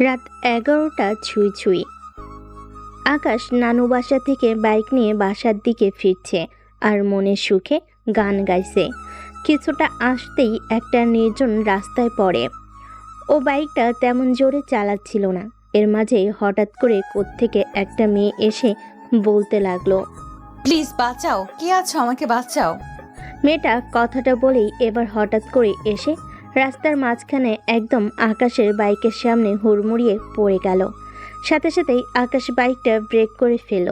রাত ১১টা ছুঁই ছুঁই। আকাশ নানু বাসা থেকে বাইক নিয়ে বাসার দিকে ফিরছে আর মনের সুখে গান গাইছে। কিছুটা আসতেই একটা নির্জন রাস্তায় পড়ে। ও বাইকটা তেমন জোরে চালাচ্ছিল না। এর মাঝেই হঠাৎ করে কোত্থেকে একটা মেয়ে এসে বলতে লাগলো, প্লিজ বাঁচাও, কে আছো, আমাকে বাঁচাও। মেয়েটা কথাটা বলেই এবার হঠাৎ করে এসে রাস্তার মাঝখানে একদম আকাশের বাইকের সামনে হুড়মুড়িয়ে পড়ে গেল। সাথে সাথেই আকাশ বাইকটা ব্রেক করে ফেলল।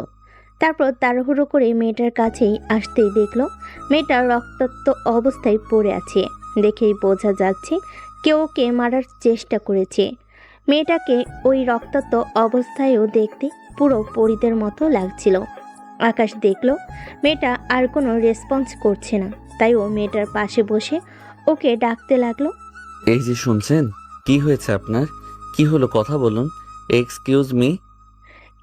তারপর তাড়াহুড়ো করে মেয়েটার কাছেই আসতেই দেখলো মেয়েটা রক্তাক্ত অবস্থায় পড়ে আছে। দেখেই বোঝা যাচ্ছে কেউ ওকে মারার চেষ্টা করেছে। মেয়েটাকে ওই রক্তাক্ত অবস্থায়ও দেখতে পুরো পরীদের মতো লাগছিল। আকাশ দেখলো মেয়েটা আর কোনো রেসপন্স করছে না, তাই ও মেয়েটার পাশে বসে ওকে ডাকতে লাগলো। এই যে শুনছেন, কি হয়েছে আপনার? কি হলো, কথা বলুন। Excuse me.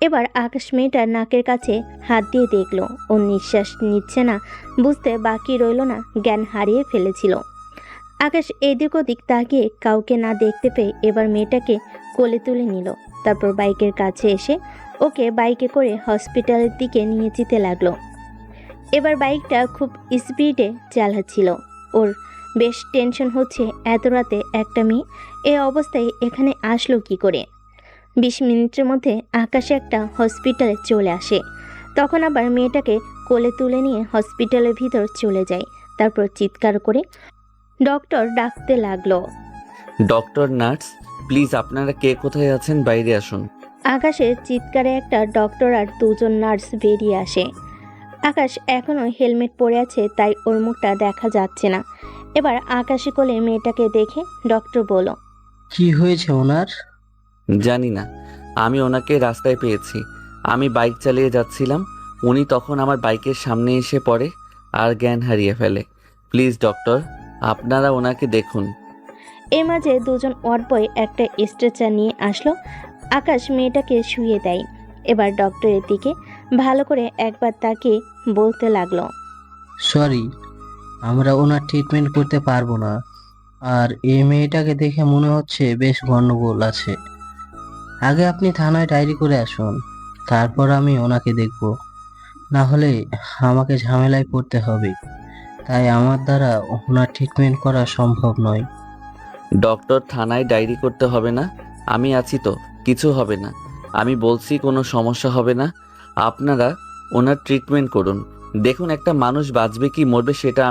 এবার আকাশ মেয়েটার নাকের কাছে হাত দিয়ে দেখলো ও নিঃশ্বাস নিচ্ছে না। বুঝতে বাকি রইল না, জ্ঞান হারিয়ে ফেলেছিল। আকাশ এদিক ওদিক তাকিয়ে কাউকে না দেখতে পেয়ে এবার মেয়েটাকে কোলে তুলে নিল। তারপর বাইকের কাছে এসে ওকে বাইকে করে হসপিটালের দিকে নিয়ে যেতে লাগলো। এবার বাইকটা খুব স্পিডে চালাচ্ছিল। ওর বেশ টেনশন হচ্ছে, এত রাতে একটা মেয়ে এ অবস্থায় এখানে আসলো কি করে। ২০ মিনিটের মধ্যে আকাশে একটা হসপিটালে চলে আসে। তখন আবার মেয়েটাকে কোলে তুলে নিয়ে হসপিটালের ভিতর চলে যায়। তারপর চিৎকার করে ডক্টর ডাকতে লাগলো। ডক্টর, নার্স, প্লিজ আপনারা কে কোথায় আছেন বাইরে আসুন। আকাশের চিৎকারে একটা ডক্টর আর দুজন নার্স বেরিয়ে আসে। আকাশ এখনও হেলমেট পরে আছে, তাই ওর মুখটা দেখা যাচ্ছে না। এবার আকাশে কোলে মেয়েটাকে দেখে ডক্টর বলল, কি হয়েছে ওনার? জানি না, আমি ওনাকে রাস্তায় পেয়েছি। আমি বাইক চালিয়ে যাচ্ছিলাম, উনি তখন আমার বাইকের সামনে এসে পড়ে আর জ্ঞান হারিয়ে ফেলে। প্লিজ ডক্টর, আপনারা ওনাকে দেখুন। এর মাঝে দুজন ওয়ার্ড বয় একটা স্ট্রেচার নিয়ে আসলো। আকাশ মেয়েটাকে শুইয়ে দেয়। এবার ডক্টরের দিকে ভালো করে একবার তাকিয়ে বলতে লাগলো, সরি, আমরা ওনার ট্রিটমেন্ট করতে পারবো না। আর এই মেয়েটাকে দেখে মনে হচ্ছে বেশ গন্ডগোল আছে। আগে আপনি থানায় ডায়েরি করে আসুন, তারপর আমি ওনাকে দেখব। না হলে আমাকে ঝামেলায় পড়তে হবে, তাই আমার দ্বারা ওনার ট্রিটমেন্ট করা সম্ভব নয়। ডক্টর, থানায় ডায়েরি করতে হবে না, আমি আছি তো, কিছু হবে না। আমি বলছি কোনো সমস্যা হবে না। আপনারা ওনার ট্রিটমেন্ট করুন। দেখুন, একটা মানুষ বাঁচবে কি মরবে সেটা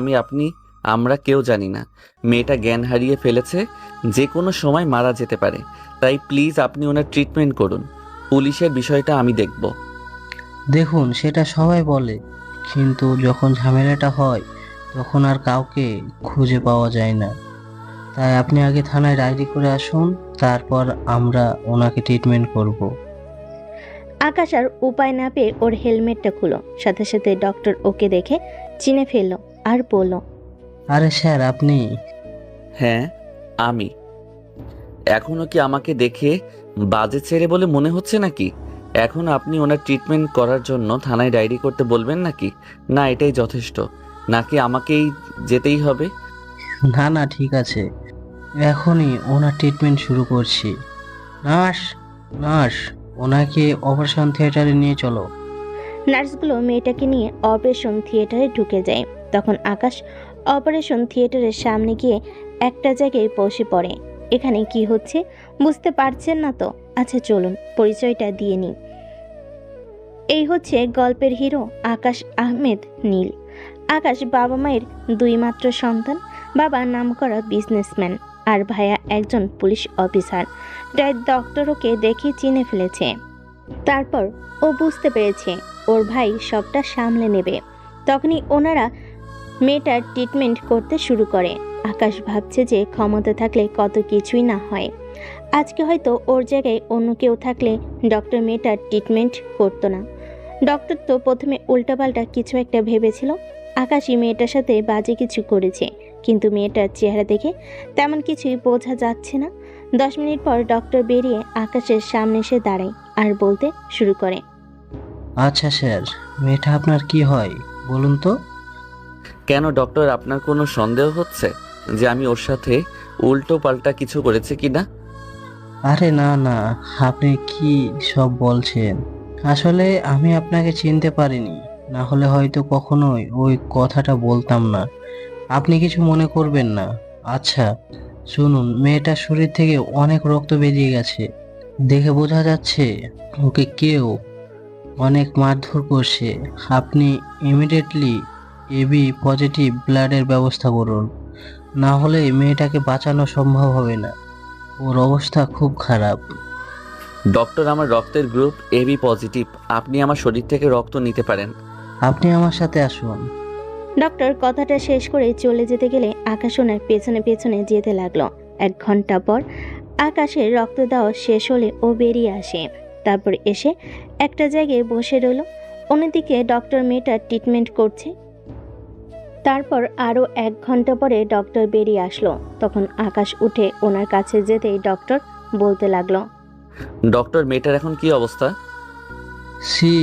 আমরা কেউ জানি না। মেয়েটা জ্ঞান হারিয়ে ফেলেছে, যে কোনো সময় মারা যেতে পারে। তাই প্লিজ আপনি ওনার ট্রিটমেন্ট করুন। পুলিশের বিষয়টা আমি দেখব। দেখুন, সেটা সবাই বলে, কিন্তু যখন ঝামেলাটা হয় তখন আর কাউকে খুঁজে পাওয়া যায় না। তাই আপনি আগে থানায় ডায়েরি করে আসুন, তারপর আমরা ওনাকে ট্রিটমেন্ট করব। আকাশ আর উপায় না পেয়ে ওর হেলমেটটা খুলো। সাথে সাথে ডক্টর ওকে দেখে চিনে ফেললো আর বলল, আরে স্যার, আপনি? হ্যাঁ, আমি। এখনো কি আমাকে দেখে বাজে ছেড়ে বলে মনে হচ্ছে নাকি? এখন আপনি ওনার ট্রিটমেন্ট করার জন্য থানায় ডায়েরি করতে বলবেন নাকি? না এটাই যথেষ্ট, নাকি আমাকেই যেতেই হবে? না না, ঠিক আছে, এখনই ওনার ট্রিটমেন্ট শুরু করছি। নার্স, নার্স, ওনাকে অপারেশন থিয়েটারে নিয়ে চলো। নার্সগুলো মেয়েটাকে নিয়ে অপারেশন থিয়েটারে ঢুকে যায়। তখন আকাশ অপারেশন থিয়েটারের সামনে গিয়ে একটা জায়গায় বসে পড়ে। এখানে কি হচ্ছে বুঝতে পারছেন না তো? আচ্ছা চলুন পরিচয়টা দিয়ে নিই। এই হচ্ছে গল্পের হিরো আকাশ আহমেদ নীল। আকাশ বাবা মায়ের দুই মাত্র সন্তান। বাবা নামকরা বিজনেসম্যান আর ভাইয়া একজন পুলিশ অফিসার। তাই ডক্টর ওকে দেখে চিনে ফেলেছে। তারপর ও বুঝতে পেরেছে ওর ভাই সবটা সামলে নেবে। তখনই ওনারা মেয়েটার ট্রিটমেন্ট করতে শুরু করে। আকাশ ভাবছে যে ক্ষমতা থাকলে কত কিছুই না হয়। আজকে হয়তো ওর জায়গায় অন্য কেউ থাকলে ডক্টর মেয়েটার ট্রিটমেন্ট করতো না। ডক্টর তো প্রথমে উল্টাপাল্টা কিছু একটা ভেবেছিল। আকাশই মেয়েটার সাথে বাজে কিছু করেছে, কিন্তু মেয়েটার চেহারা দেখে তেমন কিছুই বোঝা যাচ্ছে না। 10 মিনিট পর ডক্টর বেরিয়ে আকাশের সামনে এসে দাঁড়ায় আর বলতে শুরু করে, আচ্ছা স্যার, মেয়েটা আপনার কি হয় বলুন তো? কেন ডক্টর, আপনার কোনো সন্দেহ হচ্ছে যে আমি ওর সাথে উল্টো পাল্টা কিছু করেছি কিনা? আরে না না, আপনি কি সব বলছেন? আসলে আমি আপনাকে চিনতে পারিনি, না হলে হয়তো কখনোই ওই কথাটা বলতাম না। আপনি কিছু মনে করবেন না। আচ্ছা শুনুন, মেয়েটার শরীর থেকে অনেক রক্ত বেরিয়ে গেছে, দেখে বোঝা যাচ্ছে ওকে কেউ অনেক মারধর করছে। আপনি ইমিডিয়েটলি এবি পজিটিভ ব্লাডের ব্যবস্থা করুন, না হলে মেয়েটাকে বাঁচানো সম্ভব হবে না। ওর অবস্থা খুব খারাপ। ডক্টর, আমার রক্তের গ্রুপ এবি পজিটিভ। আপনি আমার শরীর থেকে রক্ত নিতে পারেন। আপনি আমার সাথে আসুন। ডক্টর কথাটা শেষ করে চলে যেতে গেলে আকাশ ওনার পেছনে পেছনে যেতে লাগলো। 1 ঘন্টা পর আকাশের রক্ত দেওয়া শেষ হলে ও বেরিয়ে আসে। তারপর এসে একটা জায়গায় বসে রইল। অন্যদিকে ডক্টর মেয়েটার ট্রিটমেন্ট করছে। তারপর আরও 1 ঘন্টা পরে ডক্টর বেরিয়ে আসলো। তখন আকাশ উঠে ওনার কাছে যেতেই ডক্টর বলতে লাগলো, ডক্টর, মেয়েটার এখন কি অবস্থা? She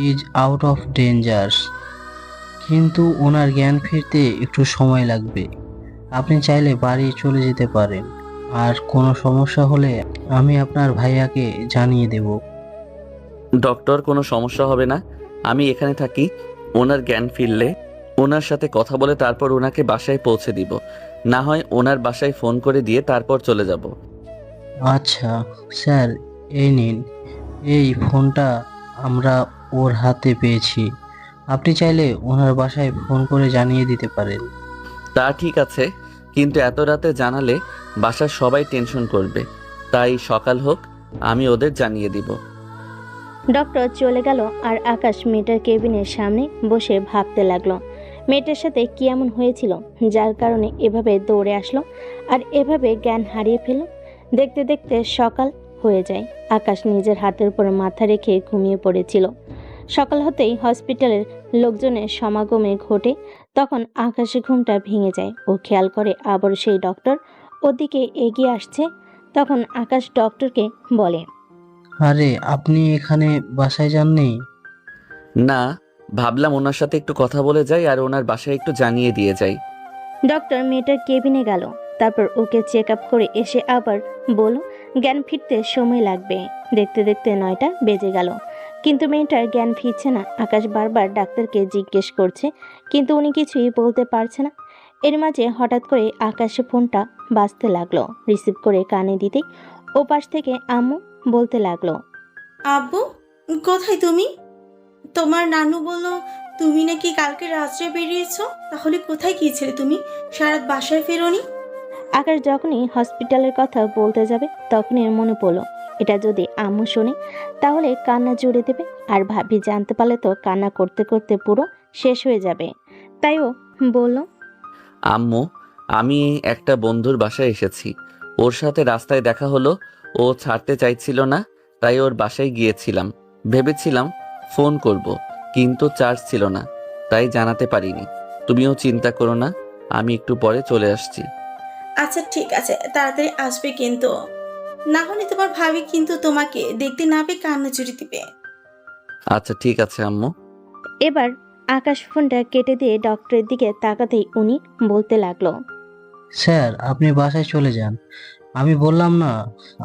is out of danger, কিন্তু ওনার জ্ঞান ফিরতে একটু সময় লাগবে। আপনি চাইলে বাড়ি চলে যেতে পারেন, আর কোনো সমস্যা হলে আমি আপনার ভাইয়াকে জানিয়ে দেব। ডক্টর, কোনো সমস্যা হবে না। আমি এখানে থাকি। ওনার জ্ঞান ফিরলে ওনার সাথে কথা বলে তারপর ওনাকে বাসায় পৌঁছে দিব। না হয় ওনার বাসায় ফোন করে দিয়ে তারপর চলে যাব। আচ্ছা স্যার, এই নিন, এই ফোনটা আমরা ওর হাতে পেয়েছি। আপনি চাইলে ওনার বাসায় ফোন করে জানিয়ে দিতে পারেন। তা ঠিক আছে, কিন্তু এত রাতে জানালে বাসার সবাই টেনশন করবে। তাই সকাল হোক, আমি ওদের জানিয়ে দিব। ডক্টর চলে গেল আর আকাশ মেয়েটার কেবিনের সামনে বসে ভাবতে লাগলো মেয়েটার সাথে কি এমন হয়েছিল যার কারণে এভাবে দৌড়ে আসলো আর এভাবে জ্ঞান হারিয়ে ফেলল। দেখতে দেখতে সকাল হয়ে যায়। আকাশ নিজের হাতের উপর মাথা রেখে ঘুমিয়ে পড়েছিল। সকাল হতেই হসপিটালের লোকজনের সমাগমে ঘটে। তখন আকাশের ঘুমটা ভেঙে যায়। ও খেয়াল করে আবার সেই ডক্টর ওদিকে এগিয়ে আসছে। তখন আকাশ ডক্টরকে বলে, আরে আপনি এখানে বাসায় যাননি? না, ভাবলাম ওনার সাথে একটু কথা বলে যাই আর ওনার বাসায় একটু জানিয়ে দিয়ে যাই। ডক্টর মেয়েটার কেবিনে গেল। তারপর ওকে চেক আপ করে এসে আবার বলল জ্ঞান ফিরতে সময় লাগবে। দেখতে দেখতে 9টা বেজে গেল, কিন্তু মেয়েটার জ্ঞান ফিরছে না। আকাশ বারবার ডাক্তারকে জিজ্ঞেস করছে, কিন্তু উনি কিছুই বলতে পারছে না। এর মাঝে হঠাৎ করে আকাশে ফোনটা বাজতে লাগলো। রিসিভ করে কানে দিতেই ওপাশ থেকে আম্মু বলতে লাগলো, আব্বু, কোথায় তুমি? তোমার নানু বলল তুমি নাকি কালকে রাত্রে বেরিয়েছো। তাহলে কোথায় গিয়েছিলে তুমি? সারাত বাসায় ফেরোনি? আকাশ যখনই হসপিটালের কথা বলতে যাবে তখনই এর মনে পড়লো এটা যদি আম্মু শোনে তাহলে কান্না জুড়ে দেবে, আর ভাবি জানতে পারলে তো কান্না করতে করতে পুরো শেষ হয়ে যাবে। তাই ও বলল, আম্মু, আমি একটা বন্ধুর বাসায় এসেছি। ওর সাথে রাস্তায় দেখা হলো। ও ছাড়তে চাইছিল না, তাই ওর বাসায় গিয়েছিলাম। ভেবেছিলাম ফোন করব, কিন্তু চার্জ ছিল না, তাই জানাতে পারিনি। তুমিও চিন্তা করো না, আমি একটু পরে চলে আসছি। আচ্ছা ঠিক আছে, তাড়াতাড়ি আসবে কিন্তু, না হলে তোমার ভাবি কিন্তু তোমাকে দেখতে না পেয়ে কান্না জুড়ে দিবে। আচ্ছা ঠিক আছে আম্মু। এবার আকাশ ফোনটা কেটে দিয়ে ডক্টরের দিকে তাকাতেই উনি বলতে লাগলো, স্যার আপনি বাসায় চলে যান। আমি বললাম না,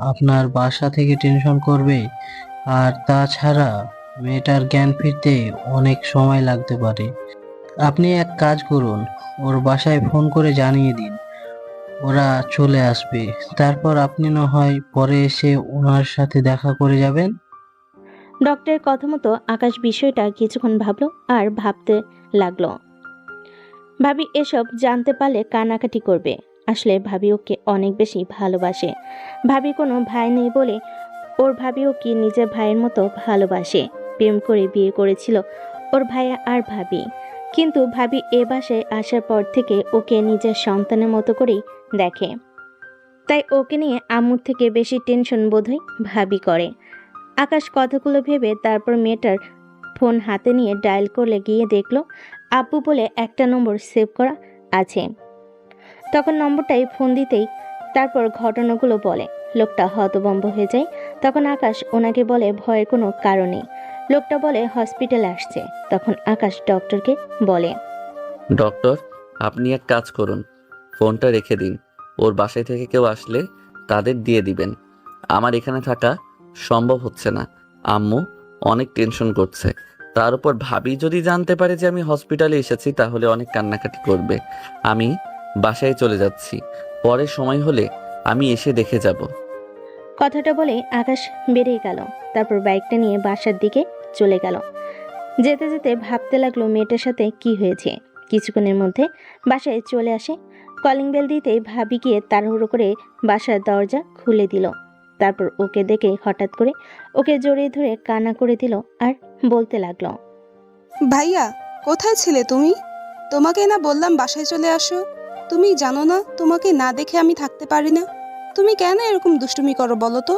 আপনার বাসা থেকে টেনশন করবে, আর তাছাড়া মেয়েটার জ্ঞান ফিরতে অনেক সময় লাগতে পারে। আপনি এক কাজ করুন, ওর বাসায় ফোন করে জানিয়ে দিন, ওরা চলে আসবে। তারপর আপনি না হয় পরে এসে ওনার সাথে দেখা করে যাবেন। ডক্টরের কথা মতো আকাশ বিষয়টা কিছুক্ষণ ভাবলো আর ভাবতে লাগলো। ভাবি এসব জানতে পারলে কান্নাকাটি করবে। আসলে ভাবি ওকে অনেক বেশি ভালোবাসে। ভাবি কোনো ভাই নেই বলে ওর ভাবি ওকে নিজের ভাইয়ের মতো ভালোবাসে। প্রেম করে বিয়ে করেছিল ওর ভাইয়া আর ভাবি, কিন্তু ভাবি এ বাসায় আসার পর থেকে ওকে নিজের সন্তানের মতো করেই দেখে। তাই ওকে নিয়ে আম্মুর থেকে বেশি টেনশন বোধহয় ভাবি করে। আকাশ কথাগুলো ভেবে তারপর মেয়েটার ফোন হাতে নিয়ে ডায়াল করলে গিয়ে দেখলো আব্বু বলে একটা নম্বর সেভ করা আছে। তখন নম্বরটাই ফোন দিতেই তারপর ঘটনাগুলো বলে। লোকটা হতভম্ব হয়ে যায়। তখন আকাশ ওনাকে বলে ভয়ের কোনো কারণে। লোকটা বলে হসপিটালে আসছে। তখন আকাশ ডক্টরকে বলে, ডক্টর, আপনি এক কাজ করুন, ফোনটা রেখে দিন। ওর বাসায় থেকে কেউ আসলে তাদের দিয়ে দিবেন। আমার এখানে থাকা সম্ভব হচ্ছে না। আম্মু অনেক টেনশন করছে। তার উপর ভাবি যদি জানতে পারে যে আমি হসপিটালে এসেছি তাহলে অনেক কান্নাকাটি করবে। আমি বাসায় চলে যাচ্ছি, পরে সময় হলে আমি এসে দেখে যাব। কথাটা বলে আকাশ বেরিয়ে গেল। তারপর বাইকটা নিয়ে বাসার দিকে চলে গেল। যেতে যেতে ভাবতে লাগলো মেয়েটার সাথে কি হয়েছে। কিছুক্ষণের মধ্যে বাসায় চলে আসে। কলিং বেল দিতেই ভাবি গিয়ে তাড়াহুড়ো করে বাসার দরজা খুলে দিল। তারপর ওকে দেখে হঠাৎ করে ওকে জড়িয়ে ধরে কান্না করে দিল আর বলতে লাগলো, ভাইয়া, কোথায় ছিলে তুমি? তোমাকে না বললাম বাসায় চলে আসো। তুমি জানো না তোমাকে না দেখে আমি থাকতে পারি না। তুমি কেন এরকম দুষ্টুমি করো বলো তো?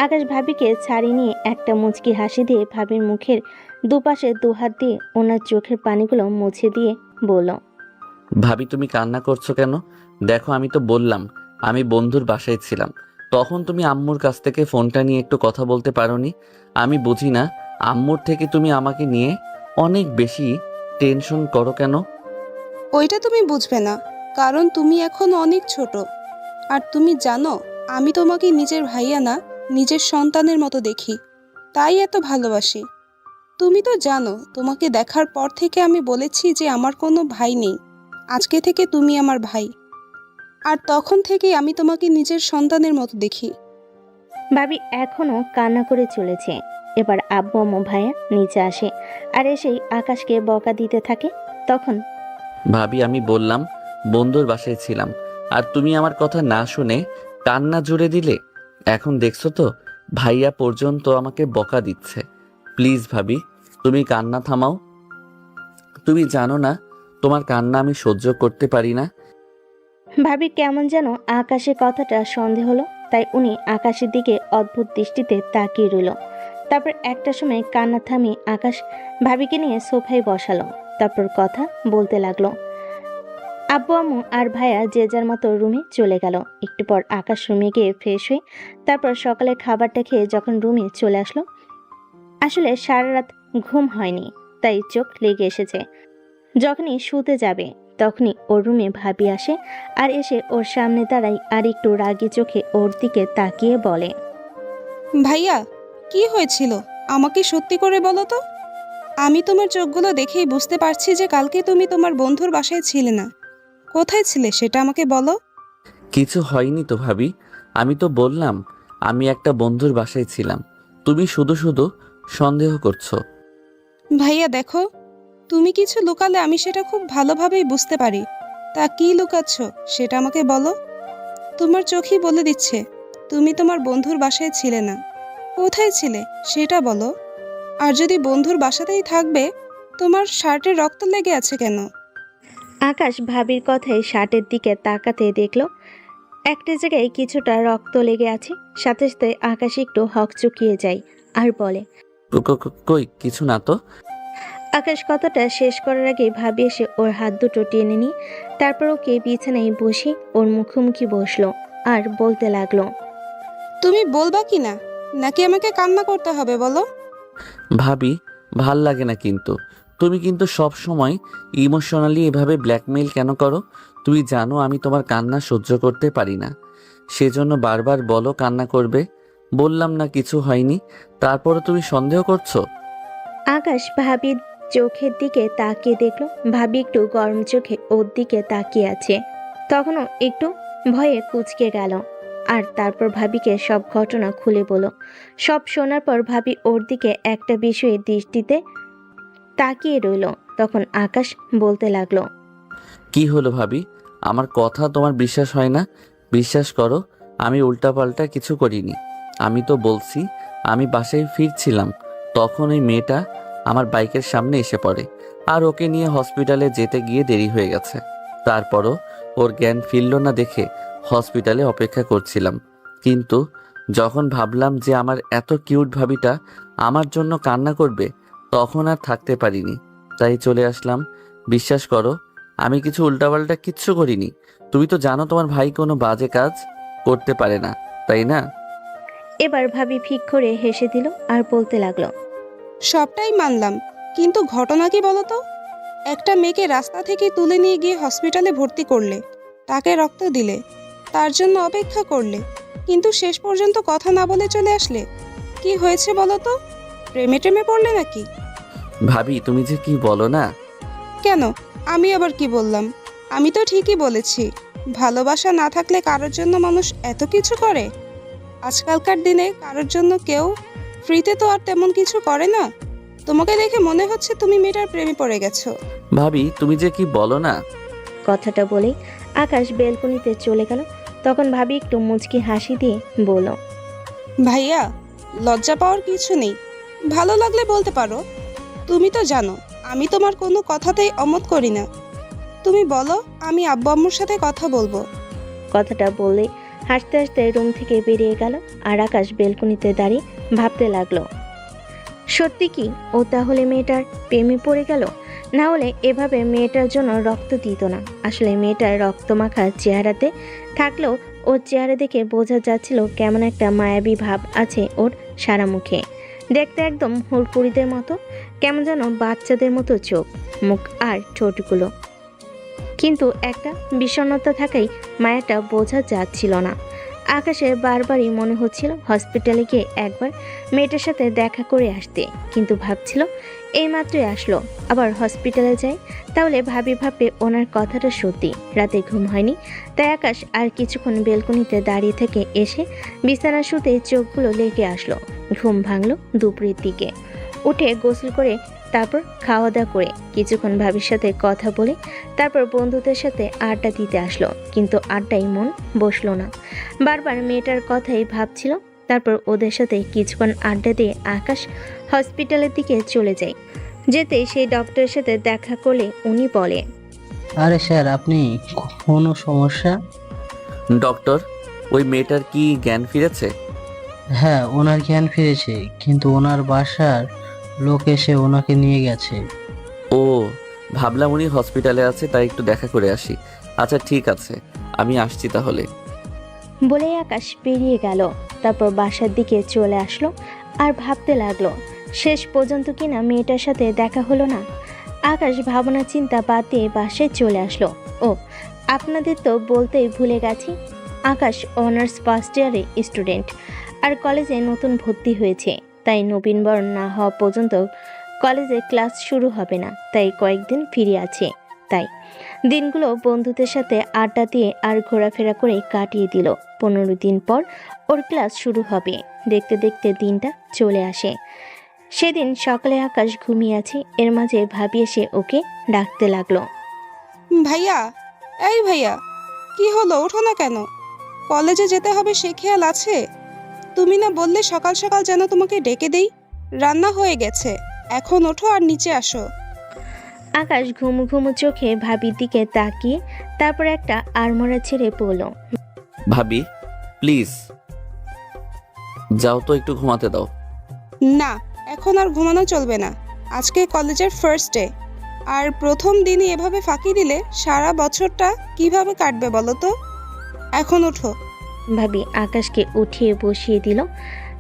আকাশ ভাবিকে ছাড়ি নিয়ে একটা মুচকি হাসি দিয়ে ভাবির মুখের দুপাশে দুহাত দিয়ে ওনার চোখের পানিগুলো মুছে দিয়ে বলল, ভাবি তুমি কান্না করছো কেন? দেখো আমি তো বললাম আমি বন্ধুর বাসায় ছিলাম। তখন তুমি আম্মুর কাছ থেকে ফোনটা নিয়ে একটু কথা বলতে পারোনি? আমি বুঝি না আম্মুর থেকে তুমি আমাকে নিয়ে অনেক বেশি টেনশন করো কেন? ওইটা তুমি বুঝবে না, কারণ তুমি এখন অনেক ছোট। আর তুমি জানো আমি তোমাকে নিজের ভাইয়া না, নিজের সন্তানের মতো দেখি, তাই এত ভালোবাসি। তুমি তো জানো তোমাকে দেখার পর থেকে আমি বলেছি যে আমার কোনো ভাই নেই, আজকে থেকে তুমি আমার ভাই। আর তখন থেকেই আমি তোমাকে নিজের সন্তানের মতো দেখি। ভাবি এখনো কান্না করে চলেছে। এবার আব্বু আম্মু ভাইয়া নিচে আসে আর এসেই আকাশকে বকা দিতে থাকে। তখন ভাবি আমি বললাম বন্ধুর বাসায় ছিলাম, আর তুমি আমার কথা না শুনে কান্না জুড়ে দিলে। এখন দেখছো তো ভাইয়া পর্যন্ত আমাকে বকা দিচ্ছে। প্লিজ ভাবি তুমি কান্না থামাও। তুমি জানো না তোমার কান্না আমি সহ্য করতে পারি না। ভাবি কেমন যেন আকাশের কথাটা সন্দেহ হলো, তাই উনি আকাশের দিকে অদ্ভুত দৃষ্টিতে তাকিয়ে রইল। তারপর একটা সময় কান্না থামিয়ে আকাশ ভাবিকে নিয়ে সোফায় বসালো। তারপর কথা বলতে লাগলো। আব্বু আম্মু আর ভাইয়া যে যার মতো রুমে চলে গেল। একটু পর আকাশ রুমে গিয়ে ফ্রেশ হয়ে তারপর সকালের খাবারটা খেয়ে যখন রুমে চলে আসলো, আসলে সারা রাত ঘুম হয়নি, তাই চোখ লেগে এসেছে। যখনই শুতে যাবে তখনই ওর রুমে ভাবি আসে আর এসে ওর সামনে দাঁড়াই আর একটু রাগী চোখে ওর দিকে তাকিয়ে বলে, ভাইয়া, কি হয়েছিল আমাকে সত্যি করে বলো তো। আমি তোমার চোখগুলো দেখেই বুঝতে পারছি যে কালকে তুমি তোমার বন্ধুর বাসায় ছিলে না। কোথায় ছিলে সেটা আমাকে বলো। কিছু হয়নি তো ভাবি, আমি তো বললাম আমি একটা বন্ধুর বাসায় ছিলাম। তুমি শুধু শুধু সন্দেহ করছো। ভাইয়া দেখো, তুমি কিছু লুকালে আমি সেটা খুব ভালোভাবেই বুঝতে পারি। তা কি লুকাচ্ছ সেটা আমাকে বলো। তোমার চোখই বলে দিচ্ছে তুমি তোমার বন্ধুর বাসায় ছিলে না। কোথায় ছিলে সেটা বলো। আর যদি বন্ধুর বাসাতেই থাকবে, তোমার শার্টে রক্ত লেগে আছে কেন? আকাশ ভাবির কথায় শার্টের দিকে তাকাতে দেখলো একটা জায়গায় কিছুটা রক্ত লেগে আছে। সাথে সাথে আকাশ একটু হকচকিয়ে যায় আর বলে, কই কিছু না তো। আকাশ কথাটা শেষ করার আগে ভাবি এসে ওর হাত দুটো টেনে নিয়ে তারপর ওকে বিছানায় বসে ওর মুখোমুখি বসলো আর বলতে লাগলো, তুমি বলবা কি না, নাকি আমাকে কান্না করতে হবে বলো। ভাবি ভাল লাগে না কিন্তু। তুমি কিন্তু সব সময় ইমোশনালি এভাবে ব্ল্যাকমেইল কেন করো? তুমি জানো আমি তোমার কান্না সহ্য করতে পারি না, সেজন্য বারবার বলো কান্না করবে। বললাম না কিছু হয়নি, তারপরও তুমি সন্দেহ করছো। আকাশ ভাবির চোখের দিকে তাকিয়ে দেখলো ভাবি একটু গরম চোখে ওর দিকে তাকিয়ে আছে। তখনও একটু ভয়ে কুঁচকে গেল আর তারপর ভাবিকে সব ঘটনা খুলে বলল। সব শোনার পর ভাবি ওর দিকে একটা বিষয়ে দৃষ্টিতে তাকিয়ে রইল। তখন আকাশ বলতে লাগলো, কি হলো ভাবি, আমার কথা তোমার বিশ্বাস হয় না? বিশ্বাস করো আমি উল্টাপাল্টা কিছু করিনি। আমি তো বলছি আমি বাসায় ফিরছিলাম, তখন ওই মেয়েটা আমার বাইকের সামনে এসে পড়ে আর ওকে নিয়ে হসপিটালে যেতে গিয়ে দেরি হয়ে গেছে। তারপরও ওর জ্ঞান ফিরল না দেখে হসপিটালে অপেক্ষা করছিলাম। কিন্তু যখন ভাবলাম যে আমার এত কিউট ভাবিটা আমার জন্য কান্না করবে, তখন আর থাকতে পারিনি, তাই চলে আসলাম। বিশ্বাস করো আমি কিছু উল্টাপাল্টা কিচ্ছু করিনি। তুমি তো জানো তোমার ভাই কোনো বাজে কাজ করতে পারে না, তাই না? এবার ভাবি ফিক করে হেসে দিল আর বলতে লাগলো, সবটাই মানলাম, কিন্তু ঘটনা কি বলো তো। একটা মেয়েকে রাস্তা থেকে তুলে নিয়ে গিয়ে হসপিটালে ভর্তি করলে, তাকে রক্ত দিলে, তার জন্য অপেক্ষা করলে, কিন্তু শেষ পর্যন্ত কথা না বলে চলে আসলে। কি হয়েছে বলো তো? প্রেমে টেমে পড়লে নাকি? ভাবি তুমি যে কি বলো না। কেন? আমি আবার কি বললাম? আমি তো ঠিকই বলেছি। ভালোবাসা না থাকলে কারোর জন্য মানুষ এত কিছু করে? আজকালকার দিনে কারোর জন্য কেউ ফ্রিতে তো আর তেমন কিছু করে না। তোমাকে দেখে মনে হচ্ছে তুমি মেয়েটার প্রেমে পড়ে গেছো। ভাবি তুমি যে কি বলো না। কথাটা বলেই আকাশ বেলকনিতে চলে গেল। তখন ভাবি একটু মুচকি হাসি দিয়ে বলল, ভাইয়া, লজ্জা পাওয়ার কিছু নেই। ভালো লাগলে বলতে পারো। তুমি তো জানো আমি তোমার কোনো কথাতেই অমত করি না। তুমি বলো, আমি আব্বু আম্মুর সাথে কথা বলবো। কথাটা বলে হাসতে হাসতে রুম থেকে বেরিয়ে গেল। আর আকাশ বেলকনিতে দাঁড়িয়ে ভাবতে লাগলো, সত্যি কি ও তাহলে মেয়েটার প্রেমে পড়ে গেল? না হলে এভাবে মেয়েটার জন্য রক্ত দিত না। আসলে মেয়েটার রক্তমাখা চেহারাতে থাকলেও ওর চেহারা দেখে বোঝা যাচ্ছিল কেমন একটা মায়াবী ভাব আছে ওর সারা মুখে। দেখতে একদম হুড়কুড়িদের মতো, কেমন যেন বাচ্চাদের মতো চোখ, মুখ আর ঠোঁটগুলো। কিন্তু একটা বিষণ্ণতা থাকাই মায়াটা বোঝা যাচ্ছিল না। আকাশের বারবারই মনে হচ্ছিল হসপিটালে গিয়ে একবার মেয়েটার সাথে দেখা করে আসতে, কিন্তু ভাবছিল এইমাত্রই আসলো আবার হসপিটালে যায়, তাহলে ভাববে ওনার কথাটা সত্যি। রাতে ঘুম হয়নি, তাই আকাশ আর কিছুক্ষণ বেলকনিতে দাঁড়িয়ে থেকে এসে বিছানা শুতে চোখগুলো লেগে আসলো। ঘুম ভাঙলো দুপুরের দিকে। উঠে গোসল করে তারপর খাওয়া দাওয়া করে কিছুক্ষণ ভাবির সাথে কথা বলে তারপর বন্ধুদের সাথে আড্ডা দিতে আসলো, কিন্তু আড্ডায় মন বসলো না। বারবার মেয়েটার কথাই ভাবছিল। তারপর ওদের সাথে কিছুক্ষণ আড্ডা দিয়ে আকাশ হসপিটালের দিকে চলে যায়। যেতে সেই ডক্টরের সাথে দেখা করলে উনি বলে, আরে স্যার, আপনি কোনো সমস্যা? ডক্টর, ওই মেয়েটার কি জ্ঞান ফিরেছে? হ্যাঁ, ওনার জ্ঞান ফিরেছে, কিন্তু ওনার বাসার লোক এসে ওনাকে নিয়ে গেছে। ও, ভাবলাম উনি হসপিটালে আছে, তাই একটু দেখা করে আসি। আচ্ছা ঠিক আছে, আমি আসছি তাহলে। বলেই আকাশ বেরিয়ে গেল। তারপর বাসার দিকে চলে আসলো আর ভাবতে লাগলো শেষ পর্যন্ত কিনা মেয়েটার সাথে দেখা হলো না। আকাশ ভাবনা চিন্তা বাদ দিয়ে বাসায় চলে আসলো। ও, আপনাদের তো বলতেই ভুলে গেছি, আকাশ অনার্স ফার্স্ট ইয়ারে স্টুডেন্ট আর কলেজে নতুন ভর্তি হয়েছে। তাই নবীনবরণ না হওয়া পর্যন্ত কলেজে ক্লাস শুরু হবে না, তাই কয়েকদিন ফিরে আছে। তাই দিনগুলো বন্ধুদের সাথে আড্ডা দিয়ে আর ঘোরাফেরা করে কাটিয়ে দিল। 15 দিন পর ওর ক্লাস শুরু হবে। দেখতে দেখতে দিনটা চলে আসে। সেদিন সকালে আকাশ ঘুমিয়ে আছে, এর মাঝে ভাবি এসে ওকে ডাকতে লাগলো। ভাইয়া, এই ভাইয়া, কি হলো? ওঠো না কেন? কলেজে যেতে হবে সে খেয়াল আছে? তুমি না বললে সকাল সকাল যেন তোমাকে ডেকে দেই? রান্না হয়ে গেছে, এখন ওঠো আর নিচে আসো। আকাশ ঘুমু ঘুমু চোখে ভাবির দিকে তাকিয়ে তারপর একটা আড়মোড়া ছেড়ে বলল, ভাবি প্লিজ যাও তো, একটু ঘুমাতে দাও। না, এখন আর ঘুমানো চলবে না। আজকে কলেজের ফার্স্ট ডে, আর প্রথম দিনই এভাবে ফাঁকি দিলে সারা বছরটা কিভাবে কাটবে বলো তো? এখন ওঠো। ভাবি আকাশকে উঠিয়ে বসিয়ে দিল।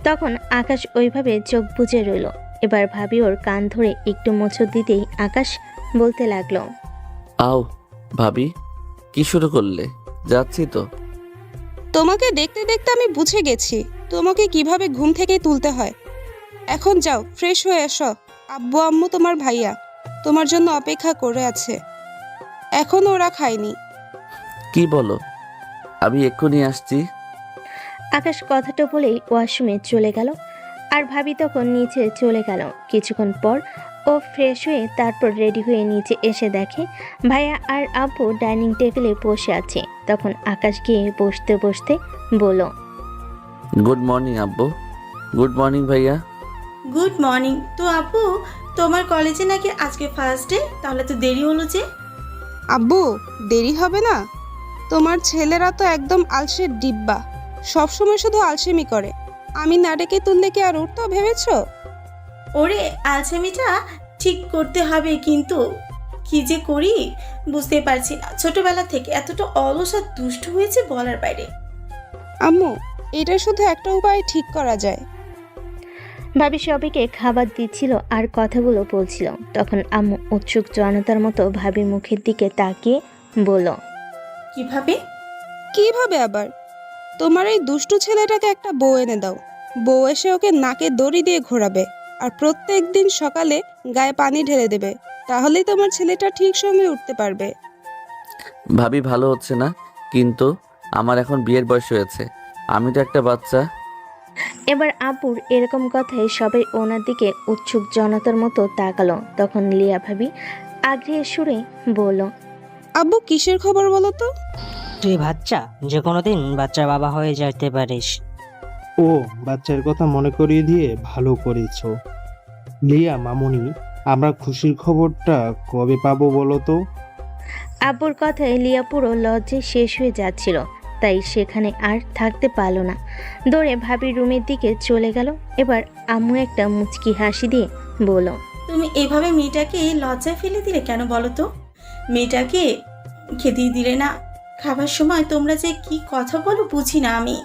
তখন আকাশ ওইভাবে চোখ বুজে রইল। এবার ভাবি ওর কান ধরে একটু মোচড় দিতেই আকাশ বলতে লাগলো, আও ভাবি, কি শুরু করলে? যাচ্ছি তো। তোমাকে দেখতে দেখতে আমি বুঝে গেছি তোমাকে কিভাবে ঘুম থেকে তুলতে হয়। এখন যাও, ফ্রেশ হয়ে এসো। আব্বু আম্মু তোমার ভাইয়া তোমার জন্য অপেক্ষা করে আছে, এখনো ওরা খায়নি। কি বলো? আমি এক্ষুনি আসছি। আকাশ কথাটা বলেই ওয়াশরুমে চলে গেল। আর ভাবি তখন নিচে চলে গেল। কিছুক্ষণ পর ও ফ্রেশ হয়ে তারপর রেডি হয়ে নিচে এসে দেখে ভাইয়া আর আব্বু ডাইনিং টেবিলে বসে আছে। তখন আকাশ গিয়ে বসতে বসতে বলল, গুড মর্নিং আব্বু। গুড মর্নিং ভাইয়া। Good morning. তো আপু, তোমার কলেজে নাকি আজকে ফার্স্ট ডে, তাহলে তো দেরি হলো যে? আব্বু, দেরি হবে না? তোমার ছেলেরা তো একদম আলসের ডিব্বা, সবসময় শুধু আলসেমি করে। আমি না ডেকে তুললে কি আর উঠতো ভেবেছো? ওরে, আলসেমিটা ঠিক করতে হবে, কিন্তু কি যে করি বুঝতে পারছি না। ছোটবেলা থেকে এতটা অলস আর দুষ্ট হয়েছে বলার বাইরে। আম্মু, এটা শুধু একটা উপায়ে ঠিক করা যায়। ভাবি সবাইকে খাবার দিচ্ছিল আর কথাগুলো বলছিল। তখন আম্মু উৎসুক জনতার মতো ভাবির মুখের দিকে তাকিয়ে বলল, কিভাবে? কিভাবে আবার? তোমার এই দুষ্টু ছেলেটাকে একটা বউ এনে দাও। বউ এসে ওকে নাকে দড়ি দিয়ে ঘোরাবে আর প্রত্যেক দিন সকালে গায়ে পানি ঢেলে দেবে। তাহলেই তোমার ছেলেটা ঠিক সময়ে উঠতে পারবে। ভাবি ভালো হচ্ছে না, কিন্তু আমার এখন বিয়ের বয়স হয়েছে, আমি তো একটা বাচ্চা। এবার আব্বুর এরকম কথায় সবাই ওনার দিকে উৎসুক জনতার মতো তাকালো। তখন লিয়া ভাবি আগ্রহের সুরে বলল, আব্বু কিসের খবর বলো তো? তুই বাচ্চা, যে কোনো দিন বাচ্চার বাবা হয়ে যেতে পারিস। ও, বাচ্চার কথা মনে করিয়ে দিয়ে ভালো করেছো। লিয়া মামুনি, আমরা খুশির খবরটা কবে পাবো বলো তো? আব্বুর কথায় লিয়া পুরো লজ্জায় শেষ হয়ে যাচ্ছিল, তাই সেখানে আর থাকতে পারল না। দৌড়ে ভাবির রুমের দিকে চলে গেল। এবার আম্মু একটা মুচকি হাসি দিয়ে বলল, তুমি এভাবে মেয়েটাকে লজ্জায় ফেলে দিলে কেন বলো তো? মেয়েটাকে খেতেই দিলে না। খাবার সময় তোমরা যে কি কথা বলো বুঝি না আমি।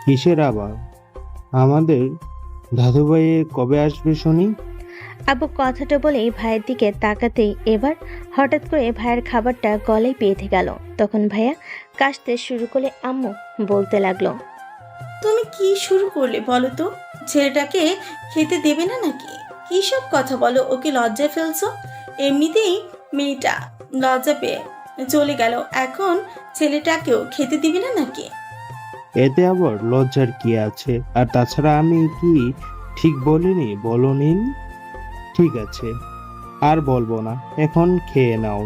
কিসের আবার? আমাদের দাদুভাইয়ে কবে আসবে শুনি? আব্বু কথাটা বলেই ভাইয়ের দিকে তাকাতেই এবার হঠাৎ করে ভাইয়ের খাবারটা গলায় বেঁধে গেল। তখন ভাইয়া কাশতে শুরু করলে আম্মু বলতে লাগলো, তুমি কি শুরু করলে বলো তো? ছেলেটাকে খেতে দেবে না নাকি? কি সব কথা বলো? ওকে লজ্জায় ফেলছো। এমনিতেই মেয়েটা লজ্জা পেয়ে চলে গেল, এখন ছেলেটাকেও খেতে দিবে না নাকি? এতে আবার লজ্জার কি আছে? আর তাছাড়া আমি কি ঠিক বলিনি? বলনি? ঠিক আছে, আর বলবো না, এখন খেয়ে নাও।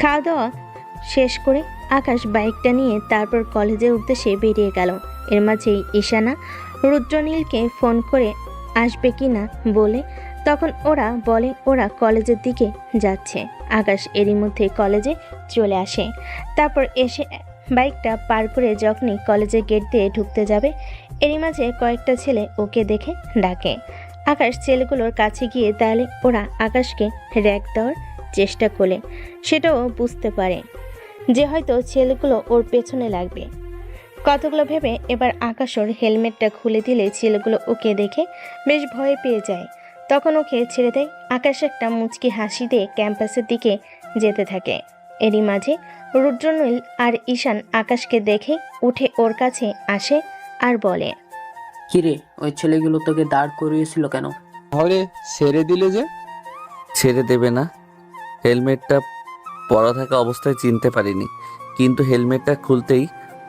খাওয়া দাওয়া শেষ করে আকাশ বাইকটা নিয়ে তারপর কলেজের উদ্দেশ্যে বেরিয়ে গেল। এর মাঝেই ঈশানা রুদ্রনীলকে ফোন করে আসবে কি না বলে, তখন ওরা বলে ওরা কলেজের দিকে যাচ্ছে। আকাশ এরই মধ্যে কলেজে চলে আসে। তারপর এসে বাইকটা পার করে যখনই কলেজের গেট দিয়ে ঢুকতে যাবে, এরই মাঝে কয়েকটা ছেলে ওকে দেখে ডাকে। আকাশ ছেলেগুলোর কাছে গিয়ে দাঁড়ালে ওরা আকাশকে র‍্যাক দেওয়ার চেষ্টা করলে সেটাও বুঝতে পারে যে হয়তো ছেলেগুলো ওর পেছনে লাগবে। কতগুলো ভেবে এবার আকাশ ওর হেলমেটটা খুলে দিলে ছেলেগুলো ওকে দেখে বেশ ভয় পেয়ে যায়। তখন ওকে ছেড়ে দেয়। আকাশ একটা মুচকি হাসি দিয়ে ক্যাম্পাসের দিকে যেতে থাকে। এরই মাঝে রুদ্রনীল আর ঈশান আকাশকে দেখে উঠে ওর কাছে আসে আর বলে, কিরে, ওই ছেলেগুলো তোকে দাঁড় করিয়েছিল কেন? তাহলে ছেড়ে দিলে যে? ছেড়ে দেবে না? হেলমেটটা পরা থাকা অবস্থায় চিনতে পারিনি, কিন্তু হেলমেটটা খুলতেই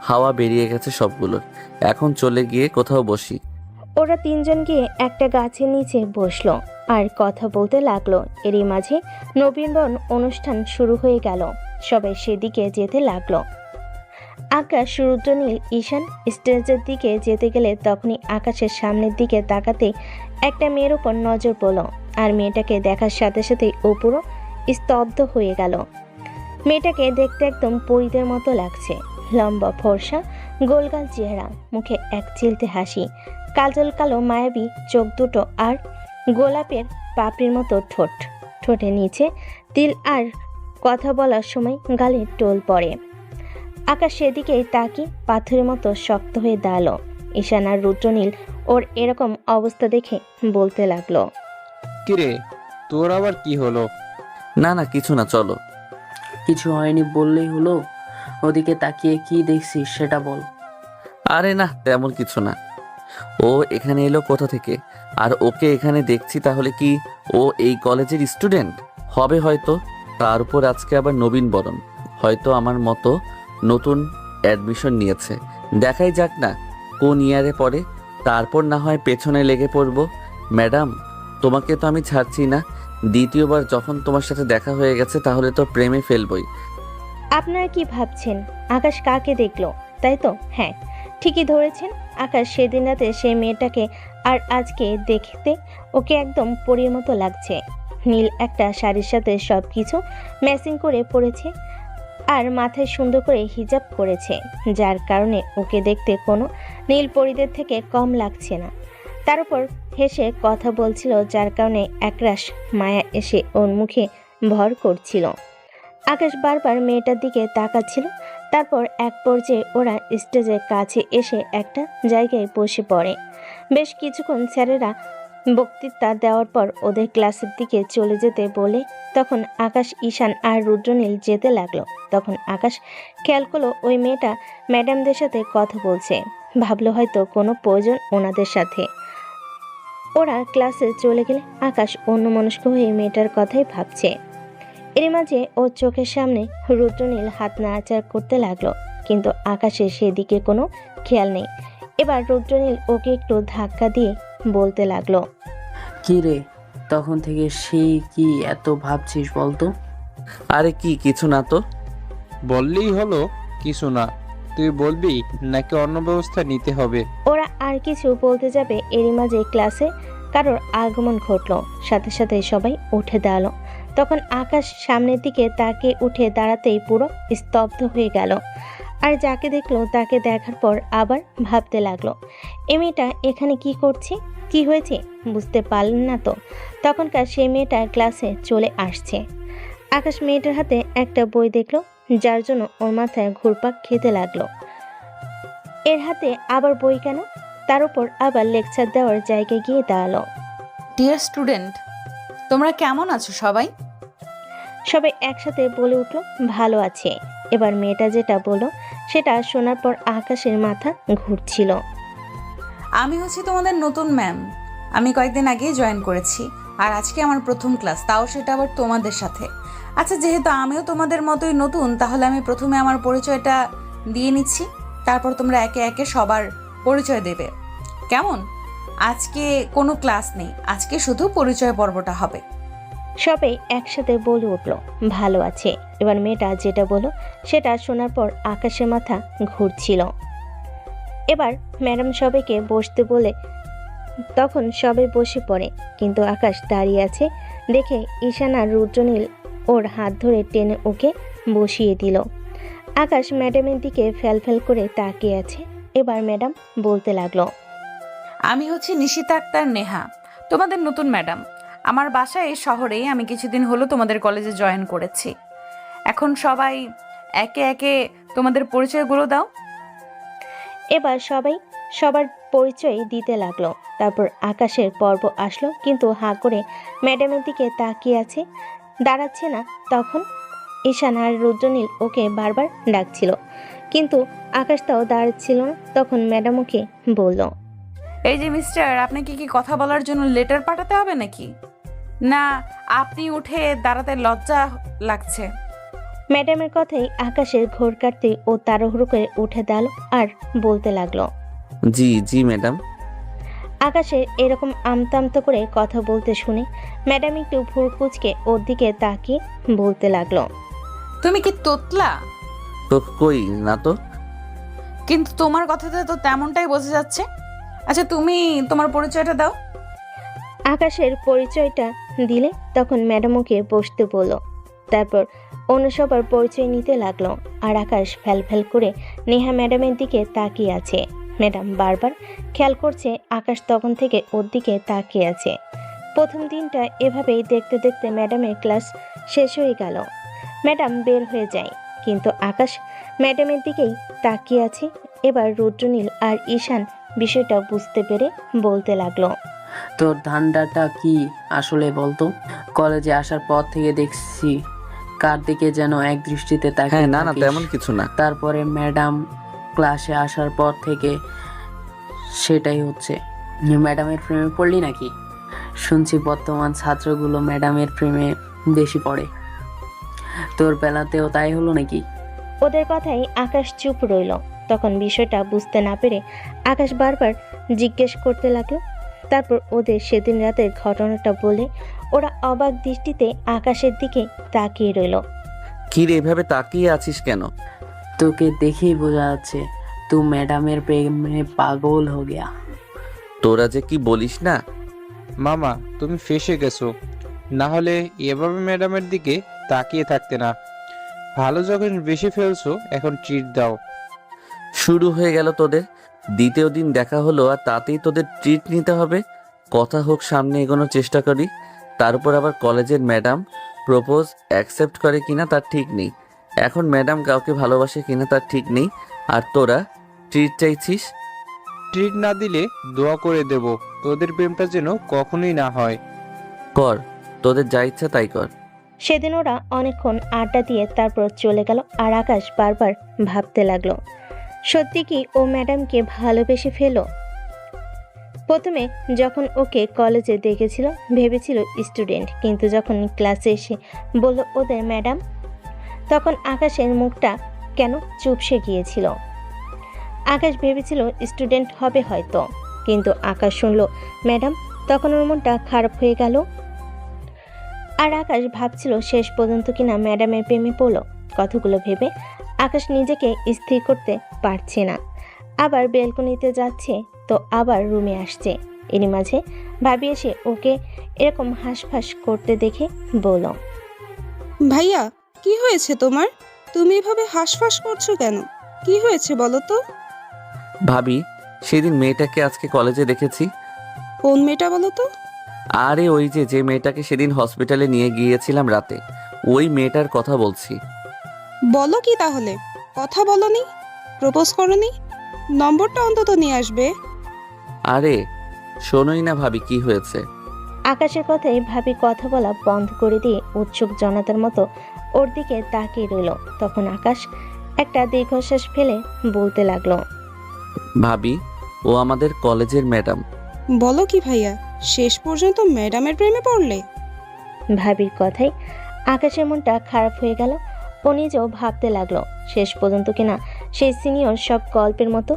হাওয়া বেরিয়ে গেছে সবগুলোর। এখন চলে গিয়ে কোথাও বসি। ওরা তিনজন গিয়ে একটা গাছের নিচে বসলো আর কথা বলতে লাগলো। এরই মাঝে নবীনবরণ অনুষ্ঠান শুরু হয়ে গেল। সবাই সেদিকে যেতে লাগলো। আকাশ, রুদ্রনীল, ঈশান স্টেজের দিকে যেতে গেলে তখনই আকাশের সামনের দিকে তাকাতে একটা মেয়ের ওপর নজর পড়ল। আর মেয়েটাকে দেখার সাথে সাথেই ও পুরো স্তব্ধ হয়ে গেল। মেয়েটাকে দেখতে একদম পরীদের মতো লাগছে। লম্বা ফর্সা গোলগাল চেহারা, মুখে এক চিলতে হাসি, কাজল কালো মায়াবী চোখ দুটো আর গোলাপের পাপড়ির মতো ঠোঁট। ঠোঁটের নিচে তিল, আর কথা বলার সময় গালে টোল পড়ে। আকাশ সেদিকেই তাকি পাথরের মতো শক্ত হয়ে দাঁড়ালো। ঈশান আর রুদ্রনীল ওর এরকম অবস্থা দেখে বলতে লাগলো, কিরে, তোর আবার কি হলো? না না, কিছু না, চলো। কিছু হয়নি বললেই হলো? ওদিকে তাকিয়ে কি দেখছিস সেটা বল। আরে না, তেমন কিছু না। ও এখানে এলো কোথা থেকে? আর ওকে এখানে দেখছি, তাহলে কি ও এই কলেজের স্টুডেন্ট হবে হয়তো। তার উপর আজকে আবার নবীনবরণ, হয়তো আমার মতো নতুন অ্যাডমিশন নিয়েছে। দেখাই যাক না কোন ইয়ারে পড়ে, তারপর না হয় পেছনে লেগে পড়ব। ম্যাডাম, তোমাকে তো আমি ছাড়ছি না। দ্বিতীয়বার যখন তোমার সাথে দেখা হয়ে গেছে, তাহলে তো প্রেমে ফেলবই। আপনারা কি ভাবছেন আকাশ কাকে দেখলো, তাই তো? হ্যাঁ, ঠিকই ধরেছেন। আকাশ সেদিন রাতে সেই মেয়েটাকে, আর আজকে দেখতে ওকে একদম পরীর মতো লাগছে। নীল একটা শাড়ির সাথে সব কিছু ম্যাচিং করে পরেছে আর মাথায় সুন্দর করে হিজাব করেছে, যার কারণে ওকে দেখতে কোনো নীল পরীদের থেকে কম লাগছে না। তার উপর হেসে কথা বলছিল, যার কারণে একরাশ মায়া এসে ওর মুখে ভর করছিল। আকাশ বারবার মেয়েটার দিকে তাকাচ্ছিল। তারপর এক পর্যায়ে ওরা স্টেজের কাছে এসে একটা জায়গায় বসে পড়ে। বেশ কিছুক্ষণ স্যারেরা বক্তৃতা দেওয়ার পর ওদের ক্লাসের দিকে চলে যেতে বলে তখন আকাশ, ঈশান আর রুদ্রনীল যেতে লাগলো। তখন আকাশ খেয়াল করলো ওই মেয়েটা ম্যাডামদের সাথে কথা বলছে। ভাবলো হয়তো কোনো প্রয়োজন ওনাদের সাথে। ওরা ক্লাসে চলে গেলে আকাশ অন্যমনস্ক হয়ে মেয়েটার কথাই ভাবছে। এর মাঝে ওর চোখের সামনে রুদ্রনীল হাত নাড়াচাড়া করতে লাগলো, কিন্তু আকাশের সেদিকে কোনো খেয়াল নেই। এবার রুদ্রনীল ওকে একটু ধাক্কা দিয়ে বলতে লাগলো, কি রে, তখন থেকে সেই কি এত ভাবছিস বলতো? আরে কি কিছু না তো। বললেই হলো কিছু না, তুই বলবি নাকি অন্য ব্যবস্থা নিতে হবে? ওরা আর কিছু বলতে যাবে এরই মাঝে ক্লাসে কারোর আগমন ঘটলো। সাথে সাথে সবাই উঠে দাঁড়ালো। তখন আকাশ সামনের দিকে তাকে উঠে দাঁড়াতেই পুরো স্তব্ধ হয়ে গেল। আর যাকে দেখলো তাকে দেখার পর আবার ভাবতে লাগলো, এই মেয়েটা এখানে কি করছে, কি হয়েছে বুঝতে পারলেন না তো। তখনকার সেই মেয়েটা ক্লাসে চলে আসছে। আকাশ মেয়েটার হাতে একটা বই দেখলো, যার জন্য ওর মাথায় ঘুরপাক খেতে লাগলো। এর হাতে আবার বই কেন? তার উপর আবার লেকচার দেওয়ার জায়গায় গিয়ে দাঁড়ালো। ডিয়ার স্টুডেন্ট, তোমরা কেমন আছো সবাই? সবাই একসাথে বলে উঠলো, ভালো আছে। এবার মেয়েটা যেটা বললো সেটা শোনার পর আকাশের মাথা ঘুরছিল। আমি হচ্ছি তোমাদের নতুন ম্যাম। আমি কয়েকদিন আগেই জয়েন করেছি, আর আজকে আমার প্রথম ক্লাস, তাও সেটা আবার তোমাদের সাথে। আচ্ছা, যেহেতু আমিও তোমাদের মতোই নতুন, তাহলে আমি প্রথমে আমার পরিচয়টা দিয়ে নিচ্ছি, তারপর তোমরা একে একে সবার পরিচয় দেবে, কেমন? আজকে কোনো ক্লাস নেই, আজকে শুধু পরিচয় পর্বটা হবে। সবাই একসাথে বলে উঠলো, ভালো আছে। এবার মেয়েটা যেটা বললো সেটা শোনার পর আকাশের মাথা ঘুরছিল। এবার ম্যাডাম সবাইকে বসতে বলে তখন সবাই বসে পড়ে, কিন্তু আকাশ দাঁড়িয়ে আছে দেখে ঈশান আর রুদ্রনীল ওর হাত ধরে টেনে ওকে বসিয়ে দিল। আকাশ ম্যাডামের দিকে ফ্যাল করে তাকিয়ে আছে। এবার ম্যাডাম বলতে লাগলো, আমি হচ্ছি নিশিতা আক্তার নেহা, তোমাদের নতুন ম্যাডাম। আমার বাসা এই শহরেই, আমি কিছুদিন হলো তোমাদের কলেজে জয়েন করেছি। এখন সবাই একে একে তোমাদের পরিচয়গুলো দাও। এবার সবাই সবার পরিচয় দিতে লাগলো। তারপর আকাশের পর্ব আসলো, কিন্তু হাঁ করে ম্যাডামের দিকে তাকিয়ে আছে, দাঁড়াচ্ছে না। তখন ঈশান আর রুদ্রনীল ওকে বারবার ডাকছিল, কিন্তু আকাশ তাও দাঁড়াচ্ছিল না। তখন ম্যাডাম ওকে বলল, এই যে মিস্টার, আপনাকে কি কথা বলার জন্য লেটার পাঠাতে হবে নাকি? না আপনি উঠে দাঁড়াতে লজ্জা লাগছে? ম্যাডামের কথাই আকাশের ঘোর কাটতে ও তাড়াহুড়ো করে উঠে দাঁড়ালো আর বলতে লাগলো, জি জি ম্যাডাম। আকাশের এরকম আমতামতো করে কথা বলতে শুনে ম্যাডাম একটু ভুর কুচকে ওর দিকে তাকিয়ে বলতে লাগলো, তুমি কি তোতলা? তো কই না তো। কিন্তু তোমার কথাতে তো তেমনটাই বোঝা যাচ্ছে। আচ্ছা, তুমি তোমার পরিচয়টা দাও। আকাশের পরিচয়টা দিলে তখন ম্যাডাম ওকে বসতে বলল। তারপর অন্য সবার পরিচয় নিতে লাগলো। আর আকাশ ফ্যাল করে নেহা ম্যাডামের দিকে তাকিয়ে আছে। ম্যাডাম বারবার খেয়াল করছে আকাশ তখন থেকে ওর দিকে তাকিয়ে আছে। প্রথম দিনটা এভাবেই দেখতে দেখতে ম্যাডামের ক্লাস শেষ হয়ে গেল। ম্যাডাম বের হয়ে যায়, কিন্তু আকাশ ম্যাডামের দিকেই তাকিয়ে আছে। এবার রুদ্রনীল আর ঈশান বিষয়টা বুঝতে পেরে বলতে লাগলো, তোর ধান্দাটা কি আসলে বলতো? কলেজে আসার পর থেকে দেখছি কার দিকে যেন এক দৃষ্টিতে হ্যাঁ তাকিয়ে না না, থাকিস। তেমন কিছু না। তারপরে ম্যাডাম ক্লাসে আসার পর থেকে সেটাই হচ্ছে। ম্যাডামের প্রেমে পড়লি নাকি? শুনছি বর্তমান ছাত্রগুলো ম্যাডামের প্রেমে বেশি পড়ে, তোর বেলাতেও তাই হলো নাকি? ওদের কথাই আকাশ চুপ রইল। তখন বিষয়টা বুঝতে না পেরে আকাশ বারবার জিজ্ঞেস করতে লাগলো। তারপর ওদের সেদিন রাতের ঘটনাটা বলে ওরা অবাক দৃষ্টিতে আকাশের দিকে তাকিয়ে রইল। কি রে, এভাবে তাকিয়ে আছিস কেন? তোকে দেখেই বোঝা যাচ্ছে তুই ম্যাডামের প্রেমে পাগল হো গিয়া। তোরা যে কি বলিস না। মামা, তুমি ফেঁসে গেছো, না হলে এভাবে ম্যাডামের দিকে তাকিয়ে থাকতে না। ভালো যখন বেশি ফেলছো, এখন ট্রিট দাও। শুরু হয়ে গেল তোদের। দ্বিতীয় দিন দেখা হলো আর তাতেই তোদের ট্রিট নিতে হবে। কথা হোক, সামনে এগোনোর চেষ্টা করি। তার উপর আবার কলেজের ম্যাডাম প্রপোজ অ্যাকসেপ্ট করে কিনা তার ঠিক নেই। এখন ম্যাডাম কাউকে ভালোবাসে কিনা তার ঠিক নেই, আর তোরা ট্রিট চাইছিস। ট্রিট না দিলে দোয়া করে দেব তোদের প্রেমটা যেন কখনোই না হয়। কর, তোদের যা ইচ্ছা তাই কর। সেদিন ওরা অনেকক্ষণ আড্ডা দিয়ে তারপর চলে গেল আর আকাশ বারবার ভাবতে লাগলো সত্যি কি ও ম্যাডামকে ভালোবেসে ফেলো। প্রথমে যখন ওকে কলেজে দেখেছিল ভেবেছিল স্টুডেন্ট, কিন্তু যখন ক্লাসে এসে বলল ওদের ম্যাডাম, তখন আকাশের মুখটা কেন চুপসে গিয়েছিল। আকাশ ভেবেছিল স্টুডেন্ট হবে হয়তো, কিন্তু আকাশ শুনল ম্যাডাম, তখন ওর মনটা খারাপ হয়ে গেল। আর আকাশ ভাবছিল শেষ পর্যন্ত কিনা ম্যাডামের প্রেমে পড়ল। কথাগুলো ভেবে আকাশ নিজেকে স্থির করতে পারছে না। আবার বেলকনিতে যাচ্ছে তো আবার রুমে আসছে। এরই মাঝে ভাবি এসে ওকে এরকম হাঁসফাঁস করতে দেখে বলল, ভাইয়া, কি হয়েছে তোমার? তুমি এভাবে হাঁসফাঁস করছো কেন? কি হয়েছে বলো তো? ভাবি, সেদিন মেয়েটাকে আজকে কলেজে দেখেছি। কোন মেয়েটা বলো তো? আরে ওই যে মেয়েটাকে সেদিন হসপিটালে নিয়ে গিয়েছিলাম রাতে, ওই মেয়েটার কথা বলছি। বলো কি তাহলে? কথা বলনি? প্রপোজ করনি? নম্বরটা অন্তত নিয়ে আসবে। আরে শোনোই না ভাবি, কি হয়েছে। আকাশের কথায় ভাবি কথা বলা বন্ধ করে দিয়ে উৎসুক জনতার মতো ওর দিকে তাকিয়ে রইল। তখন আকাশ একটা দীর্ঘশ্বাস ফেলে বলতে লাগলো, ভাবি, ও আমাদের কলেজের ম্যাডাম। বলো কি ভাইয়া, শেষ পর্যন্ত ম্যাডামের প্রেমে পড়লে? ভাবির কথায় আকাশের মনটা খারাপ হয়ে গেল। ও নিজেও ভাবতে লাগলো শেষ পর্যন্ত কিনা সেই সিনিয়র সব গল্পের মতো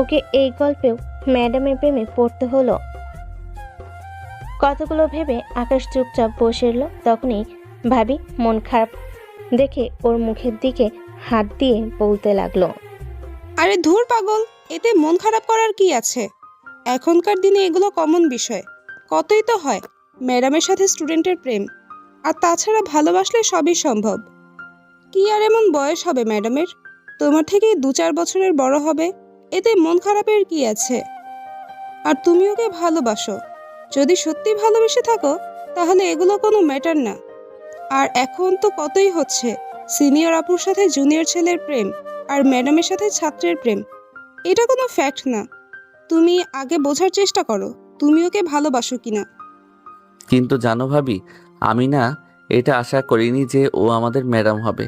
ওকে এই গল্পেও ম্যাডামের প্রেমে পড়তে হলো। কতগুলো ভেবে আকাশ চুপচাপ বসে এলো। তখনই ভাবি মন খারাপ দেখে ওর মুখের দিকে হাত দিয়ে বলতে লাগলো, আরে ধুর পাগল, এতে মন খারাপ করার কি আছে? এখনকার দিনে এগুলো কমন বিষয়। কতই তো হয় ম্যাডামের সাথে স্টুডেন্টের প্রেম। আর তাছাড়া ভালোবাসলে সবই সম্ভব। কি আর এমন বয়স হবে ম্যাডামের? তোমার থেকে 2-4 বছরের বড় হবে। এতে মন খারাপের কি আছে? আর তুমি ওকে ভালোবাসো। যদি সত্যি ভালোবেসে থাকো তাহলে এগুলো কোনো ম্যাটার না। আর এখন তো কতই হচ্ছে সিনিয়র আপুর সাথে জুনিয়র ছেলের প্রেম, আর ম্যাডামের সাথে ছাত্রের প্রেম। এটা কোনো ফ্যাক্ট না। তুমি আগে বোঝার চেষ্টা করো তুমি ওকে ভালোবাসো কিনা। কিন্তু জানো ভাবি, আমি না এটা আশা করিনি যে ও আমাদের ম্যাডাম হবে।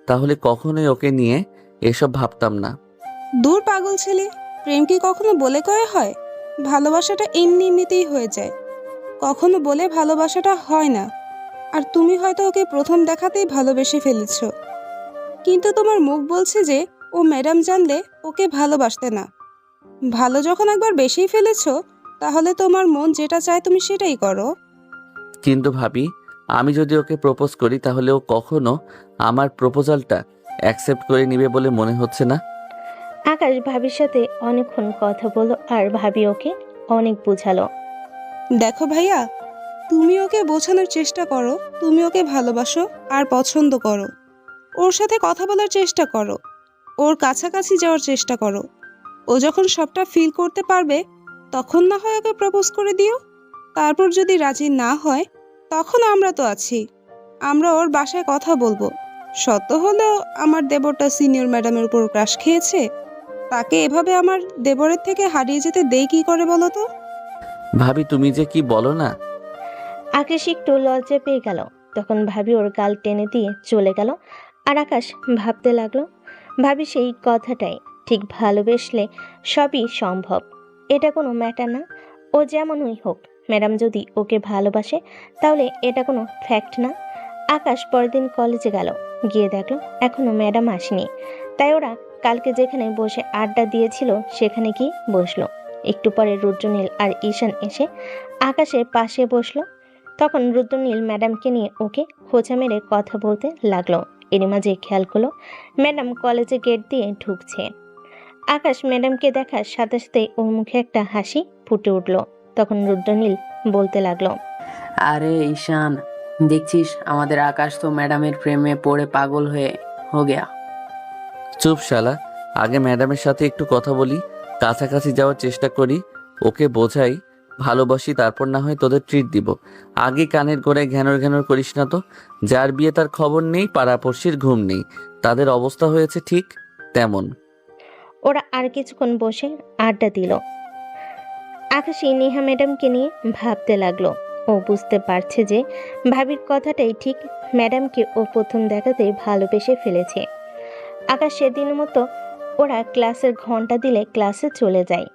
তাহলে কখনোই ওকে নিয়ে এসব ভাবতাম না। দূর পাগল ছেলে, প্রেম কি কখনো বলে কয়ে হয়? ভালোবাসাটা এমনিতেই হয়ে যায়, কখনো বলে ভালোবাসাটা হয় না। আর তুমি হয়তো ওকে প্রথম দেখাতেই ভালোবেসে ফেলেছ, কিন্তু তোমার মুখ বলছে যে ও ম্যাডাম জানলে ওকে ভালোবাসতে না। ভালো যখন একবার বেশিই ফেলেছ, তাহলে তোমার মন যেটা চায় তুমি সেটাই করো। কিন্তু ভাবি, আমি যদি ওকে প্রপোজ করি তাহলে ও কখনো আমার প্রপোজালটা অ্যাকসেপ্ট করে নিবে বলে মনে হচ্ছে না। আকাশ ভাবির সাথে অনেকক্ষণ কথা বলল আর ভাবি ওকে অনেক বোঝালো। দেখো ভাইয়া, তুমি ওকে বোঝানোর চেষ্টা করো তুমি ওকে ভালোবাসো আর পছন্দ করো। ওর সাথে কথা বলার চেষ্টা করো, ওর কাছাকাছি যাওয়ার চেষ্টা করো। ও যখন সবটা ফিল করতে পারবে তখন না হয় ওকে প্রপোজ করে দিও। তারপর যদি রাজি না হয় তখন আমরা তো আছি, আমরা ওর বাসায় কথা বলবো। সত্য হলেও আমার দেবরটা সিনিয়র ম্যাডামের উপর ক্রাশ খেয়েছে, তাকে এভাবে আমার দেবরের থেকে হারিয়ে যেতে দেই কি করে বলো তো? ভাবি, তুমি যে কি বলো না। আকাশ একটু লজ্জা পেয়ে গেল। তখন ভাবি ওর গাল টেনে দিয়ে চলে গেল। আর আকাশ ভাবতে লাগলো ভাবি সেই কথাটাই, ঠিক ভালোবেসলে সবই সম্ভব। এটা কোনো ম্যাটার না, ও যেমনই হোক। ম্যাডাম যদি ওকে ভালোবাসে তাহলে এটা কোনো ফ্যাক্ট না। আকাশ পরের দিন কলেজে গেল, গিয়ে দেখলো এখনো ম্যাডাম আসেনি। তাই ওরা কালকে যেখানে বসে আড্ডা দিয়েছিল সেখানে গিয়ে বসলো। একটু পরে রুদ্রনীল আর ঈশান এসে আকাশের পাশে বসলো। তখন রুদ্রনীল ম্যাডামকে নিয়ে ওকে খোঁচা মেরে কথা বলতে লাগলো। এর মাঝে খেয়াল করলো ম্যাডাম কলেজে গেট দিয়ে ঢুকছে। আকাশ ম্যাডামকে দেখার সাথে সাথে ওর মুখে একটা হাসি ফুটে উঠলো। তখন রুদ্রনীল বলতে লাগলো, আরে ঈশান, দেখছিস আমাদের আকাশ তো ম্যাডামের প্রেমে পড়ে পাগল হয়ে গেয়া। চুপ শালা, আগে ম্যাডামের সাথে একটু কথা বলি, কাছাকাছি যাওয়ার চেষ্টা করি, ওকে বোঝাই ভালোবাসি, তারপর না হয় তোদের ট্রিট দিব। আগে কানের গোড়ায় ঘ্যানর ঘ্যানর করিস না তো। যার বিয়ে তার খবর নেই, পাড়াপড়শির ঘুম নেই, তাদের অবস্থা হয়েছে ঠিক তেমন। ওরা আর কিছুক্ষণ বসে আড্ডা দিল। আকাশী নেহা ম্যাডামকে নিয়ে ভাবতে লাগলো। ও বুঝতে পারছে যে ভাবির কথাটাই ঠিক, ম্যাডামকে ও প্রথম দেখাতেই ভালোবেসে ফেলেছে। আকাশ সেদিনের মতো ওরা ক্লাসের ঘন্টা দিলে ক্লাসে চলে যায়।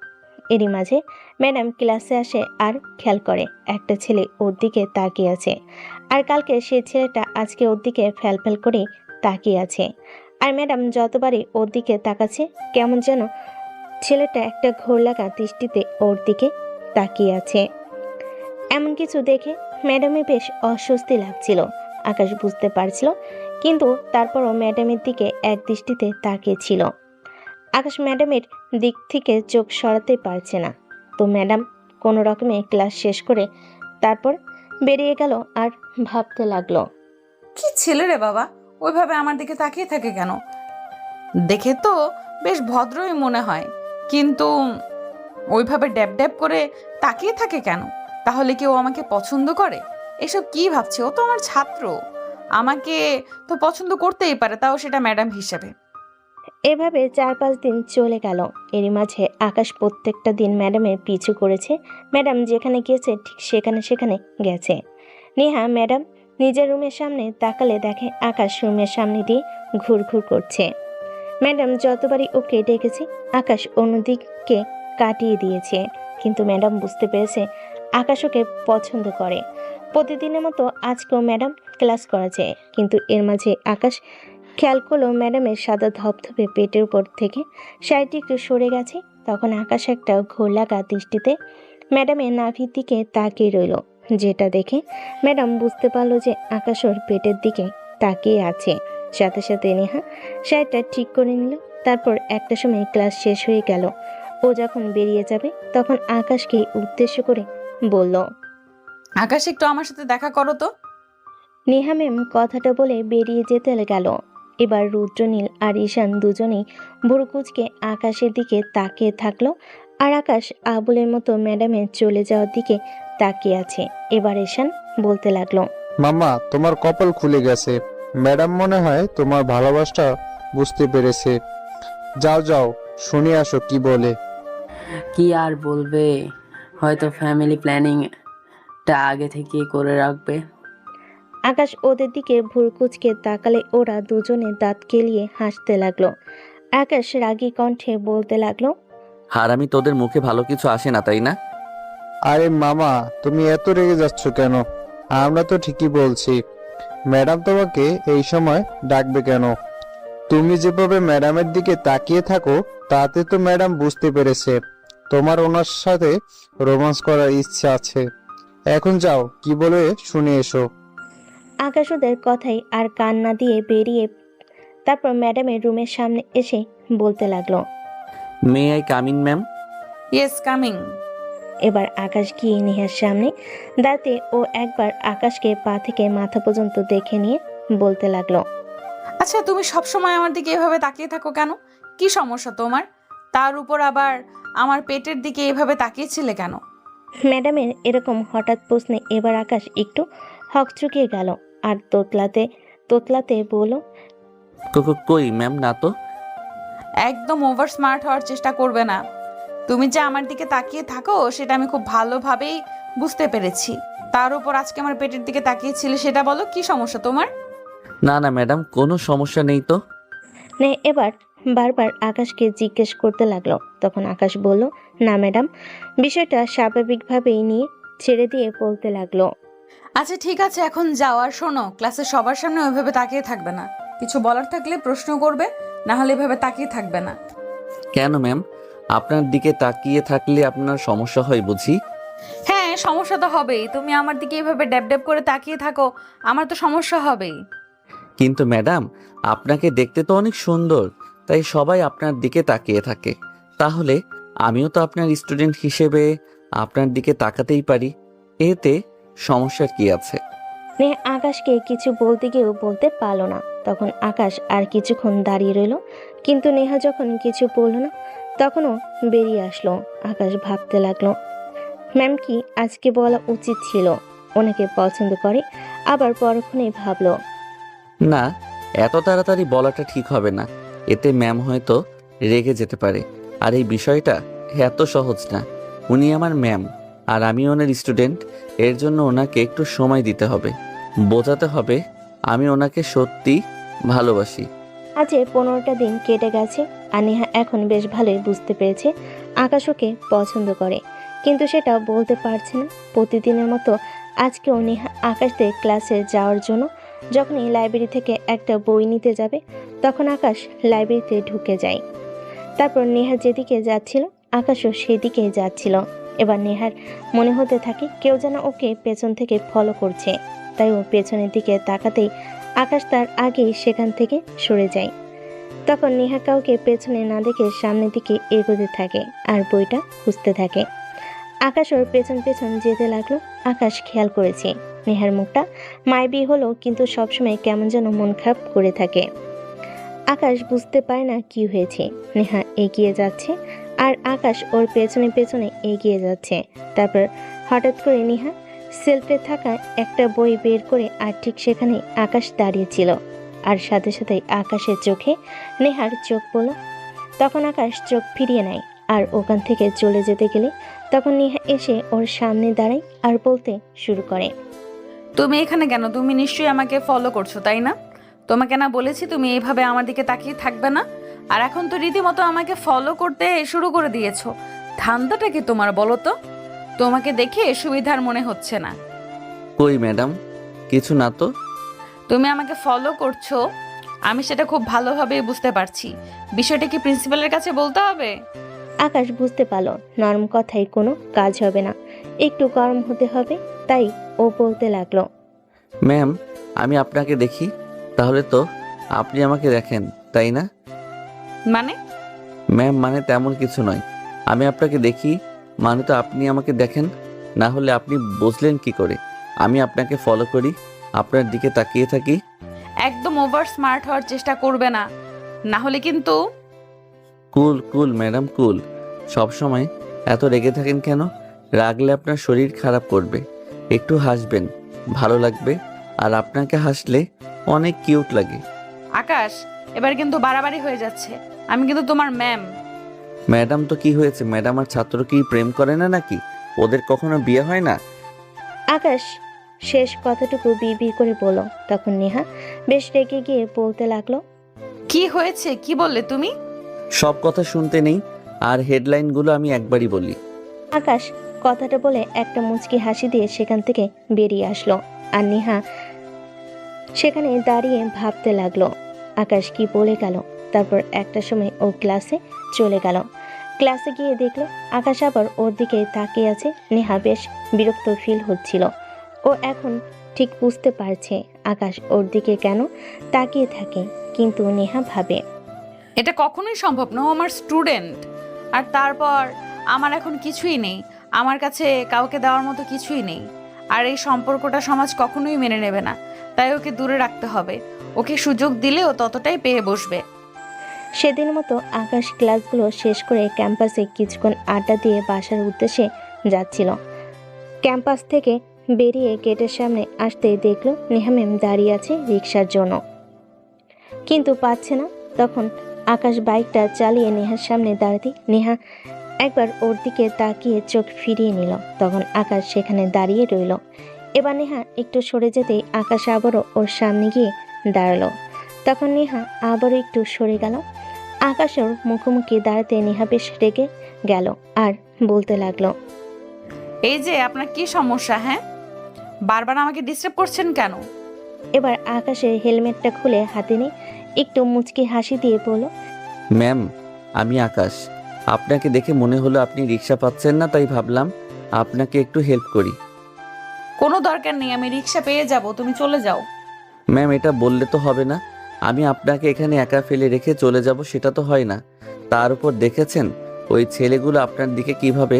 এরই মাঝে ম্যাডাম ক্লাসে আসে আর খেয়াল করে একটা ছেলে ওর দিকে তাকিয়ে আছে। আর কালকে সেই ছেলেটা আজকে ওর দিকে ফ্যালফ্যাল করে তাকিয়ে আছে। আর ম্যাডাম যতবারই ওর দিকে তাকাচ্ছে কেমন যেন ছেলেটা একটা ঘোর লাগা দৃষ্টিতে ওর দিকে তাকিয়ে আছে। এমন কিছু দেখে ম্যাডামের বেশ অস্বস্তি লাগছিল। আকাশ বুঝতে পারছিল, কিন্তু তারপরও ম্যাডামের দিকে এক দৃষ্টিতে তাকিয়েছিল। আকাশ ম্যাডামের দিক থেকে চোখ সরাতে পারছে না। তো ম্যাডাম কোনো রকমে ক্লাস শেষ করে তারপর বেরিয়ে গেল আর ভাবতে লাগলো, কি ছেলে রে বাবা, ওইভাবে আমার দিকে তাকিয়ে থাকে কেন? দেখে তো বেশ ভদ্রই মনে হয়, কিন্তু ওইভাবে ড্যাব ড্যাব করে তাকিয়ে থাকে কেন? তাহলে কি ও আমাকে পছন্দ করে? এসব কি ভাবছে? ও তো আমার ছাত্র, আমাকে তো পছন্দ করতেই পারে, তাও সেটা ম্যাডাম হিসেবে। এভাবে 4-5 দিন চলে গেল। এরই মাঝে আকাশ প্রত্যেকটা দিন ম্যাডামের পিছু করেছে। ম্যাডাম যেখানে গিয়েছে ঠিক সেখানে সেখানে গেছে। নেহা ম্যাডাম নিজের রুমের সামনে তাকালে দেখে আকাশ রুমের সামনে দিয়ে ঘুরঘুর করছে। ম্যাডাম যতবারই ওকে ডেকেছে আকাশ অন্যদিকে কাটিয়ে দিয়েছে, কিন্তু ম্যাডাম বুঝতে পেরেছে আকাশ ওকে পছন্দ করে। প্রতিদিনের মতো আজকেও ম্যাডাম ক্লাস করাছে, কিন্তু এর মাঝে আকাশ খেয়াল করলো ম্যাডামের সাদা ধপধপে পেটের উপর থেকে শাড়িটি একটু সরে গেছে। তখন আকাশ একটা ঘোর লাগা দৃষ্টিতে ম্যাডামের নাভির দিকে তাকিয়ে রইল, যেটা দেখে ম্যাডাম বুঝতে পারলো যে আকাশ ওর পেটের দিকে তাকিয়ে আছে। সাথে সাথে নেহা শাড়িটা ঠিক করে নিল। তারপর একটা সময় ক্লাস শেষ হয়ে গেল। ও যখন বেরিয়ে যাবে তখন আকাশকে উদ্দেশ্য করে বলল, আকাশ, একটু আমার সাথে দেখা করো তো। নেহা ম্যাম কথাটা বলে বেরিয়ে যেতে গেল। এবার রুদ্রনীল আর ঈশান দুজনেই ভুরু কুঁচকে আকাশের দিকে তাকিয়ে থাকলো। আর আকাশ আবুলের মতো ম্যাডামের চলে যাওয়ার দিকে তাকিয়ে আছে। এবার ঈশান বলতে লাগলো, মামা, তোমার কপাল খুলে গেছে। ম্যাডাম মনে হয় তোমার ভালোবাসাটা বুঝতে পেরেছে। যাও যাও, শুনে আসো কি বলে। কি আর বলবে, হয়তো ফ্যামিলি প্ল্যানিংটা আগে থেকে করে রাখবে। আকাশ ওদের দিকে ভুরু কুঁচকে তাকালে ওরা দুজনে দাঁত কেলিয়ে হাসতে লাগলো। আকাশ রাগী কণ্ঠে বলতে লাগলো, আর আমি তোদের মুখে ভালো কিছু আসে না, তাই না? আরে মামা, তুমি এত রেগে যাচ্ছ কেন? আমরা তো ঠিকই বলছি। ম্যাডাম তোমাকে এই সময় ডাকবে কেন? তুমি যেভাবে ম্যাডামের দিকে তাকিয়ে থাকো তাতে তো ম্যাডাম বুঝতে পেরেছে তোমার ওনার সাথে রোমান্স করার ইচ্ছা আছে। এখন যাও, কি বলে শুনে এসো। আকাশ ওদের কথাই আর কান না দিয়ে বেরিয়ে তারপর ম্যাডামের রুমের সামনে এসে বলতে লাগলো, may I coming ma'am? Yes, coming. এবার আকাশ গিয়ে নেহার সামনে দাঁড়াতে ও একবার আকাশকে পা থেকে মাথা পর্যন্ত দেখে নিয়ে বলতে লাগলো, আচ্ছা, তুমি সবসময় আমার দিকে এভাবে তাকিয়ে থাকো কেন? কি সমস্যা তোমার? তার উপর আবার আমার পেটের দিকে এভাবে তাকিয়েছিলে কেন? ম্যাডামের এরকম হঠাৎ প্রশ্নে এবার আকাশ একটু হকচকিয়ে গেল আর তোতলাতে তোতলাতে বলল, কই ম্যাম, না তো। একদম ওভার স্মার্ট হওয়ার চেষ্টা করবে না। তুমি যে আমার দিকে তাকিয়ে থাকো সেটা আমি খুব ভালোভাবেই বুঝতে পেরেছি। তার উপর আজকে আমার পেটের দিকে তাকিয়েছিলে, সেটা বলো কি সমস্যা তোমার? না না ম্যাডাম, কোনো সমস্যা নেই তো। নে এবার বারবার আকাশকে জিজ্ঞেস করতে লাগলো। তখন আকাশ বলল, না ম্যাডাম, বিষয়টা স্বাভাবিকভাবেই নিয়ে ছেড়ে দিয়ে বলতে লাগলো, আচ্ছা ঠিক আছে, এখন যাও। আর শোনো, ক্লাসে সবার সামনে ওইভাবে তাকিয়ে থাকবে না। কিছু বলার থাকলে প্রশ্ন করবে, না হলে এভাবে তাকিয়ে থাকবে না। কেন ম্যাম? আপনার দিকে তাকিয়ে থাকলে আপনার সমস্যা হয় বুঝি? হ্যাঁ, সমস্যা তো হবেই। তুমি আমার দিকে এভাবে ড্যাব ড্যাব করে তাকিয়ে থাকো, আমার তো সমস্যা হবেই। কিন্তু ম্যাডাম, আপনাকে দেখতে তো অনেক সুন্দর, তাই সবাই আপনার দিকে তাকিয়ে থাকে। তাহলে আমিও তো আপনার স্টুডেন্ট হিসেবে আপনার দিকে তাকাতেই পারি, এতে সমস্যার কি আছে? নেহা আকাশকে কিছু বলতে গিয়েও বলতে পারলো না। তখন আকাশ আর কিছুক্ষণ দাঁড়িয়ে রইল, কিন্তু নেহা যখন কিছু বলল না তখনও বেরিয়ে আসলো। আকাশ ভাবতে লাগলো, ম্যাম কি আজকে বলা উচিত ছিল ওনাকে পছন্দ করে, আবার পরক্ষণেই ভাবলো, না, এত তাড়াতাড়ি বলাটা ঠিক হবে না, এতে ম্যাম হয়তো রেগে যেতে পারে। আর এই বিষয়টা এত সহজ না, উনি আমার ম্যাম আর আমি ওনার স্টুডেন্ট। এর জন্য ওনাকে একটু সময় দিতে হবে, বোঝাতে হবে আমি ওনাকে সত্যি ভালোবাসি। আজে 15টা দিন কেটে গেছে আর নেহা এখন বেশ ভালোই বুঝতে পেরেছে আকাশ ওকে পছন্দ করে, কিন্তু সেটা বলতে পারছে না। প্রতিদিনের মতো আজকেও নেহা আকাশদের ক্লাসে যাওয়ার জন্য যখনই লাইব্রেরি থেকে একটা বই নিতে যাবে তখন আকাশ লাইব্রেরিতে ঢুকে যায়। তারপর নেহা যেদিকে যাচ্ছিল আকাশও সেদিকে যাচ্ছিল। এবার নেহার মনে হতে থাকে কেউ যেন ওকে পেছন থেকে ফলো করছে, তাই ও পেছনের দিকে তাকাতেই আকাশ তার আগেই সেখান থেকে সরে যায়। তখন নেহা কাউকে পেছনে না দেখে সামনের দিকে এগোতে থাকে আর বইটা খুঁজতে থাকে। আকাশ ওর পেছন পেছন যেতে লাগলো। আকাশ খেয়াল করেছে নেহার মুখটা মায়াবী হলো, কিন্তু সবসময় কেমন যেন মন খারাপ করে থাকে। আকাশ বুঝতে পারে না কি হয়েছে। নেহা এগিয়ে যাচ্ছে আর আকাশ ওর পেছনে পেছনে এগিয়ে যাচ্ছে। তারপর হঠাৎ করে নেহা সেলফে থাকা একটা বই বের করে আর ঠিক সেখানে আকাশ দাঁড়িয়েছিল আর সাথে সাথে আকাশের চোখে নেহার চোখ পড়ল। তখন আকাশ চোখ ফিরিয়ে নেয় আর ওখান থেকে চলে যেতে গেলে তখন নেহা এসে ওর সামনে দাঁড়ায় আর বলতে শুরু করে, তুমি এখানে কেন? তুমি নিশ্চয়ই আমাকে ফলো করছো, তাই না? তোমাকে না বলেছি তুমি এইভাবে আমার দিকে তাকিয়ে থাকবে না? আর এখন তো রীতিমতো আমাকে ফলো করতে শুরু করে দিয়েছো। ধান্দাটা কি তোমার বলো তো? তোমাকে দেখে সুবিধার মনে হচ্ছে না? কই ম্যাডাম, কিছু না তো। তুমি আমাকে ফলো করছো, আমি সেটা খুব ভালোভাবে বুঝতে পারছি। বিষয়টা কি প্রিন্সিপালের কাছে বলতে হবে? আকাশ বুঝতে পারল নরম কথায় কোনো কাজ হবে না, একটু গরম হতে হবে। তাই ও বলতে লাগলো, ম্যাম আমি আপনাকে দেখি, তাহলে তো আপনি আমাকে দেখেন, তাই না? মানে? ম্যাম মানে তেমন কিছু নয়, আমি আপনাকে দেখি মানে তো আপনি আমাকে দেখেন। না হলে আপনি বুঝলেন কি করে আমি আপনাকে ফলো করি, আপনার দিকে তাকিয়ে থাকি? একদম ওভার স্মার্ট হওয়ার চেষ্টা করবে না, না হলে কিন্তু। কুল কুল ম্যাডাম কুল। সবসময় এত রেগে থাকেন কেন? রাগলে আপনার শরীর খারাপ করবে। একটু হাসবেন, ভালো লাগবে। আর আপনাকে হাসলে অনেক কিউট লাগে। আকাশ, এবার কিন্তু বাড়াবাড়ি হয়ে যাচ্ছে। আমি কিন্তু তোমার ম্যাম। ম্যাডাম তো কি হয়েছে? ম্যাডাম আর ছাত্র কি প্রেম করে না নাকি? ওদের কখনো বিয়ে হয় না? আকাশ শেষ কথাটুকু বিড়বিড় করে বলল। তখন নেহা বেশ রেগে গিয়ে বলতে লাগলো, কি হয়েছে? কি বললে তুমি? সব কথা শুনতে নেই, আর হেডলাইনগুলো আমি একবারই বলি। আকাশ কথাটা বলে একটা মুচকি হাসি দিয়ে সেখান থেকে বেরিয়ে আসলো আর নেহা সেখানে দাঁড়িয়ে ভাবতে লাগলো আকাশ কি বলে গেল। তারপর একটা সময় ও ক্লাসে চলে গেল। ক্লাসে গিয়ে দেখলো আকাশ আবার ওর দিকে তাকিয়ে আছে। নেহা বেশ বিরক্ত ফিল হচ্ছিল। ও এখন ঠিক বুঝতে পারছে আকাশ ওর দিকে কেন তাকিয়ে থাকে, কিন্তু নেহা ভাবে, এটা কখনোই সম্ভব না, ও আমার স্টুডেন্ট। আর তারপর আমার এখন কিছুই নেই, আমার কাছে কাউকে দেওয়ার মতো কিছুই নেই। আর এই সম্পর্কটা সমাজ কখনোই মেনে নেবে না, তাই ওকে দূরে রাখতে হবে। ওকে সুযোগ দিলেও ততটাই পেয়ে বসবে। সেদিন মতো আকাশ ক্লাসগুলো শেষ করে ক্যাম্পাসে কিছুক্ষণ আড্ডা দিয়ে বাসার উদ্দেশ্যে যাচ্ছিল। ক্যাম্পাস থেকে বেরিয়ে গেটের সামনে আসতেই দেখলো নেহা ম্যাম দাঁড়িয়ে আছে রিক্সার জন্য, কিন্তু পাচ্ছে না। তখন আকাশ বাইকটা চালিয়ে নেহার সামনে দাঁড়াতে নেহা একবার ওর দিকে তাকিয়ে চোখ ফিরিয়ে নিল। তখন আকাশ সেখানে দাঁড়িয়ে রইল। এবার নেহা একটু সরে যেতেই আকাশ আবারও ওর সামনে গিয়ে দাঁড়ালো। তখন নেহা আবারও একটু সরে গেল। আকাশের মুখোমুখি দাঁড়াতে নেহা বেশ রেগে গেল আর বলতে লাগলো, এই যে আপনার কি সমস্যা? হ্যাঁ, বারবার আমাকে ডিস্টার্ব করছেন কেন? এবার আকাশের হেলমেটটা খুলে হাতে নিয়ে একটু মুচকি হাসি দিয়ে বলল, ম্যাম আমি আকাশ। আপনাকে দেখে মনে হলো আপনি রিক্সা পাচ্ছেন না, তাই ভাবলাম আপনাকে একটু হেল্প করি। কোনো দরকার নেই, আমি রিক্সা পেয়ে যাব, তুমি চলে যাও। ম্যাম এটা বললে তো হবে না। আমি আপনাকে এখানে একা ফেলে রেখে চলে যাব সেটা তো হয় না। তার উপর দেখেছেন ওই ছেলেগুলো আপনার দিকে কিভাবে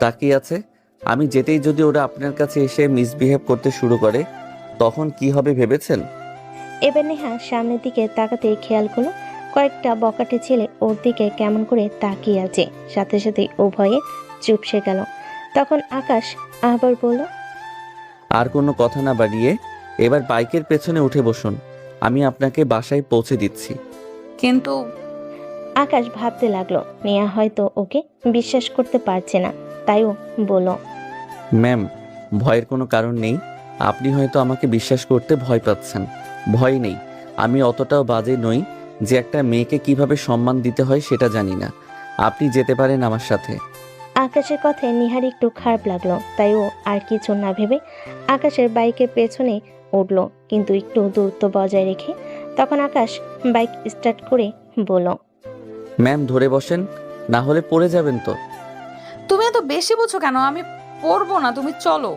তাকিয়ে আছে। আমি যেতেই যদি ওরা আপনার কাছে এসে মিসবিহেভ করতে শুরু করে তখন কি হবে ভেবেছেন? এবার নেহা সামনের দিকে তাকাতে খেয়াল করলো কয়েকটা বকাটে ছেলে ওর দিকে কেমন করে তাকিয়ে আছে। সাথে সাথে ও ভয়ে চুপসে গেল। তখন আকাশ আবার বলল, আর কোনো কথা না বাড়িয়ে এবার বাইকের পেছনে উঠে বসুন, আমি আপনাকে বাসায় পৌঁছে দিচ্ছি। কিন্তু আকাশ ভাবতে লাগলো নেহা হয়তো ওকে বিশ্বাস করতে পারছে না, তাইও বলল, ম্যাম, ভয়ের কোনো কারণ নেই। আপনি হয়তো আমাকে বিশ্বাস করতে ভয় পাচ্ছেন। ভয় নেই। আমি অতটাও বাজে নই যে একটা মেয়েকে কিভাবে সম্মান দিতে হয় সেটা জানি না। আপনি যেতে পারেন আমার সাথে। আকাশের কথায় নিহার একটু খারাপ লাগলো, তাই ও আর কিছু না ভেবে আকাশের বাইকের পেছনে উঠল, কিন্তু একটু দূরত্ব বজায় রেখে। তখন আকাশ বাইক স্টার্ট করে বলল, ম্যাম ধরে বসেন, না হলে পড়ে যাবেন তো। তুমি এত বেশি বুঝো কেন? আমি পড়বো না, তুমি চলো।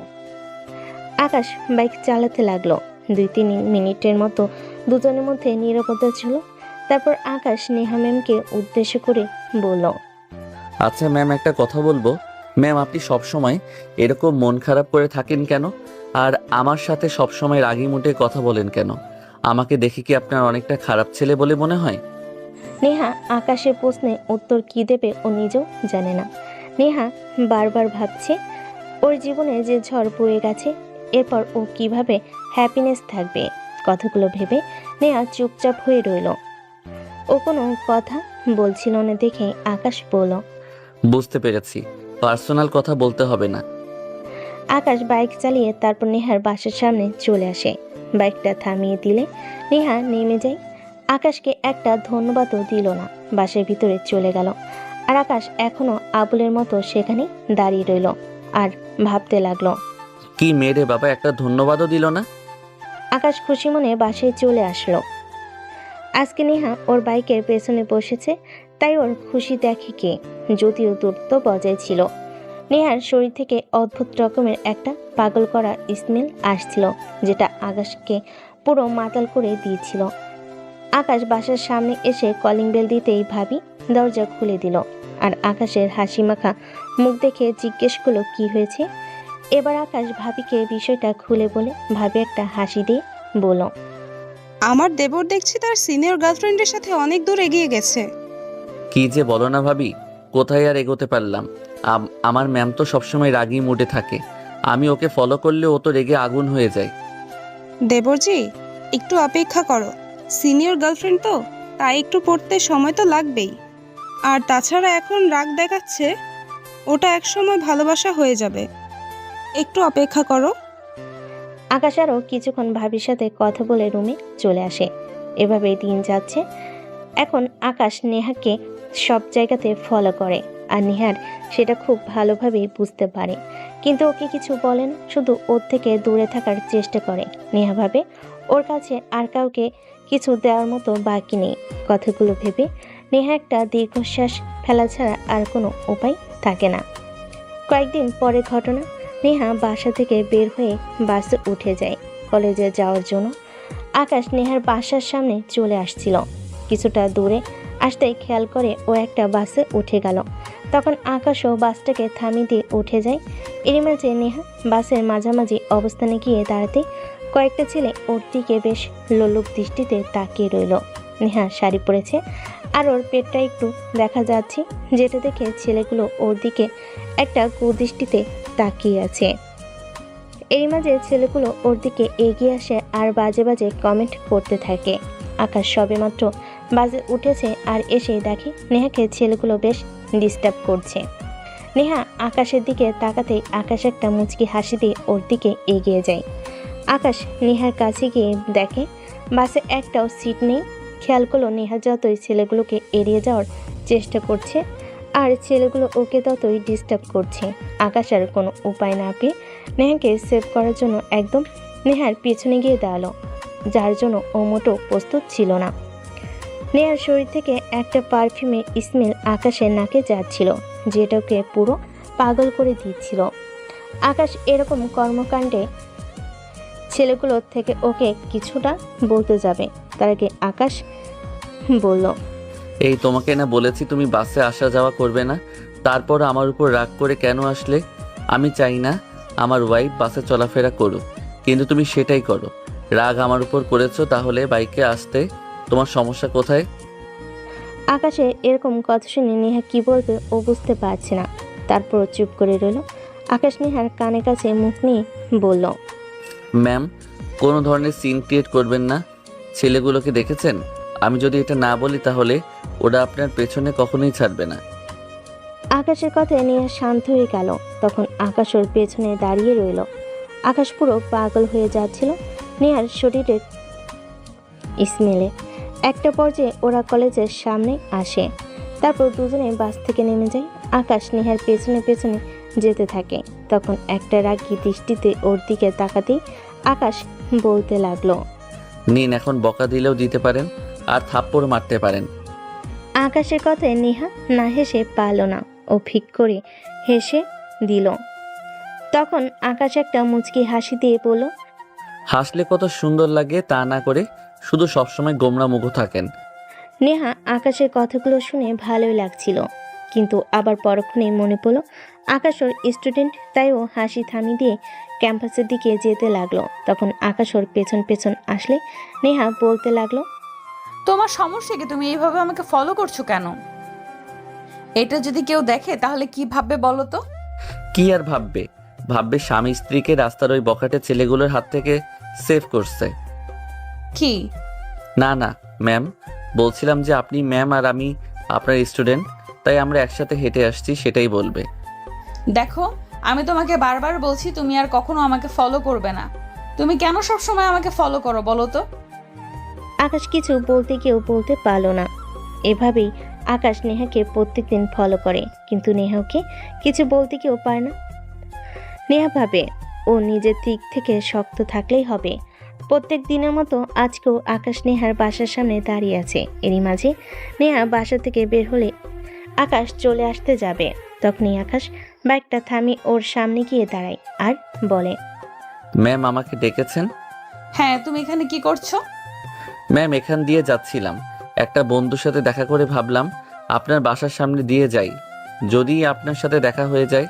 আকাশ বাইক চালাতে লাগলো। 2-3 মিনিটের মতো দুজনের মধ্যে নীরবতা ছিল। তারপর আকাশ নেহা ম্যামকে উদ্দেশ্য করে বলল, আচ্ছা ম্যাম, একটা কথা বলবো। ম্যাম, আপনি সবসময় এরকম মন খারাপ করে থাকেন কেন? আর আমার সাথে সবসময় রাগি মুডে কথা বলেন কেন? আমাকে দেখে কি আপনার অনেকটা খারাপ ছেলে বলে মনে হয়? নেহা আকাশের প্রশ্নে উত্তর কি দেবে ও নিজেও জানে না। নেহা বারবার ভাবছে ওর জীবনে যে ঝড় বয়ে গেছে, এরপর ও কিভাবে হ্যাপিনেস থাকবে। কথাগুলো ভেবে নেহা চুপচাপ হয়ে রইল। ও কোনো কথা বলছিল না দেখে আকাশ বলল, বুঝতে পেরেছি, পার্সোনাল কথা বলতে হবে না। আকাশ বাইক চালিয়ে তারপর নেহার বাসার সামনে চলে আসে। বাইকটা থামিয়ে দিলে নেহা নেমে যায়। আকাশকে একটা ধন্যবাদও দিল না, বাসের ভিতরে চলে গেল। আর আকাশ এখনো আবুলের মতো সেখানে দাঁড়িয়ে রইল আর ভাবতে লাগলো। কি মেয়ে রে বাবা, একটা ধন্যবাদও দিল না। আকাশ খুশি মনে বাসায় চলে আসলো। আজকে নেহা ওর বাইকের পেছনে বসেছে, তাই ওর খুশি দেখে কে, যদিও দূরত্ব বজায় ছিল। নেহার শরীর থেকে অদ্ভুত রকমের একটা পাগল করা স্মেল আসছিল, যেটা আকাশকে পুরো মাতাল করে দিয়েছিল। আকাশ বাসার সামনে এসে কলিং বেল দিতেই ভাবি দরজা খুলে দিল। আর আকাশের হাসি মাখা মুখ দেখে জিজ্ঞেস করলো কি হয়েছে। এবার আকাশ ভাবিকে বিষয়টা খুলে বলে ভাবি একটা হাসি দিয়ে বলল, আমার দেবর দেখছি তার সিনিয়র গার্লফ্রেন্ডের সাথে অনেক দূর এগিয়ে গেছে। কি যে বলো না ভাবি, কোথায় আর এগোতে পারলাম। আমার ম্যাম তো সবসময় রাগি মুডে থাকে। আমি ওকে ফলো করলে ও তো রেগে আগুন হয়ে যায়। দেবরজি, একটু অপেক্ষা করো। সিনিয়র গার্লফ্রেন্ড তো, তাই একটু পড়তে সময় তো লাগবেই। আর তাছাড়া এখন রাগ দেখাচ্ছে, ওটা একসময় ভালোবাসা হয়ে যাবে। একটু অপেক্ষা করো। আকাশ আরও কিছুক্ষণ ভাবির সাথে কথা বলে রুমে চলে আসে। এভাবেই দিন যাচ্ছে। এখন আকাশ নেহাকে সব জায়গাতে ফলো করে, আর নেহার সেটা খুব ভালোভাবেই বুঝতে পারে, কিন্তু ওকে কিছু বলে না, শুধু ওর থেকে দূরে থাকার চেষ্টা করে। নেহা ভাবে ওর কাছে আর কাউকে কিছু দেওয়ার মতো বাকি নেই। কথাগুলো ভেবে নেহা একটা দীর্ঘশ্বাস ফেলা ছাড়া আর কোনো উপায় থাকে না। কয়েকদিন পরে ঘটনা, নেহা বাসা থেকে বের হয়ে বাসে উঠে যায় কলেজে যাওয়ার জন্য। আকাশ নেহার বাসার সামনে চলে আসছিল। কিছুটা দূরে আসতেই খেয়াল করে ও একটা বাসে উঠে গেল। তখন আকাশও বাসটাকে থামিয়ে দিয়ে উঠে যায়। এরই মাঝে নেহা বাসের মাঝামাঝি অবস্থানে গিয়ে দাঁড়াতে কয়েকটা ছেলে ওর দিকে বেশ লোলুপ দৃষ্টিতে তাকিয়ে রইল। নেহা শাড়ি পরেছে আর ওর পেটটা একটু দেখা যাচ্ছে, যেটা দেখে ছেলেগুলো ওর দিকে একটা কুদৃষ্টিতে তাকিয়ে আছে। এরই মাঝে ছেলেগুলো ওর দিকে এগিয়ে আসে আর বাজে বাজে কমেন্ট করতে থাকে। আকাশ সবেমাত্র বাজে উঠেছে আর এসে দেখে নেহাকে ছেলেগুলো বেশ ডিস্টার্ব করছে। নেহা আকাশের দিকে তাকাতেই আকাশ একটা মুচকি হাসি দিয়ে ওর দিকে এগিয়ে যায়। আকাশ নেহার কাছে গিয়ে দেখে বাসে একটাও সিট নেই। খেয়াল করলো নেহা যতই ছেলেগুলোকে এড়িয়ে যাওয়ার চেষ্টা করছে আর ছেলেগুলো ওকে ততই ডিস্টার্ব করছে। আকাশ আর কোনো উপায় না পেয়ে নেহাকে সেভ করার জন্য একদম নেহার পিছনে গিয়ে দাঁড়ালো, যার জন্য ও মোটো প্রস্তুত ছিল না। নেহার শরীর থেকে একটা পারফিউমের স্মেল আকাশের নাকে যাচ্ছিল, যেটাকে পুরো পাগল করে দিচ্ছিল। আকাশ এরকম কর্মকাণ্ডে ছেলেগুলোর থেকে ওকে কিছুটা বলতে যাবে, তার আগে আকাশ বলল, এই তোমাকে না বলেছি তুমি বাসে আসা যাওয়া করবে না, তারপর আমার উপর রাগ করে কেন আসলে? আমি চাই না আমার ওয়াইফ বাসে চলাফেরা করুক, কিন্তু তুমি সেটাই করো। রাগ আমার উপর করেছো, তাহলে বাইকে আসতে তোমার সমস্যা কোথায়? আকাশে এরকম কথা শুনে নেহা কি বলবে ও বুঝতে পারছে না, তারপর চুপ করে রইল। আকাশ নেহার কানে কাছে মুখ নিয়ে বলল, ম্যাম, কোনো ধরনের সিন ক্রিয়েট করবেন না। ছেলেগুলোকে দেখেছেন? আমি যদি এটা না বলি তাহলে ওরা আপনার পেছনে কখনোই ছাড়বে না। আকাশের কথায় নেহা শান্ত হয়ে গেল। তখন আকাশ ওর পেছনে দাঁড়িয়ে রইল। আকাশ পুরো পাগল হয়ে যাচ্ছিল নেহার শরীরের স্মেলে। একটা পর্যায়ে ওরা কলেজের সামনে আসে। তারপর দুজনে বাস থেকে নেমে যায়। আকাশ নেহার পেছনে পেছনে যেতে থাকে। তখন একটা রাগী দৃষ্টিতে ওর দিকে তাকাতেই আকাশ বলতে লাগলো, নিন, এখন বকা দিলেও দিতে পারেন আর থাপ্পড় মারতে পারেন। আকাশের কথায় নেহা না হেসে পারল না। ও ফিক করে হেসে দিল। তখন আকাশ একটা মুচকি হাসি দিয়ে বলল, হাসলে কত সুন্দর লাগে তা না করে শুধু সবসময় গোমরা মুখো থাকেন। নেহা আকাশের কথাগুলো শুনে ভালোই লাগছিল, কিন্তু আবার পরক্ষণেই মনে পড়ল আকাশ ওর স্টুডেন্ট, তাই ও হাসি থামিয়ে দিয়ে ক্যাম্পাসের দিকে যেতে লাগলো। তখন আকাশ ওর পেছন পেছন আসলে নেহা বলতে লাগলো, তোমার সমস্যা কি? তুমি এইভাবে আমাকে ফলো করছো কেন? এটা যদি কেউ দেখে তাহলে কি ভাববে বলো তো? কি আর ভাববে? ভাববে স্বামী স্ত্রীকে রাস্তার ওই বখাটে ছেলেগুলোর হাত থেকে সেভ করছে। কি? না না ম্যাম, বলছিলাম যে আপনি ম্যাম আর আমি আপনার স্টুডেন্ট, তাই আমরা একসাথে হেঁটে আসছি, সেটাই বলবে। দেখো, আমি তোমাকে বারবার বলছি তুমি আর কখনো আমাকে ফলো করবে না। তুমি কেন সবসময় আমাকে ফলো করো বলো তো? আকাশ কিছু বলতে গিয়েও বলতে পারল না। এভাবেই আকাশ নেহাকে প্রত্যেকদিন ফলো করে, কিন্তু নেহাকে কিছু বলতে গিয়েও পারে না। নেহা ভাবে ও নিজের দিক থেকে শক্ত থাকলেই হবে। প্রত্যেক দিনের মতো আজকেও আকাশ নেহার বাসার সামনে দাঁড়িয়ে আছে। এরই মাঝে নেহা বাসা থেকে বের হলে আকাশ চলে আসতে যাবে। তখনই আকাশ বাইকটা থামিয়ে ওর সামনে গিয়ে দাঁড়ায় আর বলে, ম্যাম আমাকে ডেকেছেন? হ্যাঁ, তুমি এখানে কি করছো? ম্যাম এখান দিয়ে যাচ্ছিলাম, একটা বন্ধুর সাথে দেখা করে ভাবলাম আপনার বাসার সামনে দিয়ে যাই, যদি আপনার সাথে দেখা হয়ে যায়।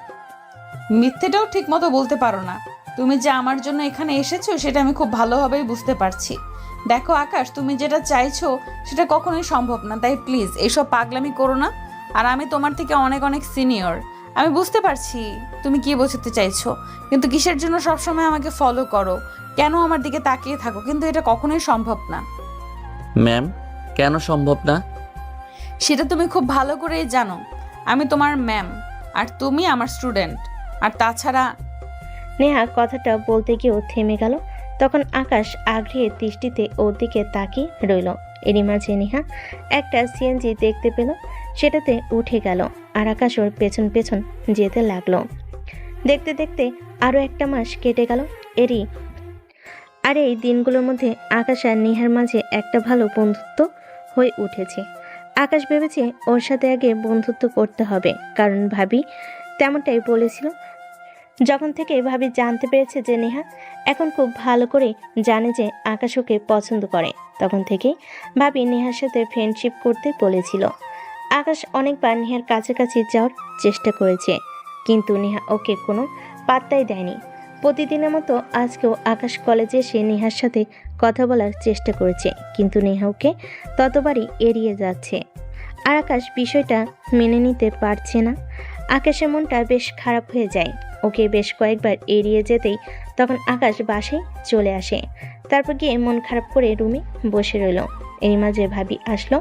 মিথ্যেটাও ঠিক মতো বলতে পারো না। তুমি যে আমার জন্য এখানে এসেছো সেটা আমি খুব ভালোভাবেই বুঝতে পারছি। দেখো আকাশ, তুমি যেটা চাইছো সেটা কখনোই সম্ভব না, তাই প্লিজ এইসব পাগলামি করো না। আর আমি তোমার থেকে অনেক অনেক সিনিয়র, আমি বুঝতে পারছি তুমি কি বোঝাতে চাইছো, কিন্তু কিসের জন্য সবসময় আমাকে ফলো করো, কেন আমার দিকে তাকিয়ে থাকো, কিন্তু এটা কখনোই সম্ভব না। ম্যাম কেন সম্ভব না? সেটা তুমি খুব ভালো করেই জানো। আমি তোমার ম্যাম আর তুমি আমার স্টুডেন্ট। আর তাছাড়া নেহা কথাটা বলতে গিয়েও থেমে গেল। তখন আকাশ আগ্রহের দৃষ্টিতে ওর দিকে তাকিয়ে রইল। এরই মাঝে নেহা একটা সিএনজি দেখতে পেল, সেটাতে উঠে গেল আর আকাশ ওর পেছন পেছন যেতে লাগলো। দেখতে দেখতে আরও একটা মাস কেটে গেল। এই দিনগুলোর মধ্যে আকাশ আর নেহার মাঝে একটা ভালো বন্ধুত্ব হয়ে উঠেছে। আকাশ ভেবেছে ওর সাথে আগে বন্ধুত্ব করতে হবে, কারণ ভাবি তেমনটাই বলেছিল। যখন থেকে ভাবি জানতে পেরেছে যে নেহা এখন খুব ভালো করে জানে যে আকাশ ওকে পছন্দ করে, তখন থেকেই ভাবি নেহার সাথে ফ্রেন্ডশিপ করতে বলেছিল। আকাশ অনেকবার নেহার কাছাকাছি যাওয়ার চেষ্টা করেছে, কিন্তু নেহা ওকে কোনো পাত্তাই দেয়নি। প্রতিদিনের মতো আজকেও আকাশ কলেজে এসে নেহার সাথে কথা বলার চেষ্টা করেছে, কিন্তু নেহা ওকে ততবারই এড়িয়ে যাচ্ছে। আর আকাশ বিষয়টা মেনে নিতে পারছে না। আকাশের মনটা বেশ খারাপ হয়ে যায়। ওকে বেশ কয়েকবার এড়িয়ে যেতেই তখন আকাশ বাসায় চলে আসে। তারপর গিয়ে মন খারাপ করে রুমে বসে রইল। এই মাঝে ভাবি আসলো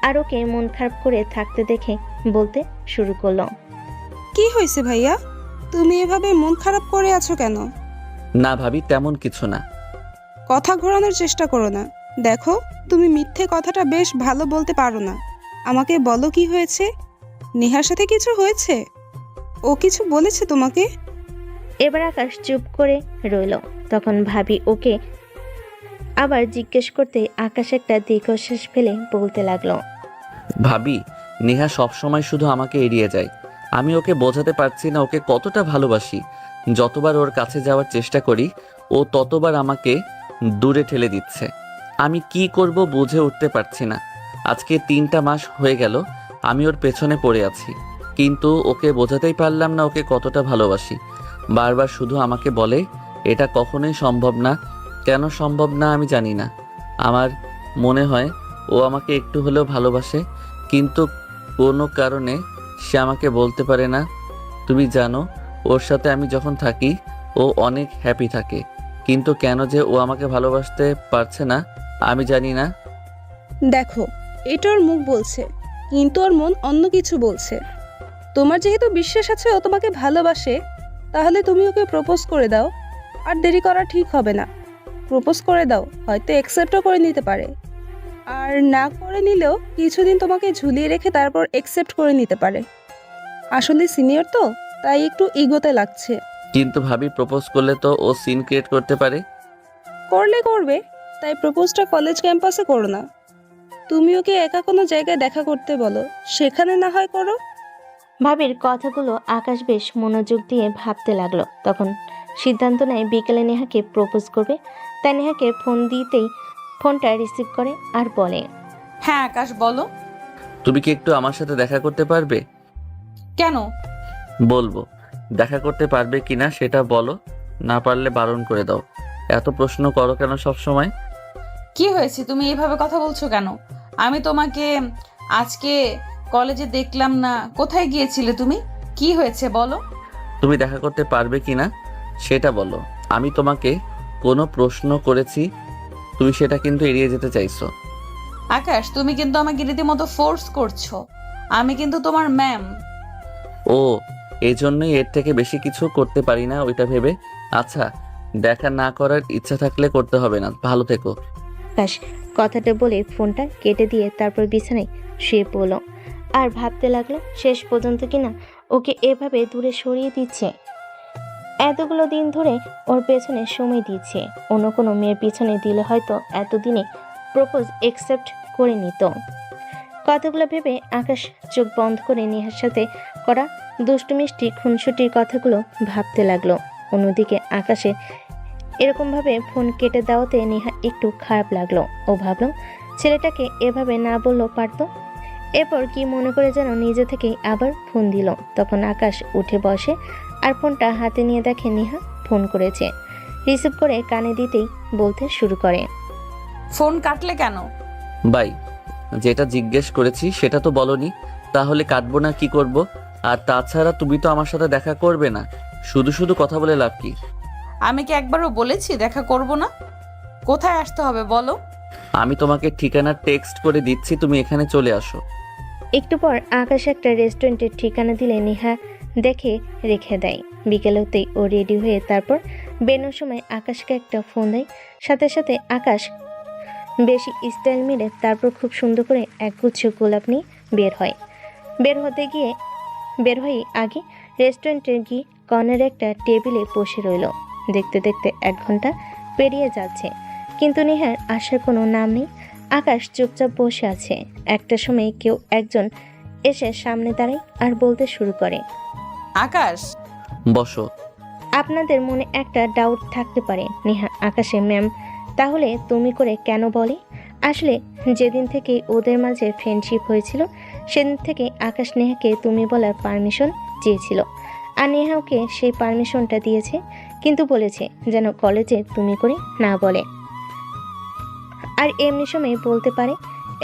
আর ওকে মন খারাপ করে থাকতে দেখে বলতে শুরু করলো, কি হয়েছে ভাইয়া? তুমি এভাবে মন খারাপ করে আছো কেন? না ভাবি, তেমন কিছু না। কথা ঘোরানোর চেষ্টা করো না। দেখো, তুমি মিথ্যে কথাটা বেশ ভালো বলতে পারো না। আমাকে বলো কি হয়েছে? নেহার সাথে কিছু হয়েছে? ও কিছু বলেছে তোমাকে? এবার আকাশ চুপ করে রইল। তখন ভাবি ওকে আবার জিজ্ঞেস করতে আকাশ একটা দীর্ঘশ্বাস ফেলে বলতে লাগলো, ভাবি, নেহা সবসময় শুধু আমাকে এড়িয়ে যায়। আমি ওকে বোঝাতে পারছি না ওকে কতটা ভালোবাসি। যতবার ওর কাছে যাওয়ার চেষ্টা করি ও ততবার আমাকে দূরে ঠেলে দিচ্ছে। আমি কি করব বুঝে উঠতে পারছি না। আজকে 3টা মাস হয়ে গেল আমি ওর পেছনে পড়ে আছি, কিন্তু ওকে বোঝাতেই পারলাম না ওকে কতটা ভালোবাসি। বারবার শুধু আমাকে বলে এটা কখনোই সম্ভব না। কেন সম্ভব না আমি জানি না। আমার মনে হয় ও আমাকে একটু হলেও ভালোবাসে, কিন্তু কোনো কারণে সে আমাকে বলতে পারে না। তুমি জানো, ওর সাথে আমি যখন থাকি ও অনেক হ্যাপি থাকে, কিন্তু কেন যে ও আমাকে ভালোবাসতে পারছে না আমি জানি না। দেখো, এটা ওর মুখ বলছে, কিন্তু ওর মন অন্য কিছু বলছে। তোমার যেহেতু বিশ্বাস আছে ও তোমাকে ভালোবাসে, তাহলে তুমি ওকে প্রপোজ করে দাও। আর দেরি করা ঠিক হবে না। প্রপোজ করে দাও, হয়তো অ্যাকসেপ্টও করে নিতে পারে। আর না করে নিলেও কিছুদিন তোমাকে ঝুলিয়ে রেখে তারপর অ্যাকসেপ্ট করে নিতে পারে। আসলে সিনিয়র তো, তাই একটু ইগোতে লাগছে। কিন্তু ভাবি প্রপোজ করলে তো ও সিন ক্রিয়েট করতে পারে। করলে করবে, তাই প্রপোজটা কলেজ ক্যাম্পাসে করো না। তুমি ওকে একা কোনো জায়গায় দেখা করতে বলো, সেখানে না হয় করো। ভাবির কথাগুলো আকাশ বেশ মনোযোগ দিয়ে ভাবতে লাগলো। তখন সিদ্ধান্ত নেয় বিকেলে নেহাকে প্রপোজ করবে। তাই নেহাকে ফোন দিতেই ফোনটা রিসিভ করে আর বলে, হ্যাঁ আকাশ বলো। তুমি কি একটু আমার সাথে দেখা করতে পারবে? কেন? বলবো, দেখা করতে পারবে কিনা সেটা বলো, না পারলে বারণ করে দাও। এত প্রশ্ন করো কেন সব সময়? কি হয়েছে, তুমি এইভাবে কথা বলছো কেন? আমি তোমাকে আজকে কলেজে দেখলাম না, কোথায় গিয়েছিলে তুমি? কি হয়েছে বলো। তুমি দেখা করতে পারবে কিনা সেটা বলো। আমি তোমাকে কোনো প্রশ্ন করেছি, তুমি সেটা কিন্তু এড়িয়ে যেতে চাইছো। আকাশ, তুমি কিন্তু আমাকে রীতিমতো ফোর্স করছো। আমি কিন্তু তোমার ম্যাম। ও, এই জন্যই এর থেকে বেশি কিছু করতে পারি না ওইটা ভেবে। আচ্ছা, দেখা না করার ইচ্ছা থাকলে করতে হবে না। ভালো থেকো। আকাশ কথাটা বলে ফোনটা কেটে দিয়ে তারপর বিছানায় শুয়ে পড়ল। আর ভাবতে লাগলো শেষ পর্যন্ত কিনা ওকে এভাবে দূরে সরিয়ে দিচ্ছে। এতগুলো দিন ধরে ওর পেছনে সময় দিচ্ছে। অন্য কোনো মেয়ের পিছনে দিলে হয়তো এতদিনে প্রপোজ অ্যাকসেপ্ট করে নিত। কথাগুলো ভেবে আকাশ চোখ বন্ধ করে নেহার সাথে করা দুষ্টু মিষ্টি খুনসুটির কথাগুলো ভাবতে লাগলো। অন্যদিকে আকাশের এরকমভাবে ফোন কেটে দেওয়াতে নেহা একটু খারাপ লাগলো। ও ভাবলো ছেলেটাকে এভাবে না বললেও পারতো। এরপর কি মনে করে যেন নিজে থেকেই আবার ফোন দিল। তখন আকাশ উঠে বসে আর ফোনটা হাতে নিয়ে দেখে নেহা ফোন করেছে। রিসিভ করে কানে দিতেই বলতে শুরু করে, ফোন কাটলে কেন? বাই, যেটা জিজ্ঞেস করেছি সেটা তো বলনি, তাহলে কাটবো না কি করব? আর তাছাড়া তুমি তো আমার সাথে দেখা করবে না, শুধু শুধু কথা বলে লাভ কি? আমি কি একবারও বলেছি দেখা করব না? কোথায় আসতে হবে বলো? আমি তোমাকে ঠিকানা টেক্সট করে দিচ্ছি, তুমি এখানে চলে আসো। একটু পর আকাশ একটা রেস্টুরেন্টের ঠিকানা দিলে নেহা দেখে রেখে দেয়। বিকেল হতেই ও রেডি হয়ে তারপর বেরোনোর সময় আকাশকে একটা ফোন দেয়। সাথে সাথে আকাশ বেশি স্টাইল মেরে তারপর খুব সুন্দর করে একগুচ্ছ গোলাপ নিয়ে বের হয়ে আগে রেস্টুরেন্টে গিয়ে কর্নারে একটা টেবিলে বসে রইল। দেখতে দেখতে 1 ঘন্টা পেরিয়ে যাচ্ছে, কিন্তু নেহার আসার কোনো নাম নেই। আকাশ চুপচাপ বসে আছে। একটা সময় কেউ একজন এসে সামনে দাঁড়ায় আর বলতে শুরু করে, আকাশ। বসো। আপনাদের মনে একটা ডাউট থাকতে পারে, নেহা আকাশে ম্যাম তাহলে তুমি করে কেন বলে? আসলে যেদিন থেকে ওদের মাঝে ফ্রেন্ডশিপ হয়েছিল সেদিন থেকে আকাশ নেহাকে তুমি বলার পারমিশন চেয়েছিল। আর নেহা ওকে সেই পারমিশনটা দিয়েছে, কিন্তু বলেছে যেন কলেজে তুমি করে না বলে, আর এমনি সময় বলতে পারে।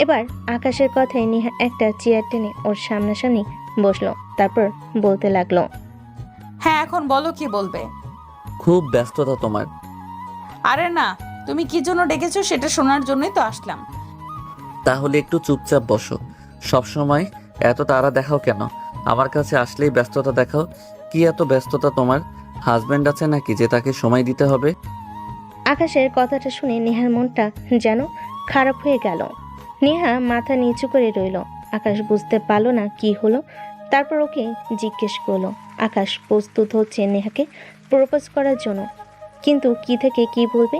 এবার আকাশের কথায় নেহা একটা চেয়ার টেনে ওর সামনাসামনি বসলো। তারপর বলতে লাগলো, হ্যাঁ এখন বলো কি বলবে। খুব ব্যস্ততা তোমার। আরে না, তুমি কি জন্য ডেকেছো সেটা শোনার জন্যই তো আসলাম। তাহলে একটু চুপচাপ বসো। সব সময় এত তাড়া দেখাও কেন? আমার কাছে আসলেই ব্যস্ততা দেখাও। কি এত ব্যস্ততা তোমার? হাজবেন্ড আছে নাকি যে তাকে সময় দিতে হবে? আকাশের কথাটা শুনে নেহার মনটা যেন খারাপ হয়ে গেল। নেহা মাথা নিচু করে রইল। আকাশ বুঝতে পারলো না কি হলো। তারপর ওকে জিজ্ঞেস করলো। আকাশ প্রস্তুত হচ্ছে নেহাকে প্রপোজ করার জন্য, কিন্তু কি থেকে কি বলবে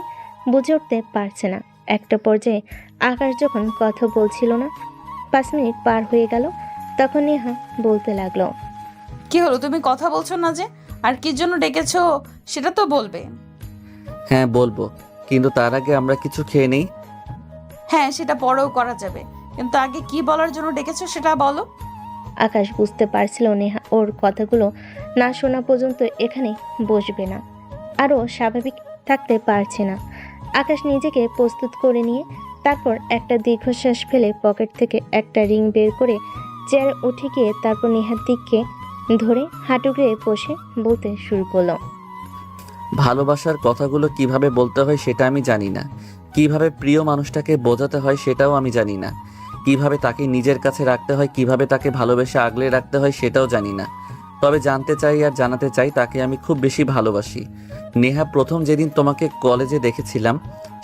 বুঝে উঠতে পারছে না। একটা পর্যায়ে আকাশ যখন কথা বলছিল না, 5 মিনিট পার হয়ে গেল, তখন নেহা বলতে লাগলো, কি হলো, তুমি কথা বলছো না যে? আর কি জন্য ডেকেছো সেটা তো বলবে। হ্যাঁ বলবো, কিন্তু তার আগে আমরা কিছু খেয়ে নেই। হ্যাঁ সেটা পরেও করা যাবে, কিন্তু আগে কি বলার জন্য ডেকেছো সেটা বলো। আকাশ বুঝতে পারছিল নেহা ওর কথাগুলো না শোনা পর্যন্ত এখানে বসবে না, আরও স্বাভাবিক থাকতে পারছে না। আকাশ নিজেকে প্রস্তুত করে নিয়ে তারপর একটা দীর্ঘশ্বাস ফেলে পকেট থেকে একটা রিং বের করে চেয়ারে উঠে গিয়ে তারপর নেহার দিককে ধরে হাঁটু গেড়ে বসে বলতে শুরু করলো, ভালোবাসার কথাগুলো কিভাবে বলতে হয় সেটা আমি জানি না, কিভাবে প্রিয় মানুষটাকে বোঝাতে হয় সেটাও আমি জানি না, কিভাবে তাকে নিজের কাছে রাখতে হয়, কিভাবে তাকে ভালোবেসে আগলে রাখতে হয় সেটাও জানি না। তবে জানতে চাই আর জানাতে চাই তাকে আমি খুব বেশি ভালোবাসি। নেহা, প্রথম যেদিন তোমাকে কলেজে দেখেছিলাম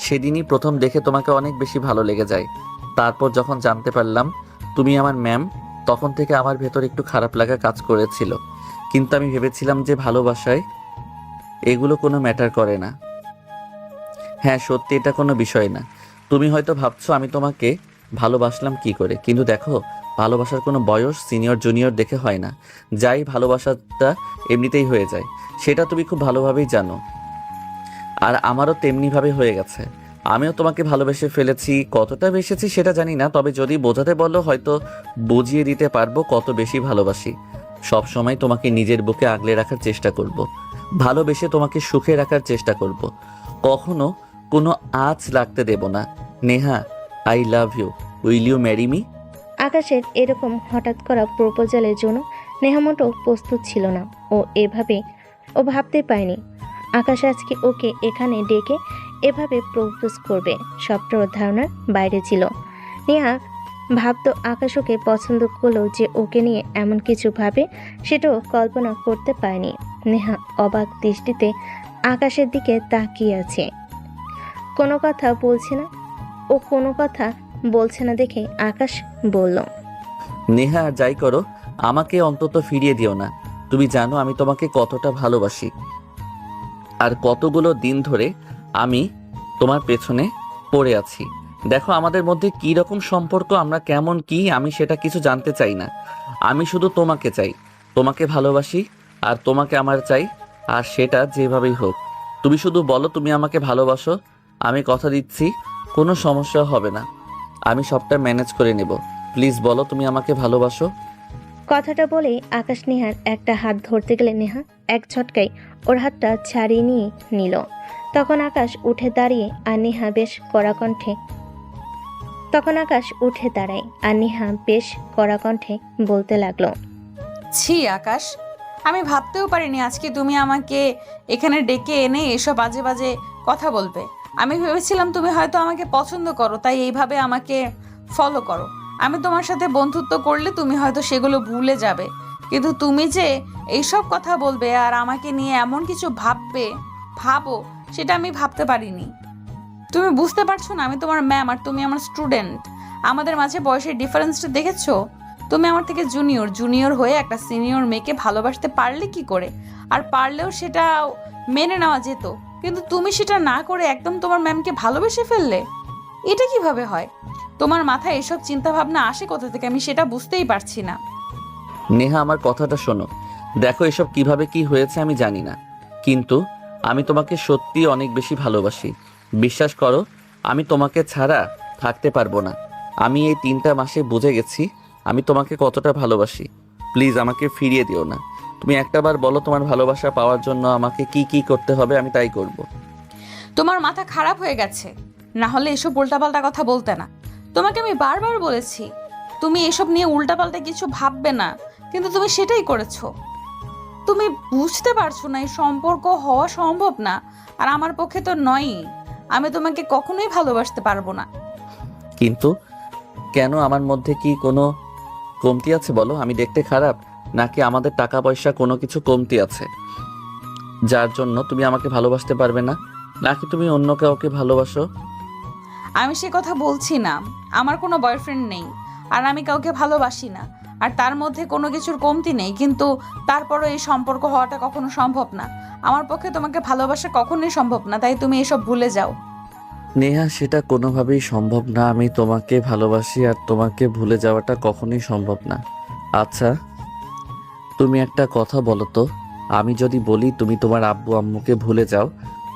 সেদিনই প্রথম দেখে তোমাকে অনেক বেশি ভালো লেগে যায়। তারপর যখন জানতে পারলাম তুমি আমার ম্যাম, তখন থেকে আমার ভেতর একটু খারাপ লাগা কাজ করেছিল। কিন্তু আমি ভেবেছিলাম যে ভালোবাসায় এগুলো কোনো ম্যাটার করে না। হ্যাঁ সত্যি, এটা কোনো বিষয় না। তুমি হয়তো ভাবছো আমি তোমাকে ভালোবাসলাম কি করে, কিন্তু দেখো ভালোবাসার কোনো বয়স সিনিয়র জুনিয়র দেখে হয় না। যাই ভালোবাসাটা এমনিতেই হয়ে যায়, সেটা তুমি খুব ভালোভাবেই জানো। আর আমারও তেমনিভাবে হয়ে গেছে। আমিও তোমাকে ভালোবেসে ফেলেছি। কতটা বেসেছি সেটা জানি না, তবে যদি বোঝাতে বলো হয়তো বুঝিয়ে দিতে পারবো কত বেশি ভালোবাসি। সব সময় তোমাকে নিজের বুকে আগলে রাখার চেষ্টা করব। ভালোবেসে তোমাকে সুখে রাখার চেষ্টা করব। কখনো কোনো আঁচ লাগতে দেব না। Neha, I love you, will you marry me? আকাশের এরকম হঠাৎ করা প্রপোজালের জন্য নেহা মোটেও প্রস্তুত ছিল না। ও ভাবতে পারেনি আকাশ আজকে ওকে এখানে ডেকে এভাবে প্রপোজ করবে। সবটা ওর ধারণার বাইরে ছিল। নেহা ভাবতো আকাশ ওকে পছন্দ করলেও যে ওকে নিয়ে এমন কিছু ভাবে সেটাও কল্পনা করতে পারেনি। নেহা অবাক দৃষ্টিতে আকাশের দিকে তাকিয়ে আছে। কোনো কথা বলছে না দেখে আকাশ বলল, নেহা, আর যাই করো আমাকে অন্তত ফিরিয়ে দিও না। তুমি জানো আমি তোমাকে কতটা ভালোবাসি, আর কতগুলো দিন ধরে আমি তোমার পেছনে পড়ে আছি। দেখো আমাদের মধ্যে কি রকম সম্পর্ক, আমরা কেমন কি, আমি সেটা কিছু জানতে চাই না। আমি শুধু তোমাকে চাই, তোমাকে ভালোবাসি, আর তোমাকে আমার চাই। আর সেটা যেভাবেই হোক, তুমি শুধু বলো তুমি আমাকে ভালোবাসো। আমি কথা দিচ্ছি কোনো সমস্যা হবে না, আমি সবটা ম্যানেজ করে নেব। প্লিজ বলো তুমি আমাকে ভালোবাসো। কথাটা বলেই আকাশ নেহার একটা হাত ধরতে গেলে নেহা এক ঝটকায় ওর হাতটা ছাড়িয়ে নিয়ে নিল। তখন আকাশ উঠে দাঁড়ায় আর নেহা বেশ কড়া কণ্ঠে বলতে লাগলো, ছি আকাশ, আমি ভাবতেও পারিনি আজকে তুমি আমাকে এখানে ডেকে এনে এসব বাজে বাজে কথা বলবে। আমি ভেবেছিলাম তুমি হয়তো আমাকে পছন্দ করো, তাই এইভাবে আমাকে ফলো করো। আমি তোমার সাথে বন্ধুত্ব করলে তুমি হয়তো সেগুলো ভুলে যাবে, কিন্তু তুমি যে এইসব কথা বলবে আর আমাকে নিয়ে এমন কিছু ভাবো সেটা আমি ভাবতে পারিনি। তুমি বুঝতে পারছো না, আমি তোমার ম্যাম আর তুমি আমার স্টুডেন্ট। আমাদের মাঝে বয়সের ডিফারেন্সটা দেখেছো? তুমি আমার থেকে জুনিয়র হয়ে একটা সিনিয়র মেয়েকে ভালোবাসতে পারলে কি করে? আর পারলেও সেটা মেনে নেওয়া যেত, কিন্তু তুমি সেটা না করে একদম তোমার ম্যামকে ভালোবেসে ফেললে। এটা কিভাবে হয়? তোমার মাথায় এসব চিন্তা ভাবনা আসে কোথা থেকে আমি সেটা বুঝতেই পারছি না। নেহা, আমার কথাটা শোনো। দেখো এসব কিভাবে কি হয়েছে আমি জানি না, কিন্তু আমি তোমাকে সত্যি অনেক বেশি ভালোবাসি। বিশ্বাস করো, আমি তোমাকে ছাড়া থাকতে পারবো না। আমি এই 3টা মাসে বুঝে গেছি আমি তোমাকে কতটা ভালোবাসি। প্লিজ আমাকে ফিরিয়ে দিও না। তুমি একটাবার বলো তোমার ভালোবাসা পাওয়ার জন্য আমাকে কি কি করতে হবে, আমি তাই করব। তোমার মাথা খারাপ হয়ে গেছে, না হলে এসব উল্টাপাল্টা কথা বলতে না। তোমাকে আমি বারবার বলেছি তুমি এসব নিয়ে উল্টাপাল্টা কিছু ভাববে না, কিন্তু তুমি সেটাই করেছো। তুমি বুঝতে পারছো না এই সম্পর্ক হওয়া সম্ভব না, আর আমার পক্ষে তো নয়ই। আমি তোমাকে কখনোই ভালোবাসতে পারবো না। কিন্তু কেন? আমার মধ্যে কি কোনো কমতি আছে বলো? আমি দেখতে খারাপ, নাকি আমাদের টাকা পয়সা কোনো কিছু কমতি আছে যার জন্য তুমি আমাকে ভালোবাসতে পারবে না? নাকি তুমি অন্য কাউকে ভালোবাসো? আমি সে কথা বলছি না। আমার কোনো বয়ফ্রেন্ড নেই, আর আমি কাউকে ভালোবাসি না, আর তার মধ্যে কোনো কিছুর কমতি নেই, কিন্তু তারপরও এই সম্পর্ক হওয়াটা কখনো সম্ভব না। আমার পক্ষে তোমাকে ভালোবাসা কখনোই সম্ভব না, তাই তুমি এসব ভুলে যাও। নেহা, সেটা কোনোভাবেই সম্ভব না। আমি তোমাকে ভালোবাসি, আর তোমাকে ভুলে যাওয়াটা কখনোই সম্ভব না। আচ্ছা তুমি একটা কথা বলো তো, আমি যদি বলি তুমি তোমার আব্বু আম্মুকে ভুলে যাও,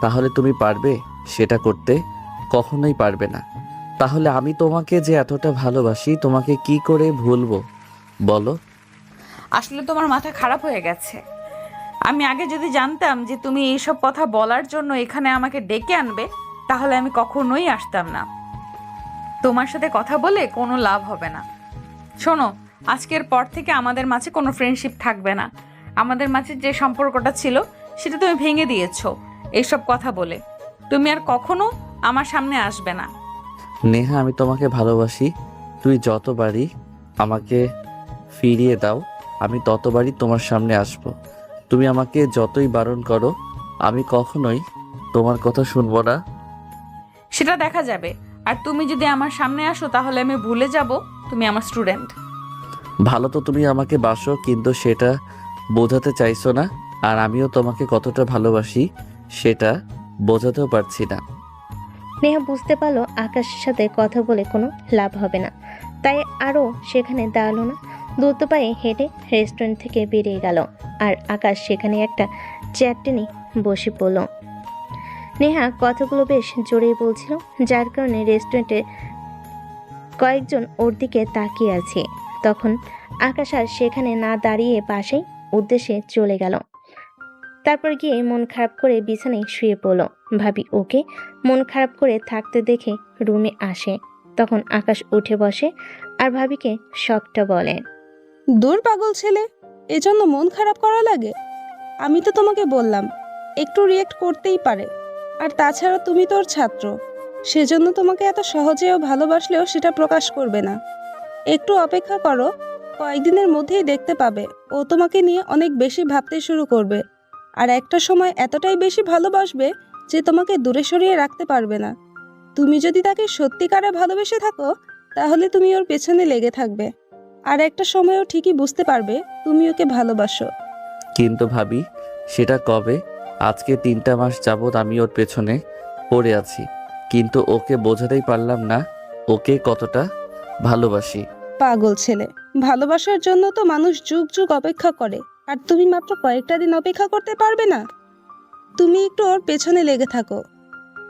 তাহলে তুমি পারবে সেটা করতে? কখনোই পারবে না। তাহলে আমি তোমাকে যে এতটা ভালোবাসি তোমাকে কি করে ভুলবো বলো? আসলে তোমার মাথা খারাপ হয়ে গেছে। আমি আগে যদি জানতাম যে তুমি এইসব কথা বলার জন্য এখানে আমাকে ডেকে আনবে, তাহলে আমি কখনোই আসতাম না। তোমার সাথে কথা বলে কোনো লাভ হবে না। শোনো, আজকের পর থেকে আমাদের মাঝে কোনো ফ্রেন্ডশিপ থাকবে না। আমাদের মাঝে যে সম্পর্কটা ছিল সেটা তুমি ভেঙে দিয়েছো এইসব কথা বলে। তুমি আর কখনো আমার সামনে আসবে না। নেহা, আমি তোমাকে ভালোবাসি, তুই যতবারই আমাকে ফিরিয়ে দাও আমি ততবারই তোমার সামনে আসব। তুমি আমাকে যতই বারণ করো আমি কখনোই তোমার কথা শুনবো না। সেটা দেখা যাবে। আর তুমি যদি আমার সামনে আসো তাহলে আমি ভুলে যাব তুমি আমার স্টুডেন্ট। ভালো তো তুমি আমাকে বাসো, কিন্তু সেটা বোঝাতে চাইছো না। আর আমিও তোমাকে কতটা ভালোবাসি সেটা বোঝাতেও পারছি না। নেহা বুঝতে পারলো আকাশের সাথে কথা বলে কোনো লাভ হবে না, তাই আরও সেখানে দাঁড়ালো না। দ্রুত পায়ে হেঁটে রেস্টুরেন্ট থেকে বেরিয়ে গেল। আর আকাশ সেখানে একটা চেয়ার টেনে বসে পড়ল। নেহা কথাগুলো বেশ জোরেই বলছিল, যার কারণে রেস্টুরেন্টে কয়েকজন ওর দিকে তাকিয়ে আছে। তখন আকাশ আর সেখানে না দাঁড়িয়ে পাশেই উদ্দেশ্যে চলে গেল। তারপর গিয়ে মন খারাপ করে বিছানায় শুয়ে পড়ল। ভাবি ওকে মন খারাপ করে থাকতে দেখে রুমে আসে। তখন আকাশ উঠে বসে আর ভাবিকে সবটা বলে। দূর পাগল ছেলে, এজন্য মন খারাপ করা লাগে? আমি তো তোমাকে বললাম একটু রিয়েক্ট করতেই পারে। আর তাছাড়া তুমি তোর ছাত্র, সেজন্য তোমাকে এত সহজেও ভালোবাসলেও সেটা প্রকাশ করবে না। একটু অপেক্ষা করো, কয়েকদিনের মধ্যেই দেখতে পাবে ও তোমাকে নিয়ে অনেক বেশি ভাবতে শুরু করবে। আর একটা সময় এতটাই বেশি ভালোবাসবে যে তোমাকে দূরে সরিয়ে রাখতে পারবে না। তুমি যদি তাকে সত্যিকারে ভালোবেসে থাকো তাহলে তুমি ওর পেছনে লেগে থাকবে। আর একটা সময়ও ঠিকই বুঝতে পারবে তুমি ওকে ভালোবাসো। কিন্তু ভাবি সেটা কবে? আজকে 3টা মাস যাবৎ আমি ওর পেছনে পড়ে আছি, কিন্তু ওকে বোঝাতেই পারলাম না ওকে কতটা ভালোবাসি। পাগল ছেলে, ভালোবাসার জন্য তো মানুষ যুগ যুগ অপেক্ষা করে, আর তুমি মাত্র কয়েকটা দিন অপেক্ষা করতে পারবে না? তুমি একটু ওর পেছনে লেগে থাকো।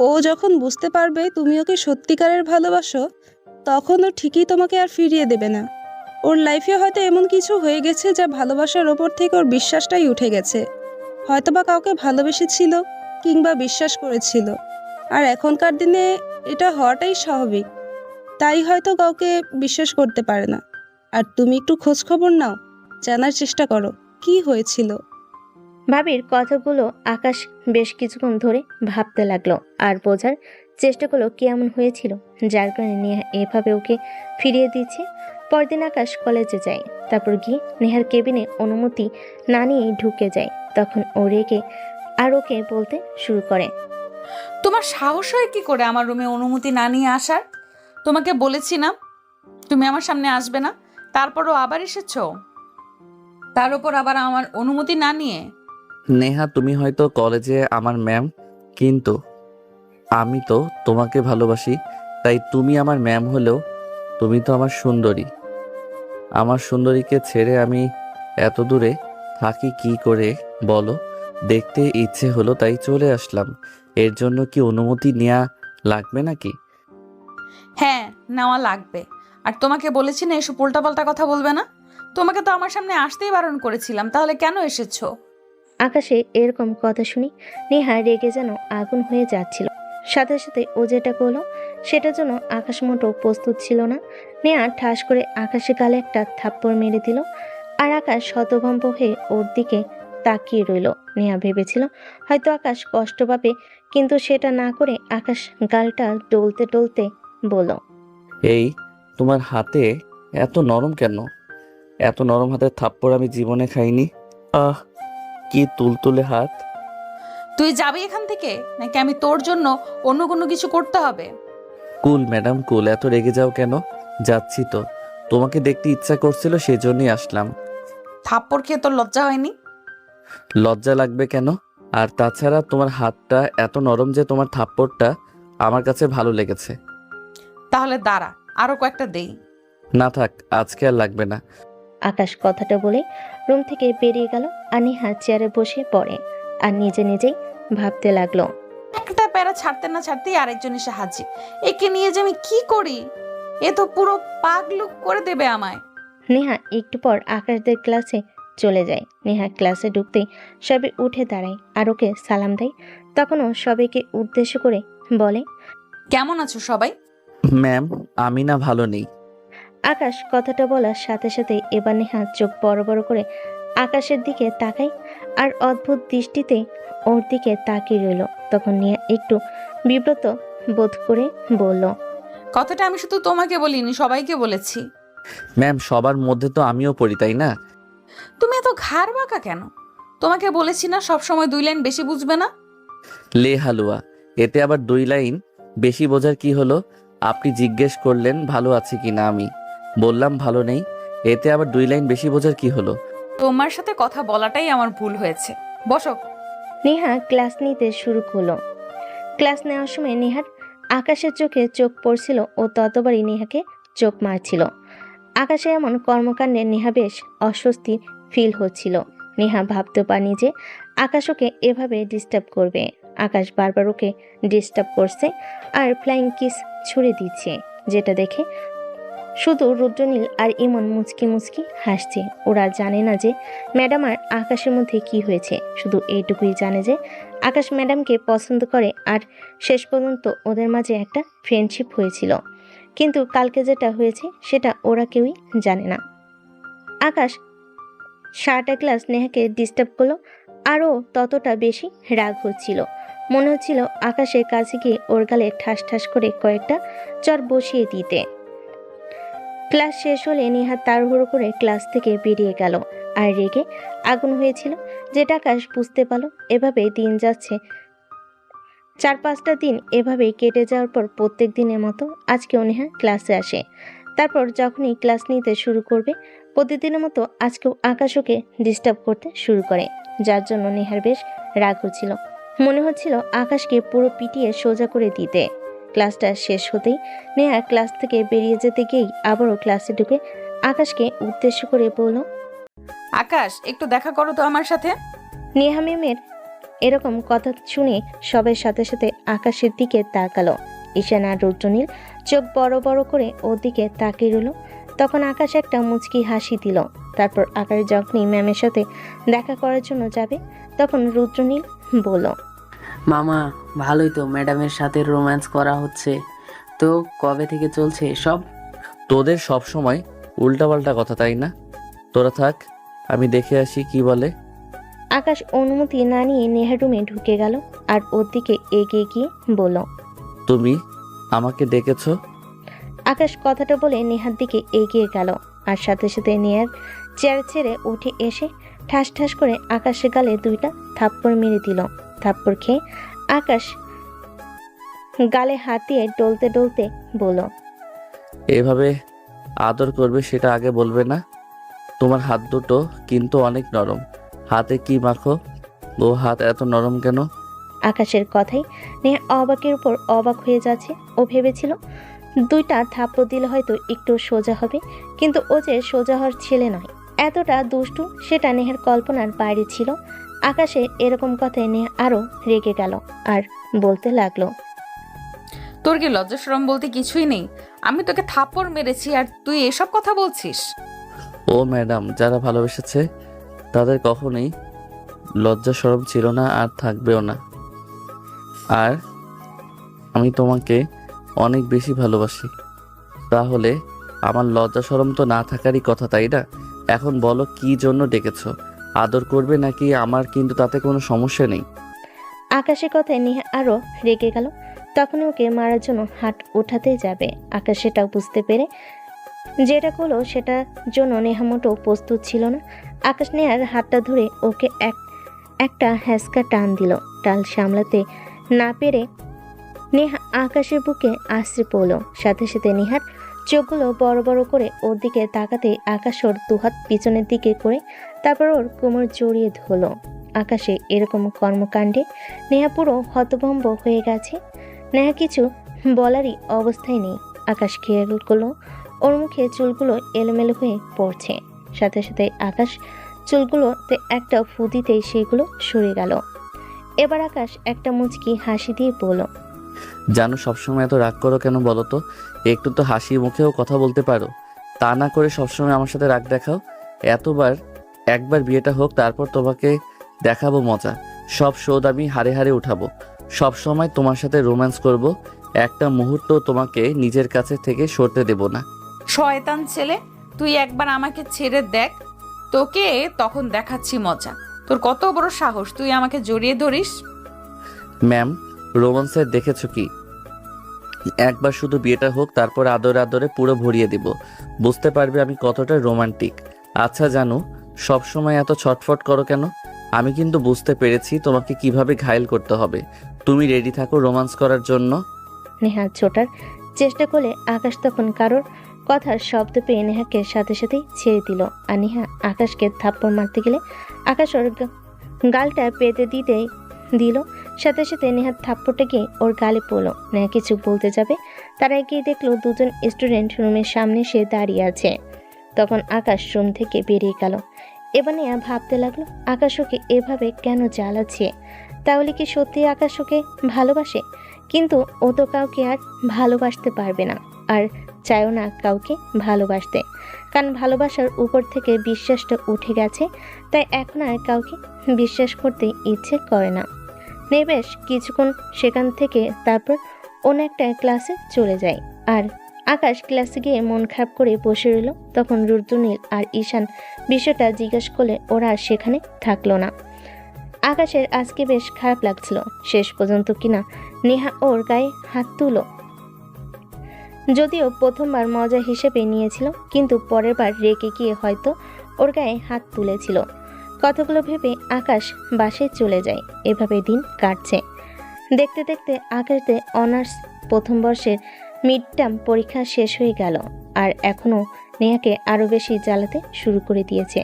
ও যখন বুঝতে পারবে তুমি ওকে সত্যিকারের ভালোবাসো তখন ও ঠিকই তোমাকে আর ফিরিয়ে দেবে না। ওর লাইফে হয়তো এমন কিছু হয়ে গেছে যা ভালোবাসার ওপর থেকে ওর বিশ্বাসটাই উঠে গেছে। হয়তোবা কাউকে ভালোবেসেছিল কিংবা বিশ্বাস করেছিল, আর এখনকার দিনে এটা হওয়াটাই স্বাভাবিক। তাই হয়তো কাউকে বিশ্বাস করতে পারে না। আর তুমি একটু খোঁজ খবর নাও, জানার চেষ্টা করো কি হয়েছিল। ভাবির কথাগুলো আকাশ বেশ কিছুক্ষণ ধরে ভাবতে লাগলো আর বোঝার চেষ্টা করলো কেমন হয়েছিল, যার কারণে নেহা এভাবে ওকে ফিরিয়ে দিচ্ছে। পরদিন আকাশ কলেজে যায়। তারপর গিয়ে নেহার কেবিনে অনুমতি না নিয়ে ঢুকে যায়। তখন ও রেগে আর ওকে বলতে শুরু করে। তোমার সাহস হয় কি করে আমার রুমে অনুমতি না নিয়ে আসার? তোমাকে বলেছি না তুমি আমার সামনে আসবে না, তারপরও আবার এসেছো, তার উপর আবার আমার অনুমতি না নিয়ে। নেহা তুমি হয়তো কলেজে আমার ম্যাম, কিন্তু আমি তো তোমাকে ভালোবাসি। তাই তুমি আমার ম্যাম হলেও তুমি তো আমার সুন্দরী। আমার সুন্দরীকে ছেড়ে আমি এত দূরে থাকি কি করে বলো? দেখতে ইচ্ছে হলো তাই চলে আসলাম। এর জন্য কি অনুমতি নেওয়া লাগবে নাকি? হ্যাঁ, নেওয়া লাগবে। আর তোমাকে বলেছি না এসব উল্টাপাল্টা কথা বলবে না? তোমাকে তো আমার সামনে আসতেই বারণ করেছিলাম, তাহলে কেন এসেছো? আকাশে এরকম কথা শুনি নেহা রেগে যেন আগুন হয়ে যাচ্ছিল। সাথে সাথে ও যেটা করলো সেটার জন্য আকাশ মোটেও প্রস্তুত ছিল না। নেহা ঠাস করে আকাশে গালে একটা থাপ্পড় মেরে দিল। আর আকাশ হতভম্ব হয়ে ওর দিকে তাকিয়ে রইল। নেহা ভেবেছিল হয়তো আকাশ কষ্ট পাবে, কিন্তু সেটা না করে আকাশ গালটা ডলতে ডলতে বলল। এই তোমার হাতে এত নরম কেন? এত নরম হাতের থাপ্পড় আমি জীবনে খাইনি। আহ, কি তুলতুলে হাত। তুই যাবি এখান থেকে, নাকি আমি তোর জন্য অন্য কোনো কিছু করতে হবে? কুল ম্যাডাম কুল, এত রেগে যাও কেন? যাচ্ছি তো, তোমাকে দেখতে ইচ্ছা করছিল সেজন্যই আসলাম। থাপ্পড় খেয়ে তোর লজ্জা হয়নি? লজ্জা লাগবে কেন? আর তাছাড়া তোমার হাতটা এত নরম যে তোমার থাপ্পড়টা আমার কাছে ভালো লেগেছে। তাহলে দাঁড়া, আরো কয়েকটা দেই। না থাক, আজকে আর লাগবে না। আকাশ কথাটা বলে রুম থেকে বেরিয়ে গেল। আর নেহা চেয়ারে বসে পড়ে আর নিজে নিজেই ভাবতে লাগলো। একটা প্যারা ছাড়তে না ছাড়তেই আরেকজন এসে হাজির। একে নিয়ে যে আমি কি করি? এ তো পুরো পাগলু করে দেবে আমায়। নেহা একটু পর আকাশদের ক্লাসে চলে যায়। নেহা ক্লাসে ঢুকতেই সবাই উঠে দাঁড়ায় আর ওকে সালাম দেয়। তখনও সবাইকে উদ্দেশ্য করে বলে, কেমন আছো সবাই? ম্যাম, আমি না ভালো নেই। আকাশ কথাটা বলার সাথে সাথে এবার নেহা চোখ বড় বড় করে আকাশের দিকে তাকায় আর অদ্ভুত দৃষ্টিতে ওর দিকে তাকিয়ে রইল। তখন নেহা একটু বিব্রত বোধ করে বলল, কথাটা আমি শুধু তোমাকে বলিনি, সবাইকে বলেছি। ম্যাম, সবার মধ্যে তো আমিও পড়ি, তাই না? তুমি এত ঘাড় বাঁকা কেন? তোমাকে বলেছি না সব সময় 2 লাইন বেশি বুঝবে না। লে হালুয়া, এতে আবার 2 লাইন বেশি বোঝার কি হলো? আপনি জিজ্ঞেস করলেন ভালো আছি কিনা, আমি বললাম ভালো নেই, এতে আবার 2 লাইন বেশি বোঝার কি হলো? তোমার সাথে কথা বলাটাই আমার ভুল হয়েছে। বসো। নেহা ক্লাস নিতে শুরু করলো। ক্লাস নেওয়ার সময় নেহার আকাশের চোখে চোখ পড়ছিল ও ততবারই নেহাকে চোখ মারছিল। আকাশে এমন কর্মকাণ্ডে নেহা বেশ অস্বস্তি ফিল হচ্ছিল। নেহা ভাবতে পারেনি যে আকাশ ওকে এভাবে ডিস্টার্ব করবে। আকাশ বারবার ওকে ডিস্টার্ব করছে আর ফ্লাইং কিস ছুড়ে দিচ্ছে, যেটা দেখে শুধু রুদ্রনীল আর ইমন মুচকি মুচকি হাসছে। ওরা জানে না যে ম্যাডাম আর আকাশের মধ্যে কি হয়েছে, শুধু এইটুকুই জানে যে আকাশ ম্যাডামকে পছন্দ করে আর শেষ পর্যন্ত ওদের মাঝে একটা ফ্রেন্ডশিপ হয়েছিল। কিন্তু কালকে যেটা হয়েছে সেটা ওরা কেউই জানে না। আকাশ সারাটা ক্লাস নেহাকে ডিস্টার্ব করলো, আরও ততটা বেশি রাগ হচ্ছিল। মনে হচ্ছিল আকাশের কাছে গিয়ে ওর গালে ঠাস ঠাস করে কয়েকটা চর বসিয়ে দিতে। ক্লাস শেষ হলে নেহা তাড়াহুড়ো করে ক্লাস থেকে বেরিয়ে গেল আর রেগে আগুন হয়েছিল, যেটা আকাশ বুঝতে পারল। এভাবে দিন যাচ্ছে, 4-5টা দিন এভাবেই কেটে যাওয়ার পর প্রত্যেক দিনের মতো আজকেও নেহা ক্লাসে আসে। তারপর যখনই ক্লাস নিতে শুরু করবে প্রতিদিনের মতো আজকেও আকাশ ওকে ডিস্টার্ব করতে শুরু করে, যার জন্য নেহার বেশ রাগ হচ্ছিল। মনে হচ্ছিল আকাশকে পুরো পিটিয়ে সোজা করে দিতে। ক্লাসটা শেষ হতেই নেহা ক্লাস থেকে বেরিয়ে যেতে গিয়েই আবারও ক্লাসে ঢুকে আকাশকে উদ্দেশ্য করে বলল, আকাশ, একটু দেখা করো তো আমার সাথে। নেহা ম্যামের এরকম কথা শুনে সবার সাথে সাথে আকাশের দিকে তাকালো। ঈশান আর রুদ্রনীল চোখ বড় বড় করে ওর দিকে তাকিয়ে রইল। তখন আকাশ একটা মুচকি হাসি দিল। তারপর আকাশ যখনই ম্যামের সাথে দেখা করার জন্য যাবে তখন রুদ্রনীল বলল, মামা, ভালোই তো ম্যাডামের সাথে রোম্যান্স করা হচ্ছে। তো কবে থেকে চলছে সব? তোদের সব সময় উল্টাপাল্টা কথা, তাই না? তোরা থাক, আমি দেখে আসি কি বলে। আকাশ অনুমতি না নিয়ে নেহার রুমে ঢুকে গেল আর ওর দিকে এগিয়ে গিয়ে বলল, তুমি আমাকে ডেকেছ? আকাশ কথাটা বলে নেহার দিকে এগিয়ে গেল আর সাথে সাথে নেহার চেয়ার ছেড়ে উঠে এসে ঠাস ঠাস করে আকাশের গালে 2টা থাপ্পড় মেরে দিল। থাপ্পড় খেয়ে আকাশ গালে হাত দিয়ে ডলতে ডলতে বলল, এভাবে আদর করবে সেটা আগে বলবে না? তোমার হাত দুটো কিন্তু অনেক নরম, হাতে কি মাখো? ও হাত এত নরম কেন? আকাশের কথাই নেহা অবাকের উপর অবাক হয়ে যাচ্ছে। ও ভেবেছিল 2টা থাপ্পড় দিলে হয়তো একটু সোজা হবে, কিন্তু ও যে সোজা হওয়ার ছেলে নয়, এতটা দুষ্টু সেটা নেহার কল্পনার বাইরে ছিল। আকাশের এরকম কথায় নেহা আরও রেগে গেল আর বলতে লাগলো, তোর কি লজ্জা শরম বলতে কিছুই নেই? আমি তোকে থাপ্পড় মেরেছি আর তুই এসব কথা বলছিস? ও ম্যাডাম, যারা ভালোবেসেছে তাদের কখনোই লজ্জা শরম ছিল না আর থাকবেও না। আর আমি তোমাকে অনেক বেশি ভালোবাসি, তাহলে আমার লজ্জা শরম তো না থাকারই কথা, তাই না? এখন বলো কি জন্য ডেকেছো? আদর করবে নাকি? আমার কিন্তু তাতে কোনো সমস্যা নেই। আকাশের কথায় নেহা আরও রেগে গেল। তখনই ওকে মারার জন্য হাত উঠাতে যাবে। আকাশ সেটাও বুঝতে পেরে যেটা করলো সেটার জন্য নেহা মোটেও প্রস্তুত ছিল না। আকাশ নেহার হাতটা ধরে ওকে একটা হ্যাঁচকা টান দিল। টাল সামলাতে না পেরে নেহা আকাশের বুকে আশ্রে পড়ল। সাথে সাথে নেহার চোখগুলো বড় বড় করে ওর দিকে তাকাতে আকাশ ওর 2 হাত পিছনের দিকে করে তারপর ওর কোমর জড়িয়ে ধরল। আকাশে এরকম কর্মকাণ্ডে নেহা পুরো হতভম্ব হয়ে গেছে। নেহা কিছু বলারই অবস্থায় নেই। আকাশ খেয়াল করলো ওর মুখে চুলগুলো এলোমেলো হয়ে পড়ছে। সাথে সাথে আকাশ চুলগুলোতে একটা ফু দিতেই সেগুলো সরে গেল। এবার আকাশ একটা মুচকি হাসি দিয়ে বলল, জানো সবসময় এত রাগ করো কেন বলো তো? একটু তো হাসি মুখেও কথা বলতে পারো, তা না করে সবসময় আমার সাথে রাগ দেখাও। একবার বিয়েটা হোক, তারপর তোমাকে দেখাবো মজা। সব শোধ আমি হারে হারে উঠাবো। সব সময় তোমার সাথে রোম্যান্স করব, একটা মুহূর্ত তোমাকে নিজের কাছে থেকে সরতে দেব না। শয়তান ছেলে, তুই একবার আমাকে ছেড়ে দেখ, তোকে তখন দেখাচ্ছি মজা। তোর কত বড় সাহস, তুই আমাকে জড়িয়ে ধরিস? ম্যাম, রোম্যান্সের দেখেছো কি? একবার শুধু বিয়েটা হোক, তারপর আদরে আদরে পুরো ভরিয়ে দিব। বুঝতে পারবে আমি কতটা রোমান্টিক। আচ্ছা জানো, সবসময় এত ছটফট করো কেন? আমি কিন্তু বুঝতে পেরেছি তোমাকে কিভাবে ঘায়েল করতে হবে। তুমি রেডি থাকো রোমান্স করার জন্য। নেহা ছোটার চেষ্টা করলে আকাশ তখন কারোর কথার শব্দ পেয়ে নেহাকে সাথে সাথেই ছেড়ে দিল। আর নেহা আকাশকে থাপ্পড় মারতে গেলে আকাশ ওর গালটা পেতে দিতেই দিল। সাথে সাথে নেহার থাপ্পড়টা গিয়ে ওর গালে পড়লো। নেহা কিছু বলতে যাবে, তারা গিয়ে দেখলো দুজন স্টুডেন্ট রুমের সামনে সে দাঁড়িয়ে আছে। তখন আকাশ রুম থেকে বেরিয়ে গেল। এবার নেহা ভাবতে লাগলো আকাশ ওকে এভাবে কেন জ্বালাচ্ছে। তাহলে কি সত্যি আকাশ ওকে ভালোবাসে? কিন্তু ও তো কাউকে আর ভালোবাসতে পারবে না, আর চায়ও না কাউকে ভালোবাসতে, কারণ ভালোবাসার উপর থেকে বিশ্বাসটা উঠে গেছে। তাই এখন আর কাউকে বিশ্বাস করতে ইচ্ছে করে না। বেশ কিছুক্ষণ সেখান থেকে তারপর অন্য একটা ক্লাসে চলে যায়। আর আকাশ ক্লাসে গিয়ে মন খারাপ করে বসে রইল। তখন রুদ্রনীল আর ঈশান বিষয়টা জিজ্ঞেস করলে ওরা আর সেখানে থাকলো না। আকাশের আজকে বেশ খারাপ লাগছিল, শেষ পর্যন্ত কিনা নেহা ওর গায়ে হাত তুলো। যদিও প্রথমবার মজা হিসেবে নিয়েছিল, কিন্তু পরের বার রেগে গিয়ে হয়তো ওর গায়ে হাত তুলেছিল। কথাগুলো ভেবে আকাশ বাসায় চলে যায়। এভাবে দিন কাটছে। দেখতে দেখতে আকাশদের অনার্স প্রথম বর্ষের মিড টার্ম পরীক্ষা শেষ হয়ে গেল। আর এখনও নেহাকে আরও বেশি জ্বালাতে শুরু করে দিয়েছে।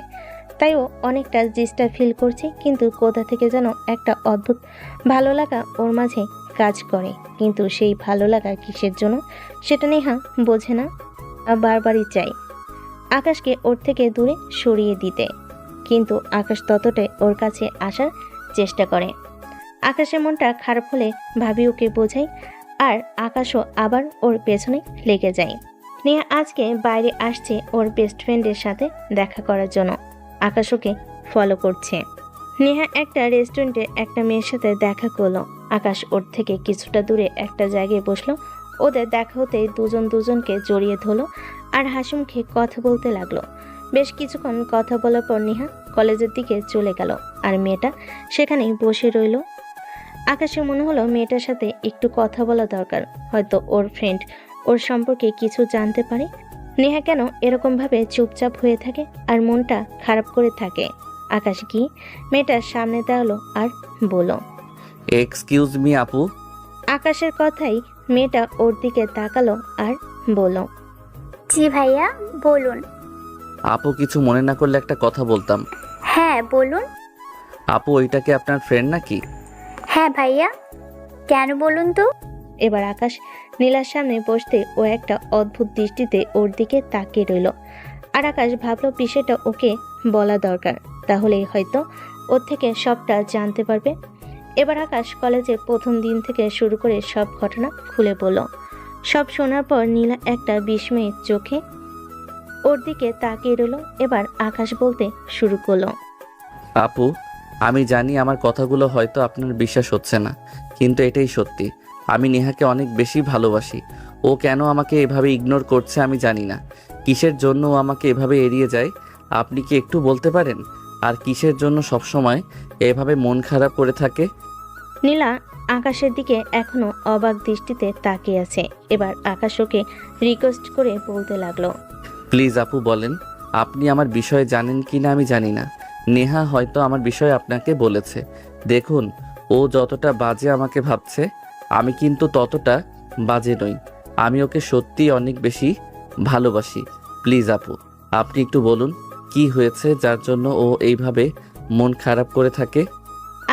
তাই ও অনেকটা ডিস্টার্ব ফিল করছে, কিন্তু কোথা থেকে যেন একটা অদ্ভুত ভালো লাগা ওর মাঝে কাজ করে। কিন্তু সেই ভালো লাগা কিসের জন্য সেটা নেহা বোঝে না, বারবারই চাই আকাশকে ওর থেকে দূরে সরিয়ে দিতে। কিন্তু আকাশ ততটাই ওর কাছে আসার চেষ্টা করে। আকাশের মনটা খারাপ হলে ভাবি ওকে বোঝাই, আর আকাশও আবার ওর পেছনে লেগে যায়। নেহা আজকে বাইরে আসছে ওর বেস্ট ফ্রেন্ডের সাথে দেখা করার জন্য। আকাশ ওকে ফলো করছে। নেহা একটা রেস্টুরেন্টে একটা মেয়ের সাথে দেখা করলো। আকাশ ওর থেকে কিছুটা দূরে একটা জায়গায় বসলো। ওদের দেখা হতেই দুজন দুজনকে জড়িয়ে ধরলো আর হাসি মুখে কথা বলতে লাগলো। বেশ কিছুক্ষণ কথা বলার পর নেহা কলেজের দিকে চলে গেল, আর মেয়েটা সেখানেই বসে রইল। আকাশের মনে হলো মেয়েটার সাথে একটু কথা বলা দরকার, হয়তো ওর ফ্রেন্ড ওর সম্পর্কে কিছু জানতে পারে। নেহা কেন এরকমভাবে চুপচাপ হয়ে থাকে আর মনটা খারাপ করে থাকে? আকাশ কি মেয়েটার সামনে দাঁড়ালো আর বলল, এক্সকিউজ মি আপু। আকাশের কথাই মেয়েটা ওর দিকে তাকালো আর বলল, জি ভাইয়া বলুন। আপু কিছু মনে না করলে একটা কথা বলতাম। হ্যাঁ বলুন। আপু ওইটাকে আপনার ফ্রেন্ড নাকি? হ্যাঁ ভাইয়া, কেন বলুন তো? এবার আকাশ নীলার সামনে বসতে ও একটা অদ্ভুত দৃষ্টিতে ওর দিকে তাকিয়ে রইল। আর আকাশ ভাবলো বিষয়টা ওকে বলা দরকার, তাহলেই হয়তো ওর থেকে সবটা জানতে পারবে। এবার আকাশ কলেজের প্রথম দিন থেকে শুরু করে সব ঘটনা খুলে বলল। সব শোনার পর নীলা একটা বিস্ময়ের চোখে ওর দিকে তাকিয়ে রইল। এবার আকাশ বলতে শুরু করলো, আপু আমি জানি আমার কথাগুলো হয়তো আপনার বিশ্বাস হচ্ছে না, কিন্তু এটাই সত্যি। আমি নেহাকে অনেক বেশি ভালোবাসি। ও কেন আমাকে এভাবে ইগনোর করছে আমি জানি না। কিসের জন্য ও আমাকে এভাবে এড়িয়ে যায় আপনি কি একটু বলতে পারেন? আর কিসের জন্য সবসময় এভাবে মন খারাপ করে থাকে? নীলা আকাশের দিকে এখনো অবাক দৃষ্টিতে তাকিয়ে আছে। এবার আকাশ ওকে রিকোয়েস্ট করে বলতে লাগলো, প্লিজ আপু বলেন, আপনি আমার বিষয়ে জানেন কি না আমি জানি না। নেহা হয়তো আমার বিষয়ে আপনাকে বলেছে। দেখুন, ও যতটা বাজে আমাকে ভাবছে, আমি কিন্তু ততটা বাজে নই। আমি ওকে সত্যি অনেক বেশি ভালোবাসি। প্লিজ আপু আপনি একটু বলুন কি হয়েছে যার জন্য ও এইভাবে মন খারাপ করে থাকে।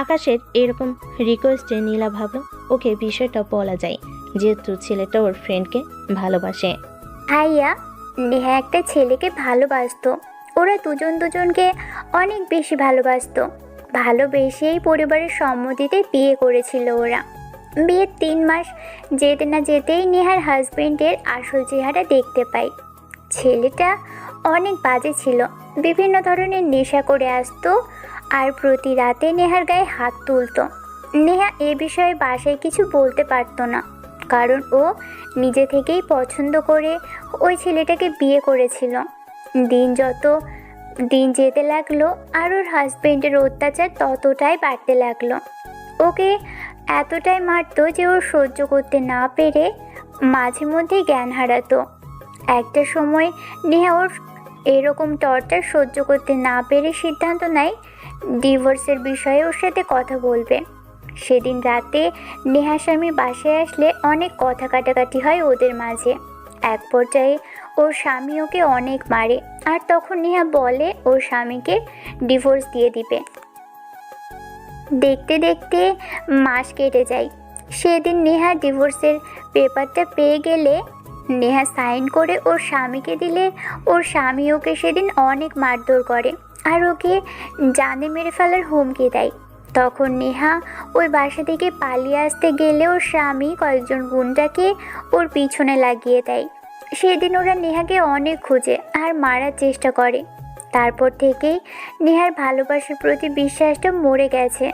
আকাশের এরকম রিকোয়েস্টে নীলা ভাবলো ওকে বিষয়টা বলা যায়, যেহেতু ছেলেটা ওর ফ্রেন্ডকে ভালোবাসে। ভাইয়া, নেহা একটা ছেলেকে ভালোবাসতো। ওরা দুজন দুজনকে অনেক বেশি ভালোবাসতো। ভালোবেসেই পরিবারের সম্মতিতে বিয়ে করেছিল ওরা। বিয়ের 3 মাস যেতে না যেতেই নেহার হাজবেন্ডের আসল চেহারা দেখতে পাই। ছেলেটা অনেক বাজে ছিল, বিভিন্ন ধরনের নেশা করে আসতো আর প্রতি রাতে নেহার গায়ে হাত তুলতো। নেহা এ বিষয়ে বাসায় কিছু বলতে পারতো না, কারণ ও নিজে থেকেই পছন্দ করে ওই ছেলেটাকে বিয়ে করেছিল। যত দিন যেতে লাগলো আর ওর হাজবেন্ডের অত্যাচার ততটাই বাড়তে লাগলো। ওকে এতটাই মারতো যে ও সহ্য করতে না পেরে মাঝে মধ্যে জ্ঞান হারাতো। একটা সময় নেহা ওর এরকম টর্চার সহ্য করতে না পেরে সিদ্ধান্ত নেয় ডিভোর্সের বিষয়ে ওর সাথে কথা বলবে। সেদিন রাতে নেহা স্বামী বাসায় আসলে অনেক কথা কাটাকাটি হয় ওদের মাঝে। এক পর্যায়ে ওর স্বামী ওকে অনেক মারে, আর তখন নেহা বলে ওর স্বামীকে ডিভোর্স দিয়ে দিবে। দেখতে দেখতে মাস কেটে যায়। সেদিন নেহা ডিভোর্সের পেপারটা পেয়ে গেলে নেহা সাইন করে ওর স্বামীকে দিলে ওর স্বামী ওকে সেদিন অনেক মারধর করে আর ওকে জানে মেরে ফেলার হুমকি দেয়। তখন নেহা ওই বাসা থেকে পালিয়ে আসতে গেলে ওর স্বামী কয়েকজন গুন্ডাকে ওর পিছনে লাগিয়ে দেয়। সেদিন ওরা নেহাকে অনেক খুঁজে আর মারার চেষ্টা করে। তারপর থেকেই নেহার ভালোবাসার প্রতি বিশ্বাসটা মরে গেছে।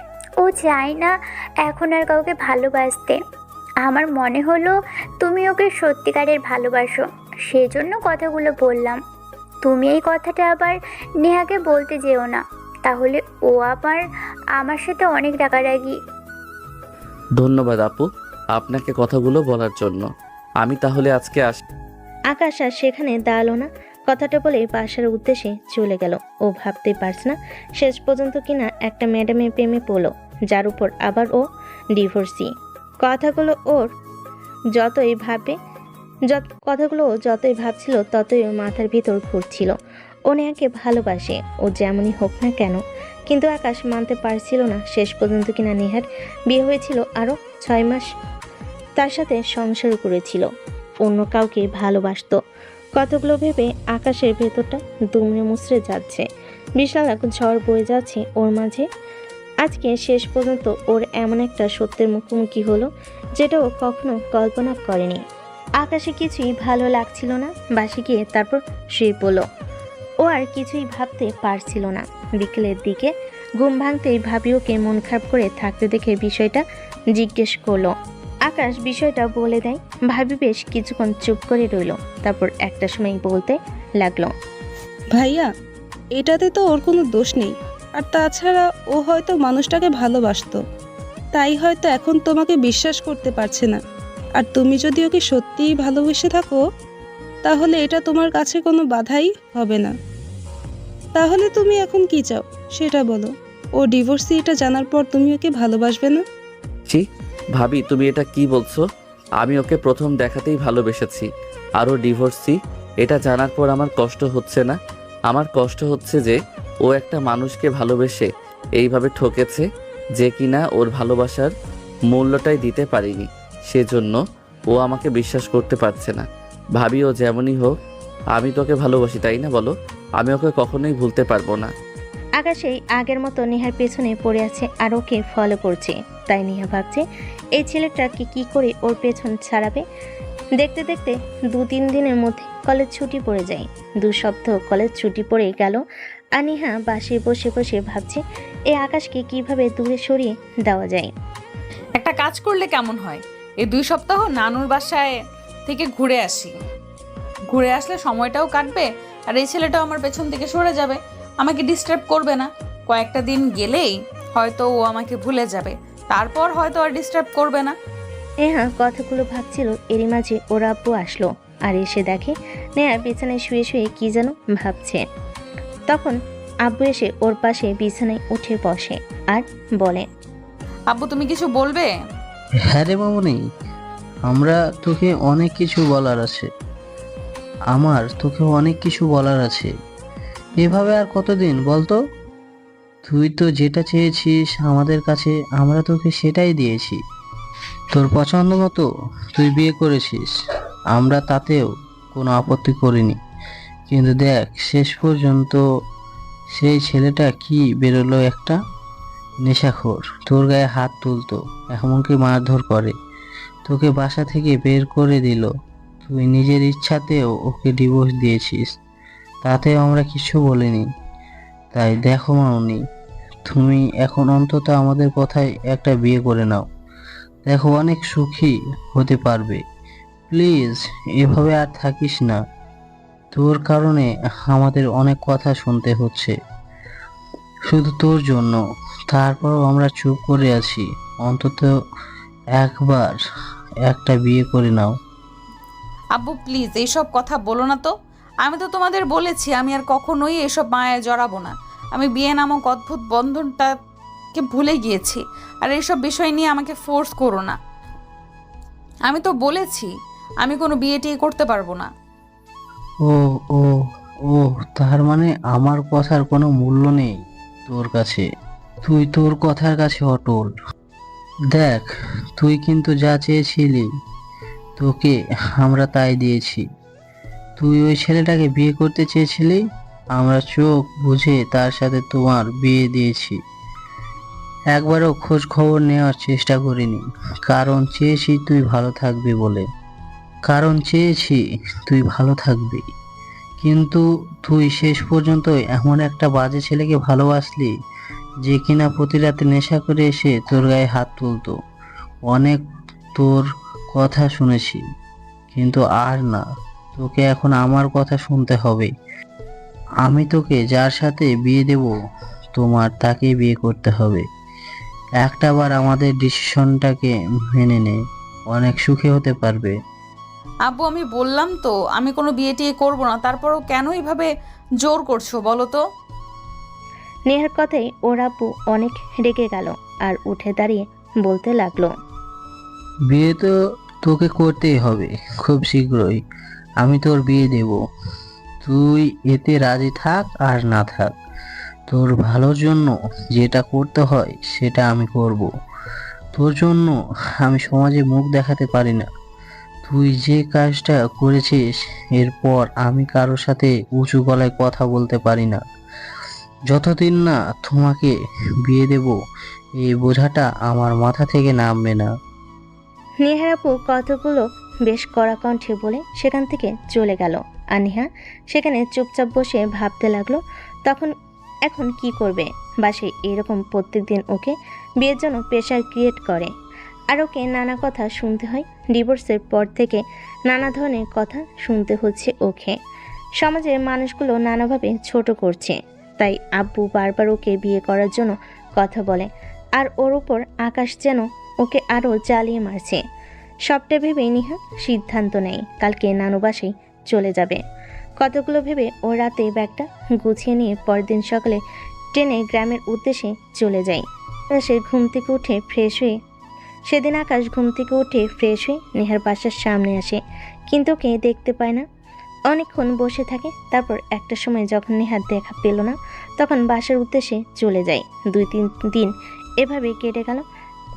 ও চায় না এখন আর কাউকে ভালোবাসতে। আমার মনে হলো তুমি ওকে সত্যিকারের ভালোবাসো, সেজন্য কথাগুলো বললাম। তুমি এই কথাটা আবার নেহাকে বলতে যেও না, তাহলে ও আবার আমার সাথে অনেক রাগারাগি। ধন্যবাদ আপু আপনাকে কথাগুলো বলার জন্য। আমি তাহলে আজকে আসি। আকাশ আর সেখানে দাঁড়ালো না। কথাটা বলে বাসার উদ্দেশ্যে চলে গেল। ও ভাবতে পারছে না শেষ পর্যন্ত কিনা একটা ম্যাডামের প্রেমে পড়লো, যার উপর আবার ও ডিভোর্সি। কথাগুলো ও যতই ভাবছিল ততই ওর মাথার ভিতর ঘুরছিল। ও নেহাকে ভালোবাসে, ও যেমনই হোক না কেন। কিন্তু আকাশ মানতে পারছিল না শেষ পর্যন্ত কিনা নেহার বিয়ে হয়েছিল আরও 6 মাস তার সাথে সংসার করেছিল, অন্য কাউকে ভালোবাসতো। কতগুলো ভেবে আকাশের ভেতরটা দুমড়ে মুচড়ে যাচ্ছে। বিশাল এক ঝড় বয়ে যাচ্ছে ওর মাঝে। আজকে শেষ পর্যন্ত ওর এমন একটা সত্যের মুখোমুখি হলো যেটা ও কখনো কল্পনা করেনি। আকাশে কিছুই ভালো লাগছিল না। বাসে গিয়ে তারপর শুয়ে পড়ল। ও আর কিছুই ভাবতে পারছিল না। বিকেলের দিকে ঘুম ভাঙতেই ভাবি ওকে মন খারাপ করে থাকতে দেখে বিষয়টা জিজ্ঞেস করলো। আকাশ বিষয়টা বলে দেয়। ভাবি বেশ কিছুক্ষণ চুপ করে রইল, তারপর একটা সময় বলতে লাগলো, ভাইয়া, এটাতে তো ওর কোনো দোষ নেই। আর তাছাড়া ও হয়তো মানুষটাকে ভালোবাসতো, তাই হয়তো এখন তোমাকে বিশ্বাস করতে পারছে না। আর তুমি যদি ওকে সত্যিই ভালোবেসে থাকো তাহলে এটা তোমার কাছে কোনো বাধাই হবে না। তাহলে তুমি এখন কি চাও সেটা বলো। ও ডিভোর্সি এটা জানার পর তুমি ওকে ভালোবাসবে না? ছি ভাবি তুমি এটা কি বলছো? আমি ওকে প্রথম দেখাতেই ভালোবেসেছি। আরও ডিভোর্সি এটা জানার পর আমার কষ্ট হচ্ছে না। আমার কষ্ট হচ্ছে যে ও একটা মানুষকে ভালোবেসে এইভাবে ঠকেছে, যে কিনা ওর ভালোবাসার মূল্যটাই দিতে পারিনি। সেজন্য ও আমাকে বিশ্বাস করতে পারছে না। ভাবি ও যেমনই হোক আমি তোকে ভালোবাসি, তাই না বলো? আমি ওকে কখনোই ভুলতে পারবো না। আকাশেই আগের মতো নেহার পেছনে পড়ে আছে আর ওকে ফলো করছে। তাই নেহা ভাবছে এই ছেলেটাকে কি করে ওর পেছন ছাড়াবে। দেখতে দেখতে 2-3 দিনের মধ্যে কলেজ ছুটি পড়ে যায়। 2 সপ্তাহ কলেজ ছুটি পড়ে গেল আর নেহা বাসে বসে বসে ভাবছে এই আকাশকে কিভাবে দূরে সরিয়ে দেওয়া যায়। একটা কাজ করলে কেমন হয়, এই 2 সপ্তাহ নানুর বাসায় থেকে ঘুরে আসি। ঘুরে আসলে সময়টাও কাটবে আর এই ছেলেটাও আমার পেছন থেকে সরে যাবে, আমাকে ডিস্টার্ব করবে না। কয়েকটা দিন গেলেই হয়তো ও আমাকে ভুলে যাবে, তারপর হয়তো আর ডিস্টার্ব করবে না। নেহা কথাগুলো ভাবছিল, এরই মাঝে ওর আব্বু আসলো আর এসে দেখে নেহা বিছানায় শুয়ে শুয়ে কি যেন ভাবছে। তখন আব্বু এসে ওর পাশে বিছানায় উঠে বসে আর বলে, আব্বু তুমি কিছু বলবে? হ্যাঁ রে মামনি, আমরা তোকে অনেক কিছু বলার আছে। আমার তোকে অনেক কিছু বলার আছে। এভাবে আর কতদিন বলতো? তুই তো যেটা চেয়েছিস আমাদের কাছে, আমরা তোকে সেটাই দিয়েছি। তোর পছন্দ মতো তুই বিয়ে করেছিস, আমরা তাতেও কোনো আপত্তি করিনি। কিন্তু দেখ শেষ পর্যন্ত সেই ছেলেটা কি বেরোলো, একটা নেশাখোর। তোর গায়ে হাত তুলতো, এমনকি মারধর করে, তোকে বাসা থেকে বের করে দিল। তুই নিজের ইচ্ছাতেও ওকে ডিভোর্স দিয়েছিস, তাতেও আমরা কিছু বলিনি। তাই দেখো মামনি, তুমি এখন অন্তত আমাদের কথায় একটা বিয়ে করে নাও, দেখো অনেক সুখী হতে পারবে। প্লিজ এভাবে আর থাকিস না, তোর কারণে আমাদের অনেক কথা শুনতে হচ্ছে শুধু তোর জন্য। তারপরও আমরা চুপ করে আছি, অন্তত একবার একটা বিয়ে করে নাও। আব্বু প্লিজ এইসব কথা বলো না তো। আমি তো তোমাদের বলেছি আমি আর কখনোই এসব মায়ায় জড়াবো না। আমি বিয়ে নামক অদ্ভুত বন্ধনটাকে ভুলে গিয়েছি। আর এইসব বিষয় নিয়ে আমাকে ফোর্স করো না। আমি তো বলেছি আমি কোনো বিয়ে টিয়ে করতে পারবো না। ও ও ও তার মানে আমার কথার কোনো মূল্য নেই তোর কাছে? তুই তোর কথার কাছে অটল। দেখ, তুই কিন্তু যা চেয়েছিলি তোকে আমরা তাই দিয়েছি। তুই ওই ছেলেটাকে বিয়ে করতে চেয়েছিলি, আমরা চোখ বুঝে তার সাথে তোমার বিয়ে দিয়েছি। একবারও খোঁজ খবর নেওয়ার চেষ্টা করিনি, কারণ চেয়েছি তুই ভালো থাকবি বলে। কারণ চেয়েছি তুই ভালো থাকবি, কিন্তু তুই শেষ পর্যন্ত এমন একটা বাজে ছেলেকে ভালোবাসলি যে কিনা প্রতি রাতে নেশা করে এসে তোর গায়ে হাত তুলতো। অনেক তোর কথা শুনেছি, কিন্তু আর না, তোকে এখন আমার কথা শুনতে হবে। আমি তোকে যার সাথে বিয়ে দেব তোমার তাকেই বিয়ে করতে হবে। একটাবার আমাদের ডিসিশনটাকে মেনে নে, অনেক সুখে হতে পারবে। আব্বু আমি বললাম তো আমি কোনো বিয়ে টিয়ে করবো না, তারপরও কেন এইভাবে জোর করছো বলো তো? নেহার কথাই ওর আব্বু অনেক রেগে গেল আর উঠে দাঁড়িয়ে বলতে লাগলো, বিয়ে তো তোকে করতেই হবে খুব শীঘ্রই। আমি তোর বিয়ে দেব, তুই এতে রাজি থাক আর না থাক। তোর ভালোর জন্য যেটা করতে হয় সেটা আমি করব। তোর জন্য আমি সমাজে মুখ দেখাতে পারি না। তুই যে কাজটা করেছিস এরপর আমি কারোর সাথে উঁচু গলায় কথা বলতে পারি না। যতদিন না তোমাকে বিয়ে দেব এই বোঝাটা আমার মাথা থেকে নামবে না। নেহার আপু কতগুলো বেশ কড়া কণ্ঠে বলে সেখান থেকে চলে গেল। আর নেহা সেখানে চুপচাপ বসে ভাবতে লাগলো এখন কি করবে। বাসে এরকম প্রত্যেকদিন ওকে বিয়ের জন্য প্রেশার ক্রিয়েট করে, আর ওকে নানা কথা শুনতে হয়। ডিভোর্সের পর থেকে নানা ধরনের কথা শুনতে হচ্ছে ওকে। সমাজের মানুষগুলো নানাভাবে ছোট করছে, তাই আব্বু বারবার ওকে বিয়ে করার জন্য কথা বলে। আর ওর উপর আকাশ যেন ওকে আরও জ্বালিয়ে মারছে। সবটা ভেবে নেহা সিদ্ধান্ত নেয় কালকে নানু বাসায় চলে যাবে। কতগুলো ভেবে ও রাতে ব্যাগটা গুছিয়ে নিয়ে পরদিন সকালে ট্রেনে গ্রামের উদ্দেশ্যে চলে যায়। সে ঘুম থেকে উঠে ফ্রেশ হয়ে সেদিন আকাশ ঘুম থেকে উঠে ফ্রেশ হয়ে নেহার বাসার সামনে আসে, কিন্তু ওকে দেখতে পায় না। অনেকক্ষণ বসে থাকে, তারপর একটা সময় যখন নেহার দেখা পেল না তখন বাসার উদ্দেশ্যে চলে যায়। 2-3 দিন এভাবে কেটে গেল,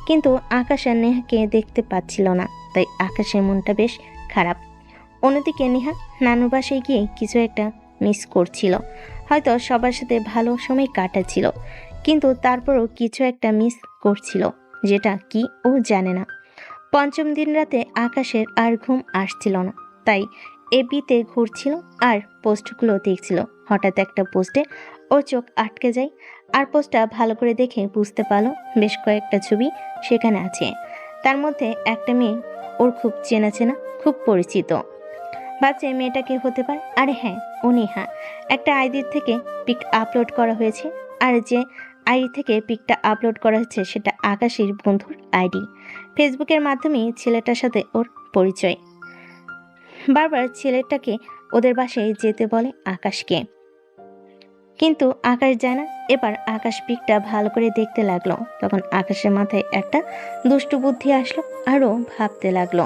কিন্তু আকাশ আর নেহাকে দেখতে পাচ্ছিল না, তাই আকাশের মনটা বেশ খারাপ। অন্যদিকে নেহা নানুর বাসায় গিয়ে কিছু একটা মিস করছিল। হয়তো সবার সাথে ভালো সময় কাটাচ্ছিল, কিন্তু তারপরও কিছু একটা মিস করছিল, যেটা কি ও জানে না। পঞ্চম দিন রাতে আকাশের আর ঘুম আসছিল না, তাই এবিতে ঘুরছিল আর পোস্টগুলো দেখছিল। হঠাৎ একটা পোস্টে ওর চোখ আটকে যায়, আর পোস্টটা ভালো করে দেখে বুঝতে পারলো বেশ কয়েকটা ছবি সেখানে আছে। তার মধ্যে একটা মেয়ে ওর খুব চেনা চেনা, খুব পরিচিত। ভাবছে মেয়েটা কে হতে পারে। আরে হ্যাঁ, ও নেহা। একটা আইডির থেকে পিক আপলোড করা হয়েছে, আর যে আইডি থেকে পিকটা আপলোড করা হচ্ছে সেটা আকাশের বন্ধুর আইডি। ফেসবুকের মাধ্যমে ছেলেটার সাথে ওর পরিচয়। বারবার ছেলেটাকে ওদের বাসায় যেতে বলে আকাশকে, কিন্তু আকাশ জানা। এবার আকাশ পিকটা ভালো করে দেখতে লাগলো, তখন আকাশের মাথায় একটা দুষ্টু বুদ্ধি আসলো, আরও ভাবতে লাগলো।